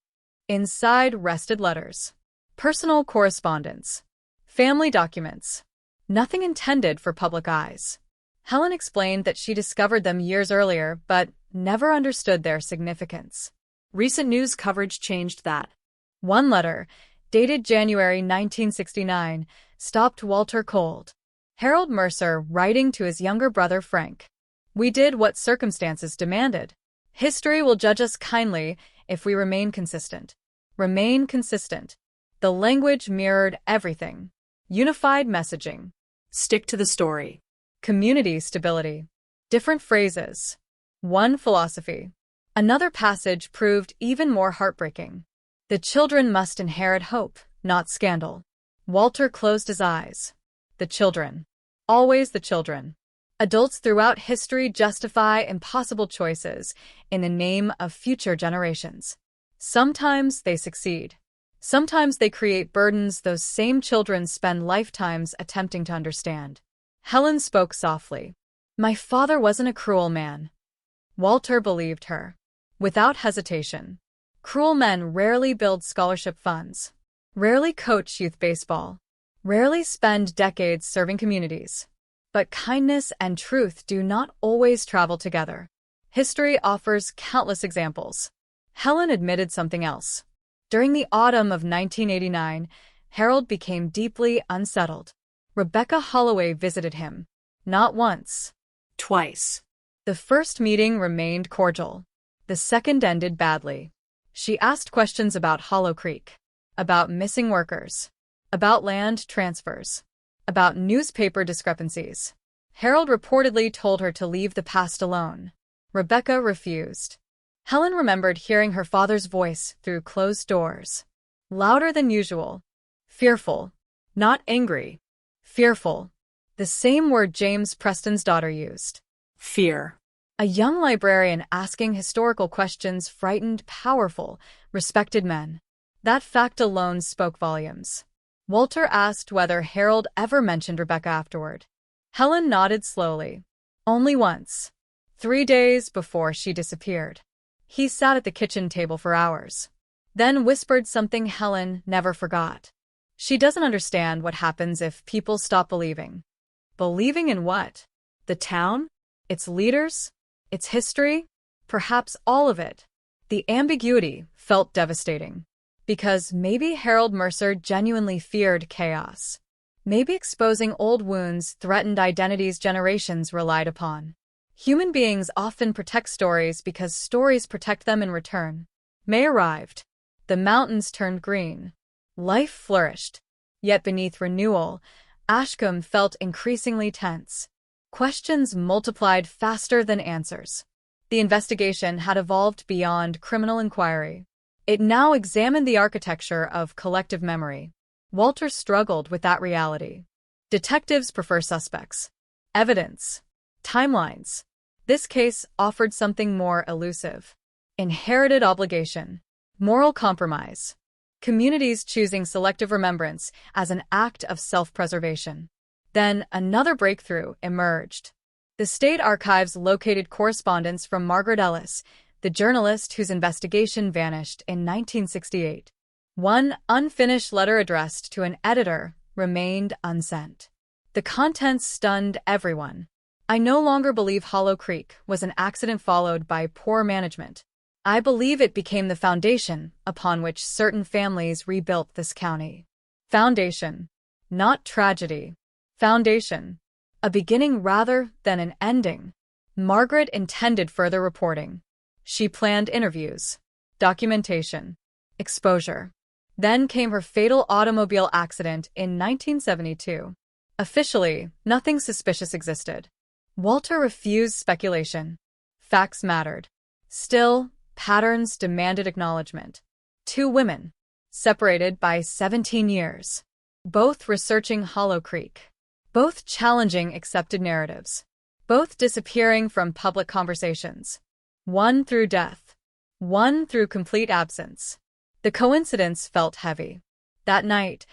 Inside rested letters. Personal correspondence. Family documents. Nothing intended for public eyes. Helen explained that she discovered them years earlier, but never understood their significance. Recent news coverage changed that. One letter, dated January 1969, stopped Walter cold. Harold Mercer writing to his younger brother Frank. We did what circumstances demanded. History will judge us kindly if we remain consistent. Remain consistent. The language mirrored everything. Unified messaging. Stick to the story. Community stability. Different phrases. One philosophy. Another passage proved even more heartbreaking. The children must inherit hope, not scandal. Walter closed his eyes. The children. Always the children. Adults throughout history justify impossible choices in the name of future generations. Sometimes they succeed. Sometimes they create burdens those same children spend lifetimes attempting to understand. Helen spoke softly. My father wasn't a cruel man. Walter believed her. Without hesitation. Cruel men rarely build scholarship funds, rarely coach youth baseball, rarely spend decades serving communities. But kindness and truth do not always travel together. History offers countless examples. Helen admitted something else. During the autumn of 1989, Harold became deeply unsettled. Rebecca Holloway visited him. Not once. Twice. The first meeting remained cordial. The second ended badly. She asked questions about Hollow Creek, about missing workers, about land transfers, about newspaper discrepancies. Harold reportedly told her to leave the past alone. Rebecca refused. Helen remembered hearing her father's voice through closed doors. Louder than usual. Fearful. Not angry. Fearful. The same word James Preston's daughter used. Fear. A young librarian asking historical questions frightened powerful, respected men. That fact alone spoke volumes. Walter asked whether Harold ever mentioned Rebecca afterward. Helen nodded slowly. Only once. 3 days before she disappeared. He sat at the kitchen table for hours. Then whispered something Helen never forgot. She doesn't understand what happens if people stop believing. Believing in what? The town? Its leaders? Its history? Perhaps all of it. The ambiguity felt devastating. Because maybe Harold Mercer genuinely feared chaos. Maybe exposing old wounds threatened identities generations relied upon. Human beings often protect stories because stories protect them in return. May arrived. The mountains turned green. Life flourished. Yet beneath renewal, Ashcombe felt increasingly tense. Questions multiplied faster than answers. The investigation had evolved beyond criminal inquiry. It now examined the architecture of collective memory. Walter struggled with that reality. Detectives prefer suspects, evidence, timelines. This case offered something more elusive. Inherited obligation, moral compromise, communities choosing selective remembrance as an act of self-preservation. Then another breakthrough emerged. The State Archives located correspondence from Margaret Ellis, the journalist whose investigation vanished in 1968. One unfinished letter addressed to an editor remained unsent. The contents stunned everyone. I no longer believe Hollow Creek was an accident followed by poor management. I believe it became the foundation upon which certain families rebuilt this county. Foundation. Not tragedy. Foundation. A beginning rather than an ending. Margaret intended further reporting. She planned interviews, documentation, exposure. Then came her fatal automobile accident in 1972. Officially, nothing suspicious existed. Walter refused speculation. Facts mattered. Still, patterns demanded acknowledgement. 2 women, separated by 17 years. Both researching Hollow Creek. Both challenging accepted narratives. Both disappearing from public conversations. One through death. One through complete absence. The coincidence felt heavy. That night,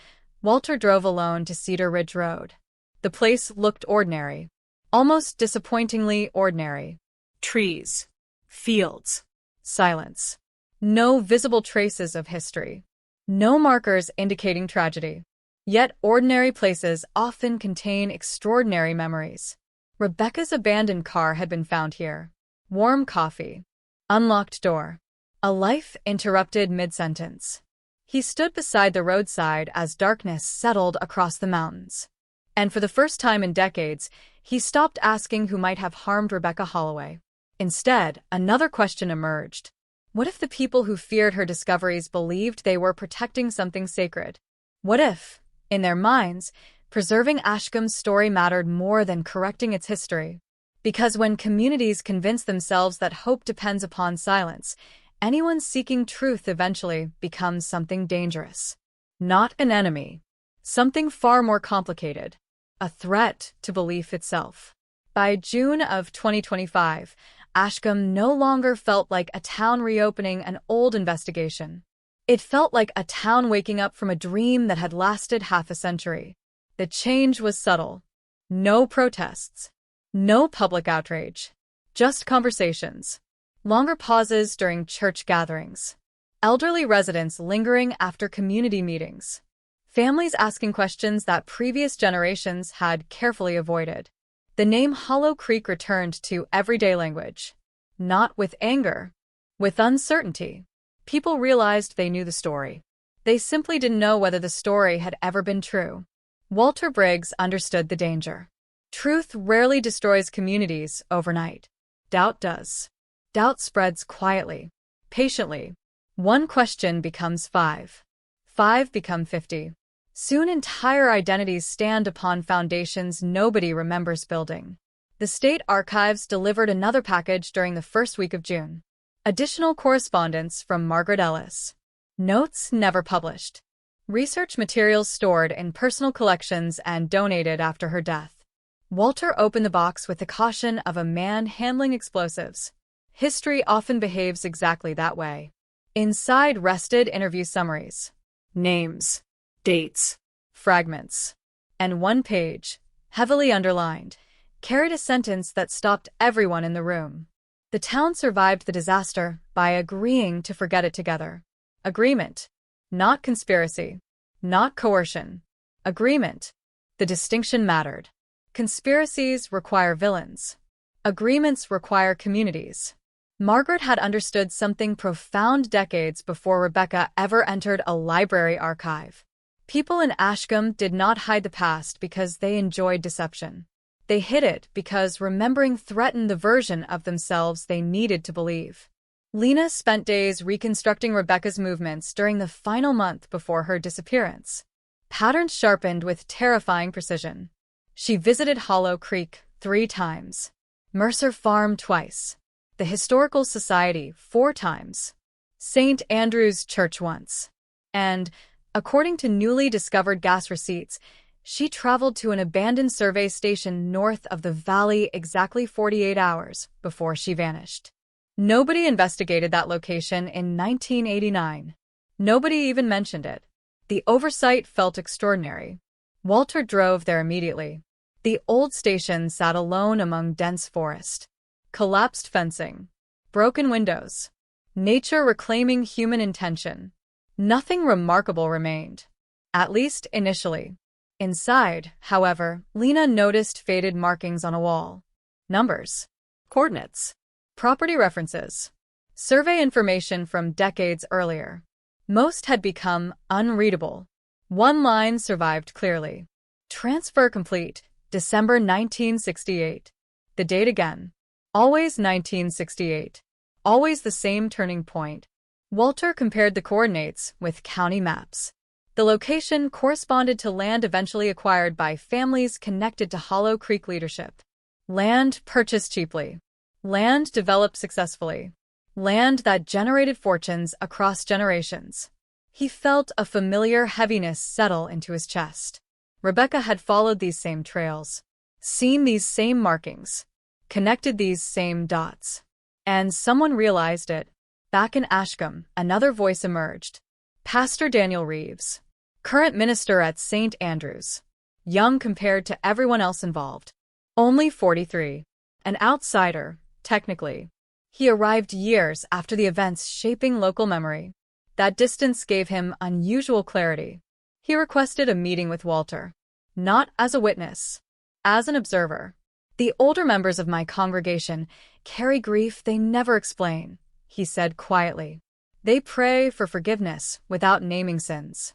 Walter drove alone to Cedar Ridge Road. The place looked ordinary. Almost disappointingly ordinary. Trees. Fields. Silence. No visible traces of history. No markers indicating tragedy. Yet ordinary places often contain extraordinary memories. Rebecca's abandoned car had been found here. Warm coffee. Unlocked door. A life interrupted mid-sentence. He stood beside the roadside as darkness settled across the mountains. And for the first time in decades, he stopped asking who might have harmed Rebecca Holloway. Instead, another question emerged. What if the people who feared her discoveries believed they were protecting something sacred? What if, in their minds, preserving Ashcombe's story mattered more than correcting its history? Because when communities convince themselves that hope depends upon silence, anyone seeking truth eventually becomes something dangerous. Not an enemy. Something far more complicated, a threat to belief itself. By June of 2025, Ashcombe no longer felt like a town reopening an old investigation. It felt like a town waking up from a dream that had lasted half a century. The change was subtle. No protests. No public outrage. Just conversations. Longer pauses during church gatherings. Elderly residents lingering after community meetings. Families asking questions that previous generations had carefully avoided. The name Hollow Creek returned to everyday language. Not with anger. With uncertainty. People realized they knew the story. They simply didn't know whether the story had ever been true. Walter Briggs understood the danger. Truth rarely destroys communities overnight. Doubt does. Doubt spreads quietly, patiently. One question becomes 5. 5 become 50. Soon entire identities stand upon foundations nobody remembers building. The State Archives delivered another package during the first week of June. Additional correspondence from Margaret Ellis. Notes never published. Research materials stored in personal collections and donated after her death. Walter opened the box with the caution of a man handling explosives. History often behaves exactly that way. Inside rested interview summaries. Names. Dates. Fragments. And one page, heavily underlined, carried a sentence that stopped everyone in the room. The town survived the disaster by agreeing to forget it together. Agreement. Not conspiracy. Not coercion. Agreement. The distinction mattered. Conspiracies require villains. Agreements require communities. Margaret had understood something profound decades before Rebecca ever entered a library archive. People in Ashcombe did not hide the past because they enjoyed deception. They hid it because remembering threatened the version of themselves they needed to believe. Lena spent days reconstructing Rebecca's movements during the final month before her disappearance. Patterns sharpened with terrifying precision. She visited Hollow Creek 3 times, Mercer Farm twice, the Historical Society 4 times, St. Andrew's Church once, and, according to newly discovered gas receipts, she traveled to an abandoned survey station north of the valley exactly 48 hours before she vanished. Nobody investigated that location in 1989. Nobody even mentioned it. The oversight felt extraordinary. Walter drove there immediately. The old station sat alone among dense forest. Collapsed fencing. Broken windows. Nature reclaiming human intention. Nothing remarkable remained. At least initially. Inside, however, Lena noticed faded markings on a wall. Numbers. Coordinates. Property references. Survey information from decades earlier. Most had become unreadable. One line survived clearly. Transfer complete, December 1968. The date again. Always 1968. Always the same turning point. Walter compared the coordinates with county maps. The location corresponded to land eventually acquired by families connected to Hollow Creek leadership. Land purchased cheaply. Land developed successfully. Land that generated fortunes across generations. He felt a familiar heaviness settle into his chest. Rebecca had followed these same trails, seen these same markings, connected these same dots. And someone realized it. Back in Ashcombe, another voice emerged. Pastor Daniel Reeves, current minister at St. Andrew's. Young compared to everyone else involved. Only 43. An outsider, technically. He arrived years after the events shaping local memory. That distance gave him unusual clarity. He requested a meeting with Walter. Not as a witness. As an observer. The older members of my congregation carry grief they never explain, he said quietly. They pray for forgiveness without naming sins.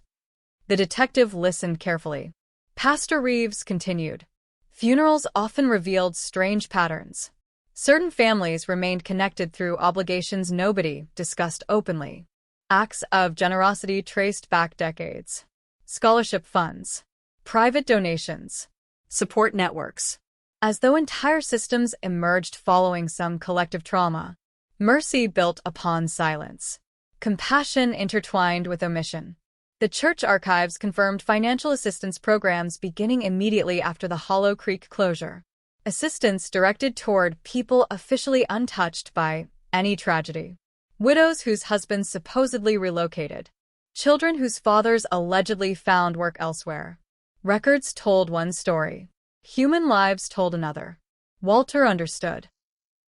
The detective listened carefully. Pastor Reeves continued. Funerals often revealed strange patterns. Certain families remained connected through obligations nobody discussed openly. Acts of generosity traced back decades. Scholarship funds. Private donations. Support networks. As though entire systems emerged following some collective trauma. Mercy built upon silence. Compassion intertwined with omission. The church archives confirmed financial assistance programs beginning immediately after the Hollow Creek closure. Assistance directed toward people officially untouched by any tragedy. Widows whose husbands supposedly relocated. Children whose fathers allegedly found work elsewhere. Records told one story. Human lives told another. Walter understood.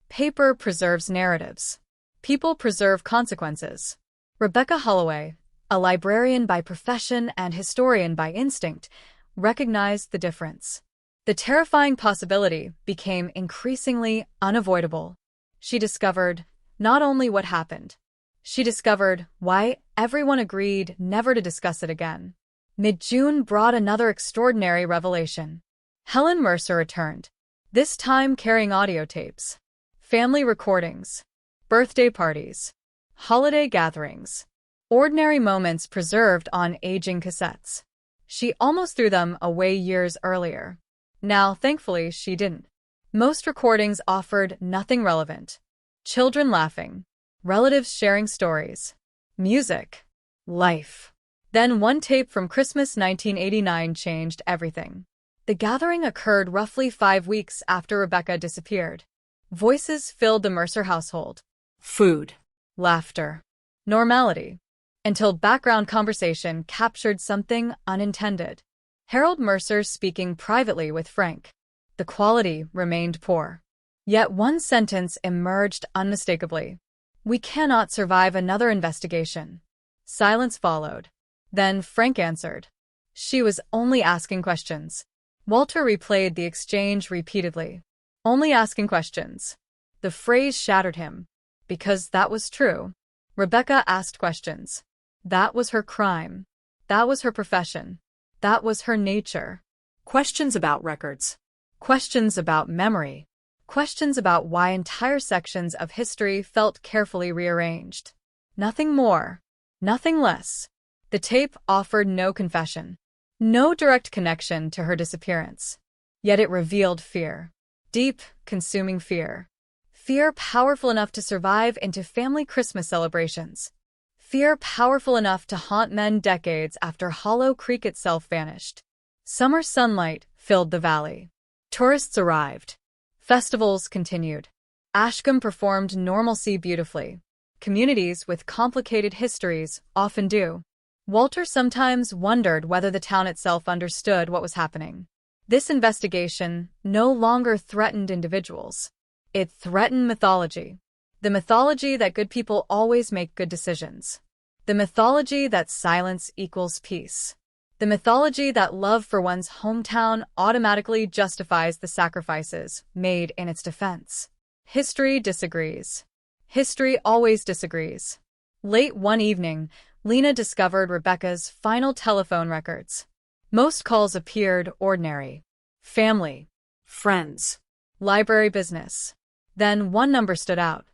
Paper preserves narratives. People preserve consequences. Rebecca Holloway, a librarian by profession and historian by instinct, recognized the difference. The terrifying possibility became increasingly unavoidable. She discovered not only what happened, she discovered why everyone agreed never to discuss it again. Mid-June brought another extraordinary revelation. Helen Mercer returned, this time carrying audio tapes, family recordings, birthday parties, holiday gatherings, ordinary moments preserved on aging cassettes. She almost threw them away years earlier. Now, thankfully, she didn't. Most recordings offered nothing relevant. Children laughing, relatives sharing stories, music, life. Then one tape from Christmas 1989 changed everything. The gathering occurred roughly 5 weeks after Rebecca disappeared. Voices filled the Mercer household. Food, laughter, normality. Until background conversation captured something unintended. Harold Mercer speaking privately with Frank. The quality remained poor. Yet one sentence emerged unmistakably. We cannot survive another investigation. Silence followed. Then Frank answered. She was only asking questions. Walter replayed the exchange repeatedly. Only asking questions. The phrase shattered him. Because that was true. Rebecca asked questions. That was her crime. That was her profession. That was her nature. Questions about records. Questions about memory. Questions about why entire sections of history felt carefully rearranged. Nothing more. Nothing less. The tape offered no confession. No direct connection to her disappearance. Yet it revealed fear. Deep, consuming fear. Fear powerful enough to survive into family Christmas celebrations. Fear powerful enough to haunt men decades after Hollow Creek itself vanished. Summer sunlight filled the valley. Tourists arrived. Festivals continued. Ashcombe performed normalcy beautifully. Communities with complicated histories often do. Walter sometimes wondered whether the town itself understood what was happening. This investigation no longer threatened individuals. It threatened mythology. The mythology that good people always make good decisions. The mythology that silence equals peace. The mythology that love for one's hometown automatically justifies the sacrifices made in its defense. History disagrees. History always disagrees. Late one evening, Lena discovered Rebecca's final telephone records. Most calls appeared ordinary. Family. Friends. Library business. Then one number stood out.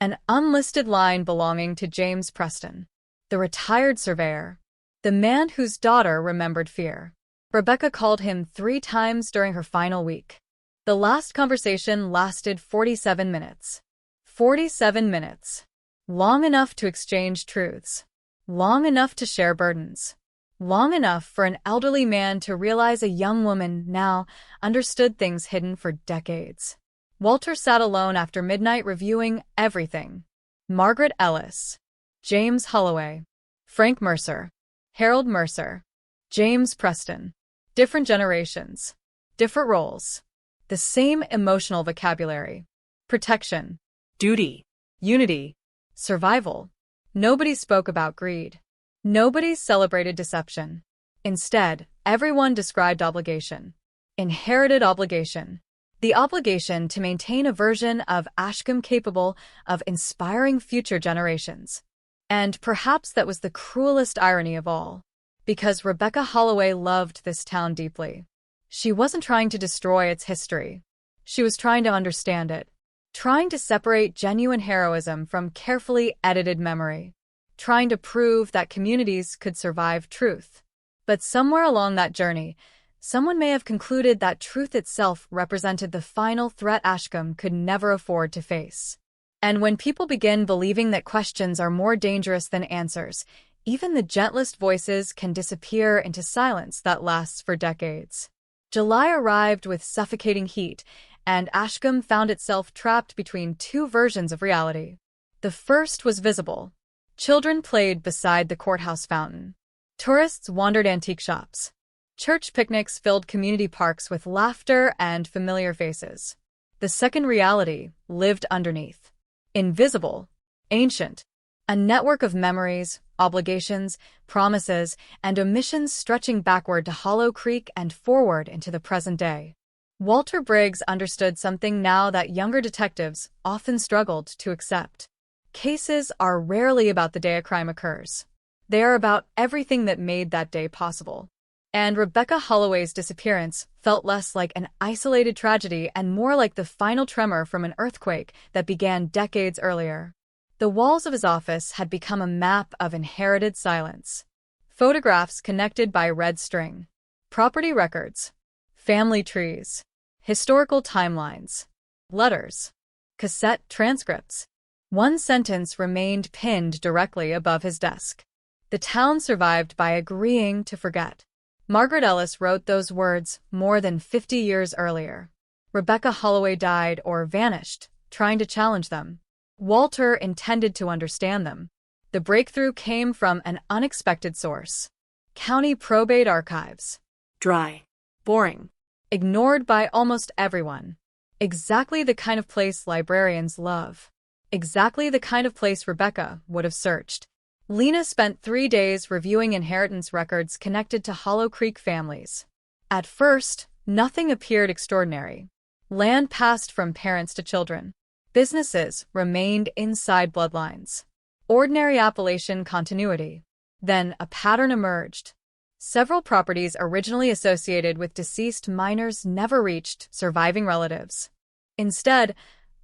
An unlisted line belonging to James Preston, the retired surveyor, the man whose daughter remembered fear. Rebecca called him 3 times during her final week. The last conversation lasted 47 minutes. 47 minutes. Long enough to exchange truths. Long enough to share burdens. Long enough for an elderly man to realize a young woman now understood things hidden for decades. Walter sat alone after midnight reviewing everything. Margaret Ellis, James Holloway, Frank Mercer, Harold Mercer, James Preston. Different generations, different roles, the same emotional vocabulary. Protection, duty, unity, survival. Nobody spoke about greed. Nobody celebrated deception. Instead, everyone described obligation. Inherited obligation. The obligation to maintain a version of Ashcombe capable of inspiring future generations. And perhaps that was the cruelest irony of all. Because Rebecca Holloway loved this town deeply. She wasn't trying to destroy its history. She was trying to understand it. Trying to separate genuine heroism from carefully edited memory. Trying to prove that communities could survive truth. But somewhere along that journey, someone may have concluded that truth itself represented the final threat Ashcombe could never afford to face. And when people begin believing that questions are more dangerous than answers, Even the gentlest voices can disappear into silence that lasts for decades. July arrived with suffocating heat, and Ashcombe found itself trapped between two versions of reality. The first was visible. Children played beside the courthouse fountain. Tourists wandered antique shops. Church picnics filled community parks with laughter and familiar faces. The second reality lived underneath. Invisible, ancient, a network of memories, obligations, promises, and omissions stretching backward to Hollow Creek and forward into the present day. Walter Briggs understood something now that younger detectives often struggled to accept. Cases are rarely about the day a crime occurs. They are about everything that made that day possible. And Rebecca Holloway's disappearance felt less like an isolated tragedy and more like the final tremor from an earthquake that began decades earlier. The walls of his office had become a map of inherited silence. Photographs connected by red string. Property records. Family trees. Historical timelines. Letters. Cassette transcripts. One sentence remained pinned directly above his desk. The town survived by agreeing to forget. Margaret Ellis wrote those words more than 50 years earlier. Rebecca Holloway died or vanished, trying to challenge them. Walter intended to understand them. The breakthrough came from an unexpected source. County probate archives. Dry. Boring. Ignored by almost everyone. Exactly the kind of place librarians love. Exactly the kind of place Rebecca would have searched. Lena spent 3 days reviewing inheritance records connected to Hollow Creek families. At first, nothing appeared extraordinary. Land passed from parents to children. Businesses remained inside bloodlines. Ordinary Appalachian continuity. Then a pattern emerged. Several properties originally associated with deceased miners never reached surviving relatives. Instead,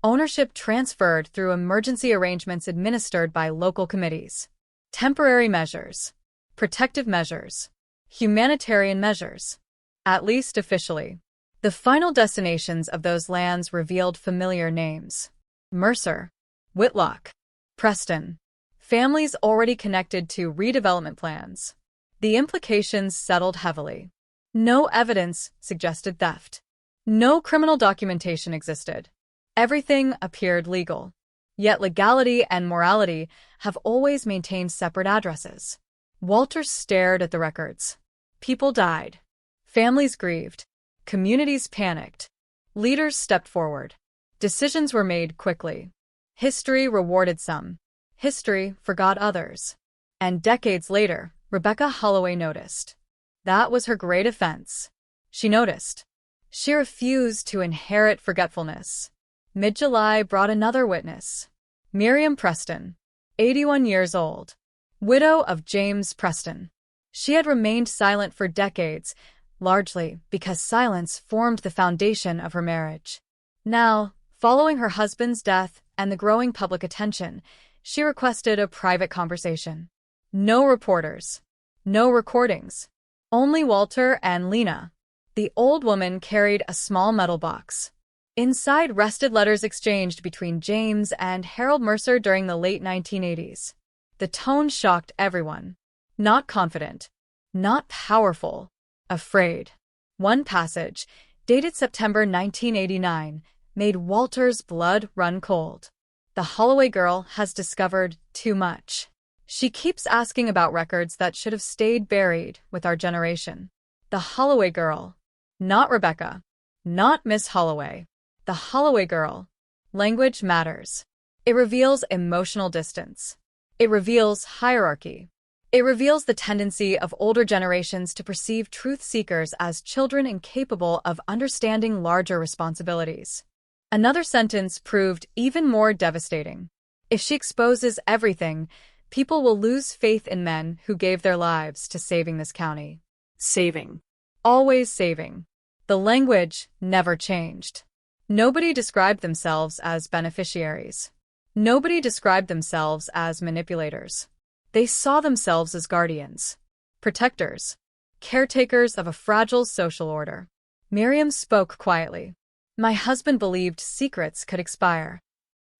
ownership transferred through emergency arrangements administered by local committees. Temporary measures. Protective measures. Humanitarian measures. At least officially. The final destinations of those lands revealed familiar names. Mercer. Whitlock. Preston. Families already connected to redevelopment plans. The implications settled heavily. No evidence suggested theft. No criminal documentation existed. Everything appeared legal. Yet legality and morality have always maintained separate addresses. Walter stared at the records. People died. Families grieved. Communities panicked. Leaders stepped forward. Decisions were made quickly. History rewarded some. History forgot others. And decades later, Rebecca Holloway noticed. That was her great offense. She noticed. She refused to inherit forgetfulness. Mid-July brought another witness. Miriam Preston, 81 years old. Widow of James Preston. She had remained silent for decades, largely because silence formed the foundation of her marriage. Now, following her husband's death and the growing public attention, she requested a private conversation. No reporters. No recordings. Only Walter and Lena. The old woman carried a small metal box. Inside rested letters exchanged between James and Harold Mercer during the late 1980s. The tone shocked everyone. Not confident. Not powerful. Afraid. One passage, dated September 1989, made Walter's blood run cold. The Holloway girl has discovered too much. She keeps asking about records that should have stayed buried with our generation. The Holloway girl. Not Rebecca. Not Miss Holloway. The Holloway girl. Language matters. It reveals emotional distance. It reveals hierarchy. It reveals the tendency of older generations to perceive truth seekers as children incapable of understanding larger responsibilities. Another sentence proved even more devastating. If she exposes everything, people will lose faith in men who gave their lives to saving this county. Saving. Always saving. The language never changed. Nobody described themselves as beneficiaries. Nobody described themselves as manipulators. They saw themselves as guardians, protectors, caretakers of a fragile social order. Miriam spoke quietly. My husband believed secrets could expire.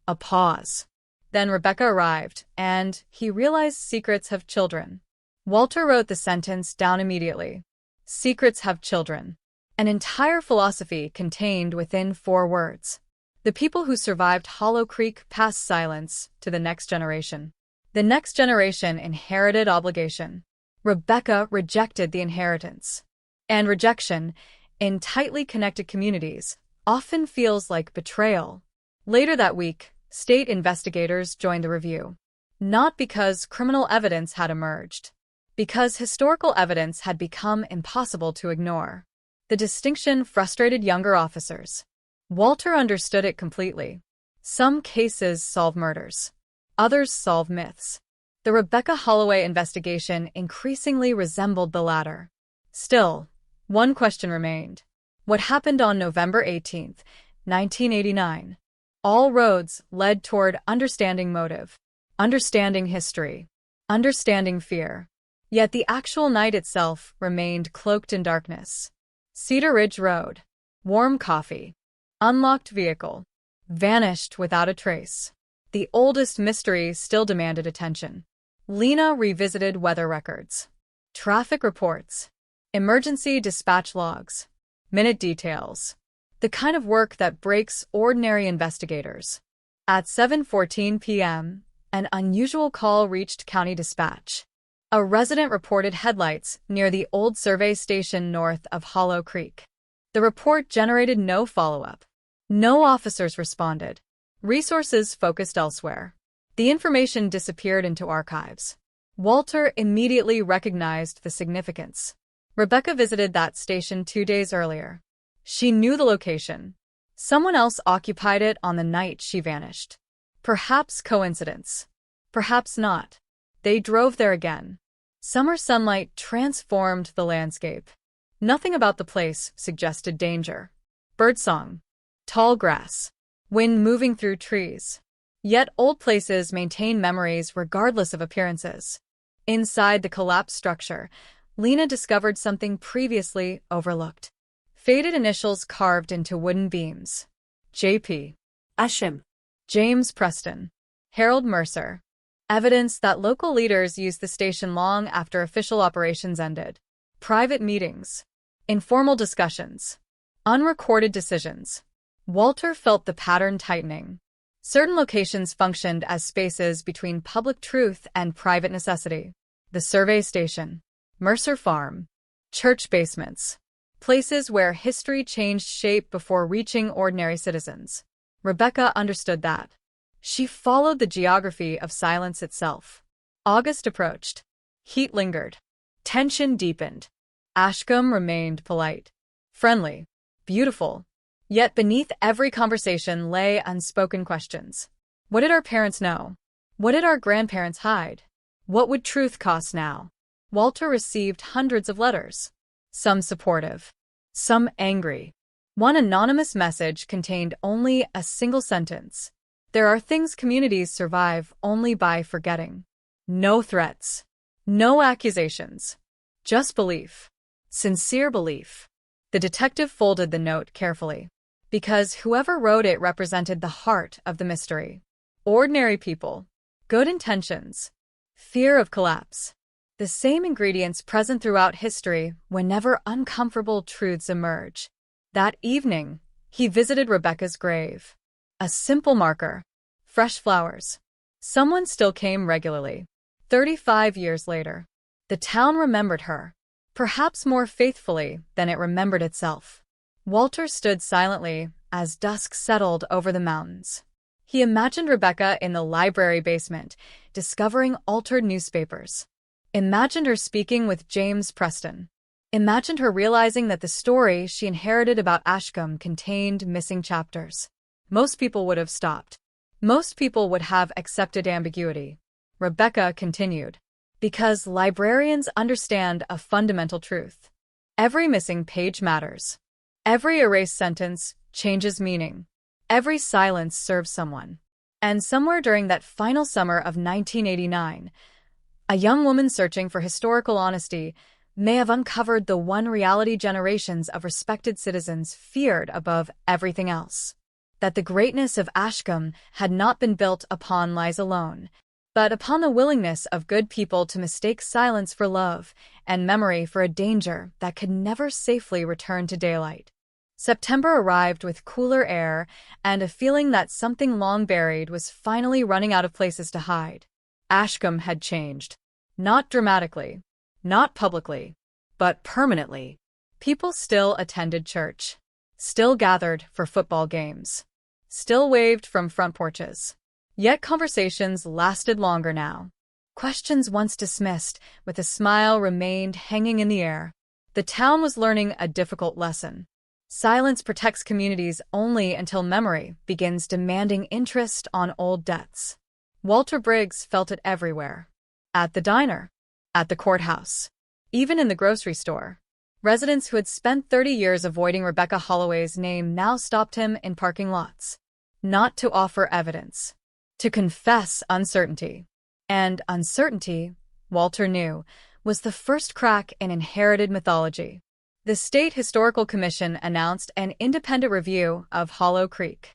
A pause. Then Rebecca arrived, and he realized secrets have children. Walter wrote the sentence down immediately. Secrets have children. An entire philosophy contained within 4 words. The people who survived Hollow Creek passed silence to the next generation. The next generation inherited obligation. Rebecca rejected the inheritance. And rejection, in tightly connected communities, often feels like betrayal. Later that week, state investigators joined the review. Not because criminal evidence had emerged, because historical evidence had become impossible to ignore. The distinction frustrated younger officers. Walter understood it completely. Some cases solve murders. Others solve myths. The Rebecca Holloway investigation increasingly resembled the latter. Still, one question remained. What happened on November 18, 1989? All roads led toward understanding motive, understanding history, understanding fear. Yet the actual night itself remained cloaked in darkness. Cedar Ridge Road. Warm coffee. Unlocked vehicle. Vanished without a trace. The oldest mystery still demanded attention. Lena revisited weather records, traffic reports, emergency dispatch logs, minute details. The kind of work that breaks ordinary investigators. At 7:14 p.m., an unusual call reached County Dispatch. A resident reported headlights near the old survey station north of Hollow Creek. The report generated no follow-up. No officers responded. Resources focused elsewhere. The information disappeared into archives. Walter immediately recognized the significance. Rebecca visited that station 2 days earlier. She knew the location. Someone else occupied it on the night she vanished. Perhaps coincidence. Perhaps not. They drove there again. Summer sunlight transformed the landscape. Nothing about the place suggested danger. Birdsong. Tall grass. Wind moving through trees. Yet old places maintain memories regardless of appearances. Inside the collapsed structure, Lena discovered something previously overlooked. Faded initials carved into wooden beams. J.P. Ashim. James Preston. Harold Mercer. Evidence that local leaders used the station long after official operations ended. Private meetings. Informal discussions. Unrecorded decisions. Walter felt the pattern tightening. Certain locations functioned as spaces between public truth and private necessity. The survey station. Mercer Farm. Church basements. Places where history changed shape before reaching ordinary citizens. Rebecca understood that. She followed the geography of silence itself. August approached. Heat lingered. Tension deepened. Ashcombe remained polite, friendly, beautiful. Yet beneath every conversation lay unspoken questions. What did our parents know? What did our grandparents hide? What would truth cost now? Walter received hundreds of letters. Some supportive, some angry. One anonymous message contained only a single sentence. There are things communities survive only by forgetting. No threats. No accusations. Just belief. Sincere belief. The detective folded the note carefully, because whoever wrote it represented the heart of the mystery. Ordinary people. Good intentions. Fear of collapse. The same ingredients present throughout history whenever uncomfortable truths emerge. That evening, he visited Rebecca's grave. A simple marker. Fresh flowers. Someone still came regularly. 35 years later, the town remembered her, perhaps more faithfully than it remembered itself. Walter stood silently as dusk settled over the mountains. He imagined Rebecca in the library basement, discovering altered newspapers. Imagined her speaking with James Preston. Imagined her realizing that the story she inherited about Ashcombe contained missing chapters. Most people would have stopped. Most people would have accepted ambiguity. Rebecca continued. Because librarians understand a fundamental truth. Every missing page matters. Every erased sentence changes meaning. Every silence serves someone. And somewhere during that final summer of 1989, a young woman searching for historical honesty may have uncovered the one reality generations of respected citizens feared above everything else. that the greatness of Ashcombe had not been built upon lies alone, but upon the willingness of good people to mistake silence for love and memory for a danger that could never safely return to daylight. September arrived with cooler air and a feeling that something long buried was finally running out of places to hide. Ashcombe had changed. Not dramatically, not publicly, but permanently. People still attended church, still gathered for football games, still waved from front porches. Yet conversations lasted longer now. Questions once dismissed with a smile remained hanging in the air. The town was learning a difficult lesson. Silence protects communities only until memory begins demanding interest on old debts. Walter Briggs felt it everywhere. At the diner, at the courthouse, even in the grocery store. Residents who had spent 30 years avoiding Rebecca Holloway's name now stopped him in parking lots. Not to offer evidence, to confess uncertainty. And uncertainty, Walter knew, was the first crack in inherited mythology. The State Historical Commission announced an independent review of Hollow Creek.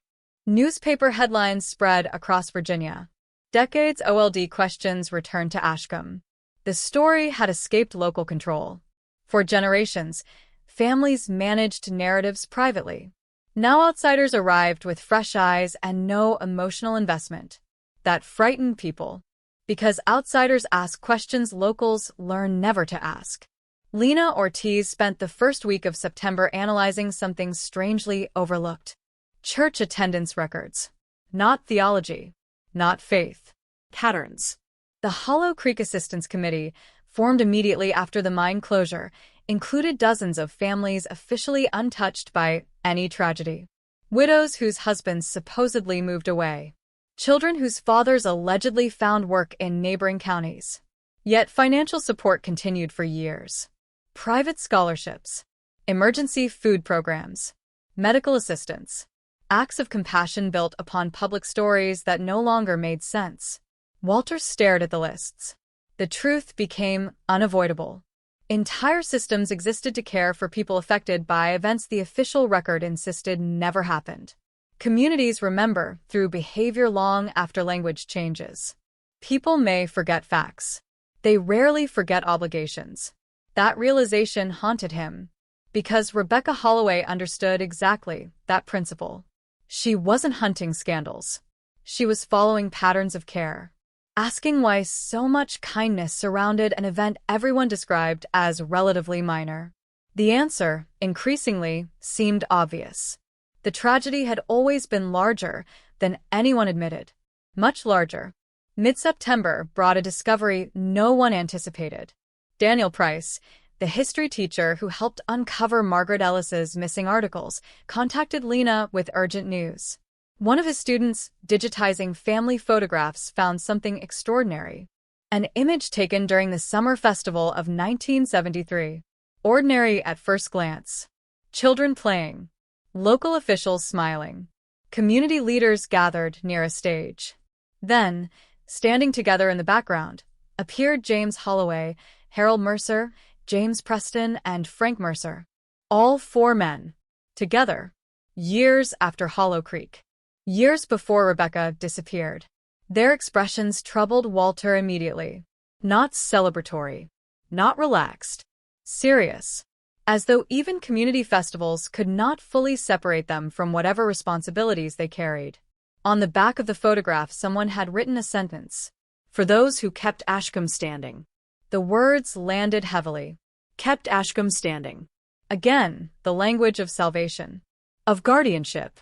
Newspaper headlines spread across Virginia. Decades old questions returned to Ashcombe. The story had escaped local control. For generations, families managed narratives privately. Now outsiders arrived with fresh eyes and no emotional investment. That frightened people. Because outsiders ask questions locals learn never to ask. Lena Ortiz spent the first week of September analyzing something strangely overlooked. Church attendance records. Not theology. Not faith. Patterns. The Hollow Creek Assistance Committee, formed immediately after the mine closure, included dozens of families officially untouched by any tragedy. Widows whose husbands supposedly moved away. Children whose fathers allegedly found work in neighboring counties. Yet financial support continued for years. Private scholarships, emergency food programs, medical assistance, acts of compassion built upon public stories that no longer made sense. Walter stared at the lists. The truth became unavoidable. Entire systems existed to care for people affected by events the official record insisted never happened. Communities remember through behavior long after language changes. People may forget facts. They rarely forget obligations. That realization haunted him, because Rebecca Holloway understood exactly that principle. She wasn't hunting scandals. She was following patterns of care, asking why so much kindness surrounded an event everyone described as relatively minor. The answer, increasingly, seemed obvious. The tragedy had always been larger than anyone admitted. Much larger. Mid-September brought a discovery no one anticipated. Daniel Price, the history teacher who helped uncover Margaret Ellis's missing articles, contacted Lena with urgent news. One of his students, digitizing family photographs, found something extraordinary. An image taken during the summer festival of 1973. Ordinary at first glance. Children playing. Local officials smiling. Community leaders gathered near a stage. Then, standing together in the background, appeared James Holloway, Harold Mercer, James Preston, and Frank Mercer. All four men. Together. Years after Hollow Creek. Years before Rebecca disappeared. Their expressions troubled Walter immediately. Not celebratory. Not relaxed. Serious. As though even community festivals could not fully separate them from whatever responsibilities they carried. On the back of the photograph, someone had written a sentence. For those who kept Ashcombe standing. The words landed heavily. Kept Ashcombe standing. Again, the language of salvation. Of guardianship.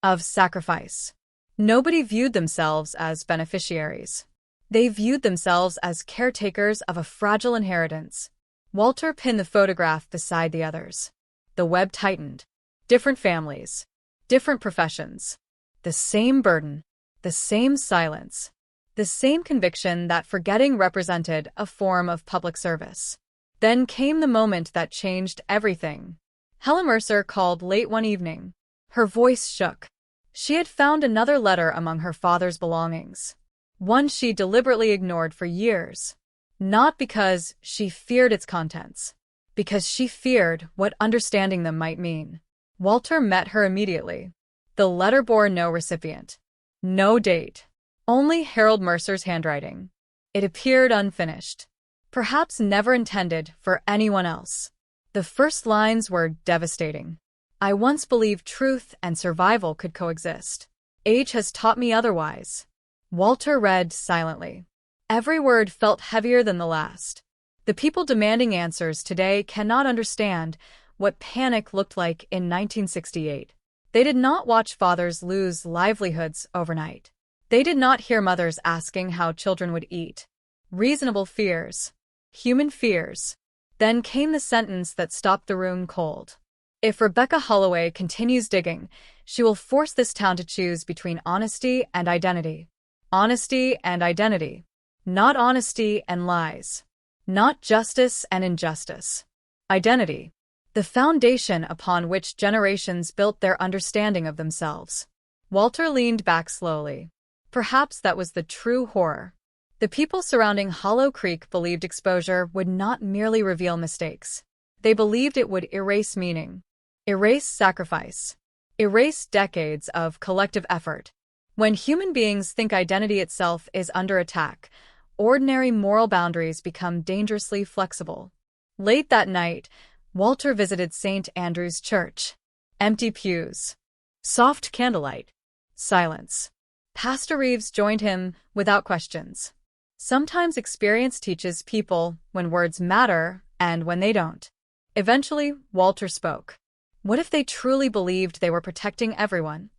Of sacrifice. Nobody viewed themselves as beneficiaries. They viewed themselves as caretakers of a fragile inheritance. Walter pinned the photograph beside the others. The web tightened. Different families. Different professions. The same burden. The same silence. The same conviction that forgetting represented a form of public service. Then came the moment that changed everything. Helen Mercer called late one evening. Her voice shook. She had found another letter among her father's belongings. One she deliberately ignored for years. Not because she feared its contents. Because she feared what understanding them might mean. Walter met her immediately. The letter bore no recipient, no date, only Harold Mercer's handwriting. It appeared unfinished, perhaps never intended for anyone else. The first lines were devastating. I once believed truth and survival could coexist. Age has taught me otherwise. Walter read silently. Every word felt heavier than the last. The people demanding answers today cannot understand what panic looked like in 1968. They did not watch fathers lose livelihoods overnight. They did not hear mothers asking how children would eat. Reasonable fears. Human fears. Then came the sentence that stopped the room cold. If Rebecca Holloway continues digging, she will force this town to choose between honesty and identity. Honesty and identity. Not honesty and lies. Not justice and injustice. Identity. The foundation upon which generations built their understanding of themselves. Walter leaned back slowly. Perhaps that was the true horror. The people surrounding Hollow Creek believed exposure would not merely reveal mistakes. They believed it would erase meaning, erase sacrifice, erase decades of collective effort. When human beings think identity itself is under attack, ordinary moral boundaries become dangerously flexible. Late that night, Walter visited St. Andrew's Church. Empty pews. Soft candlelight. Silence. Pastor Reeves joined him without questions. Sometimes experience teaches people when words matter and when they don't. Eventually, Walter spoke. What if they truly believed they were protecting everyone?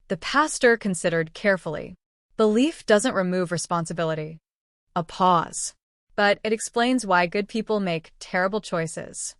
The pastor considered carefully. Belief doesn't remove responsibility. A pause. But it explains why good people make terrible choices.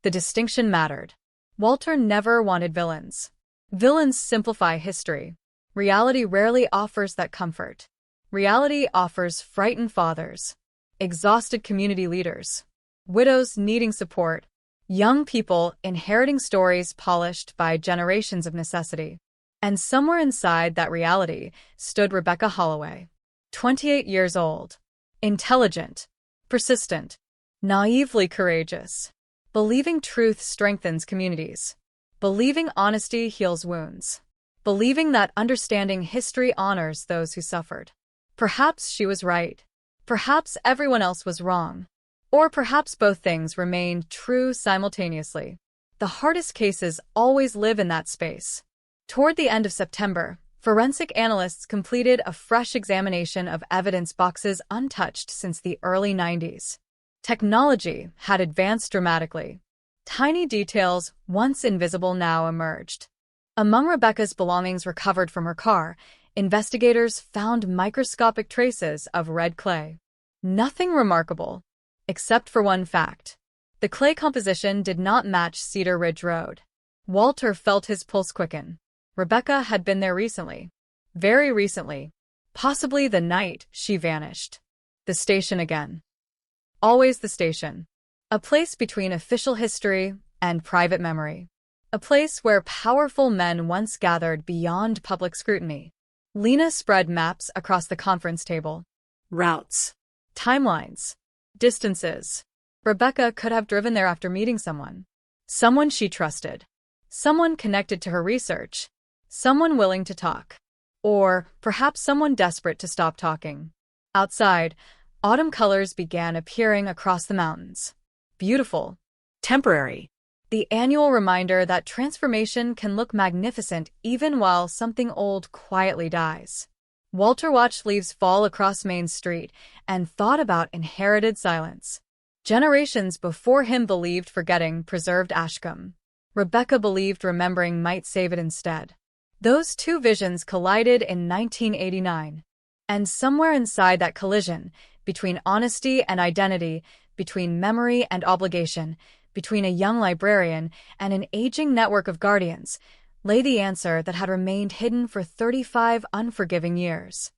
The distinction mattered. Walter never wanted villains. Villains simplify history. Reality rarely offers that comfort. Reality offers frightened fathers, exhausted community leaders, widows needing support, young people inheriting stories polished by generations of necessity. And somewhere inside that reality stood Rebecca Holloway, 28 years old, intelligent, persistent, naively courageous, believing truth strengthens communities, believing honesty heals wounds, believing that understanding history honors those who suffered. Perhaps she was right. Perhaps everyone else was wrong. Or perhaps both things remained true simultaneously. The hardest cases always live in that space. Toward the end of September, forensic analysts completed a fresh examination of evidence boxes untouched since the early 90s. Technology had advanced dramatically. Tiny details, once invisible, now emerged. Among Rebecca's belongings recovered from her car, investigators found microscopic traces of red clay. Nothing remarkable, except for one fact. The clay composition did not match Cedar Ridge Road. Walter felt his pulse quicken. Rebecca had been there recently. Very recently. Possibly the night she vanished. The station again. Always the station. A place between official history and private memory. A place where powerful men once gathered beyond public scrutiny. Lena spread maps across the conference table. Routes. Timelines. Distances. Rebecca could have driven there after meeting someone. Someone she trusted. Someone connected to her research. Someone willing to talk. Or perhaps someone desperate to stop talking. Outside, autumn colors began appearing across the mountains. Beautiful. Temporary. The annual reminder that transformation can look magnificent even while something old quietly dies. Walter watched leaves fall across Main Street and thought about inherited silence. Generations before him believed forgetting preserved Ashcombe. Rebecca believed remembering might save it instead. Those two visions collided in 1989. And somewhere inside that collision, between honesty and identity, between memory and obligation, between a young librarian and an aging network of guardians, lay the answer that had remained hidden for 35 unforgiving years.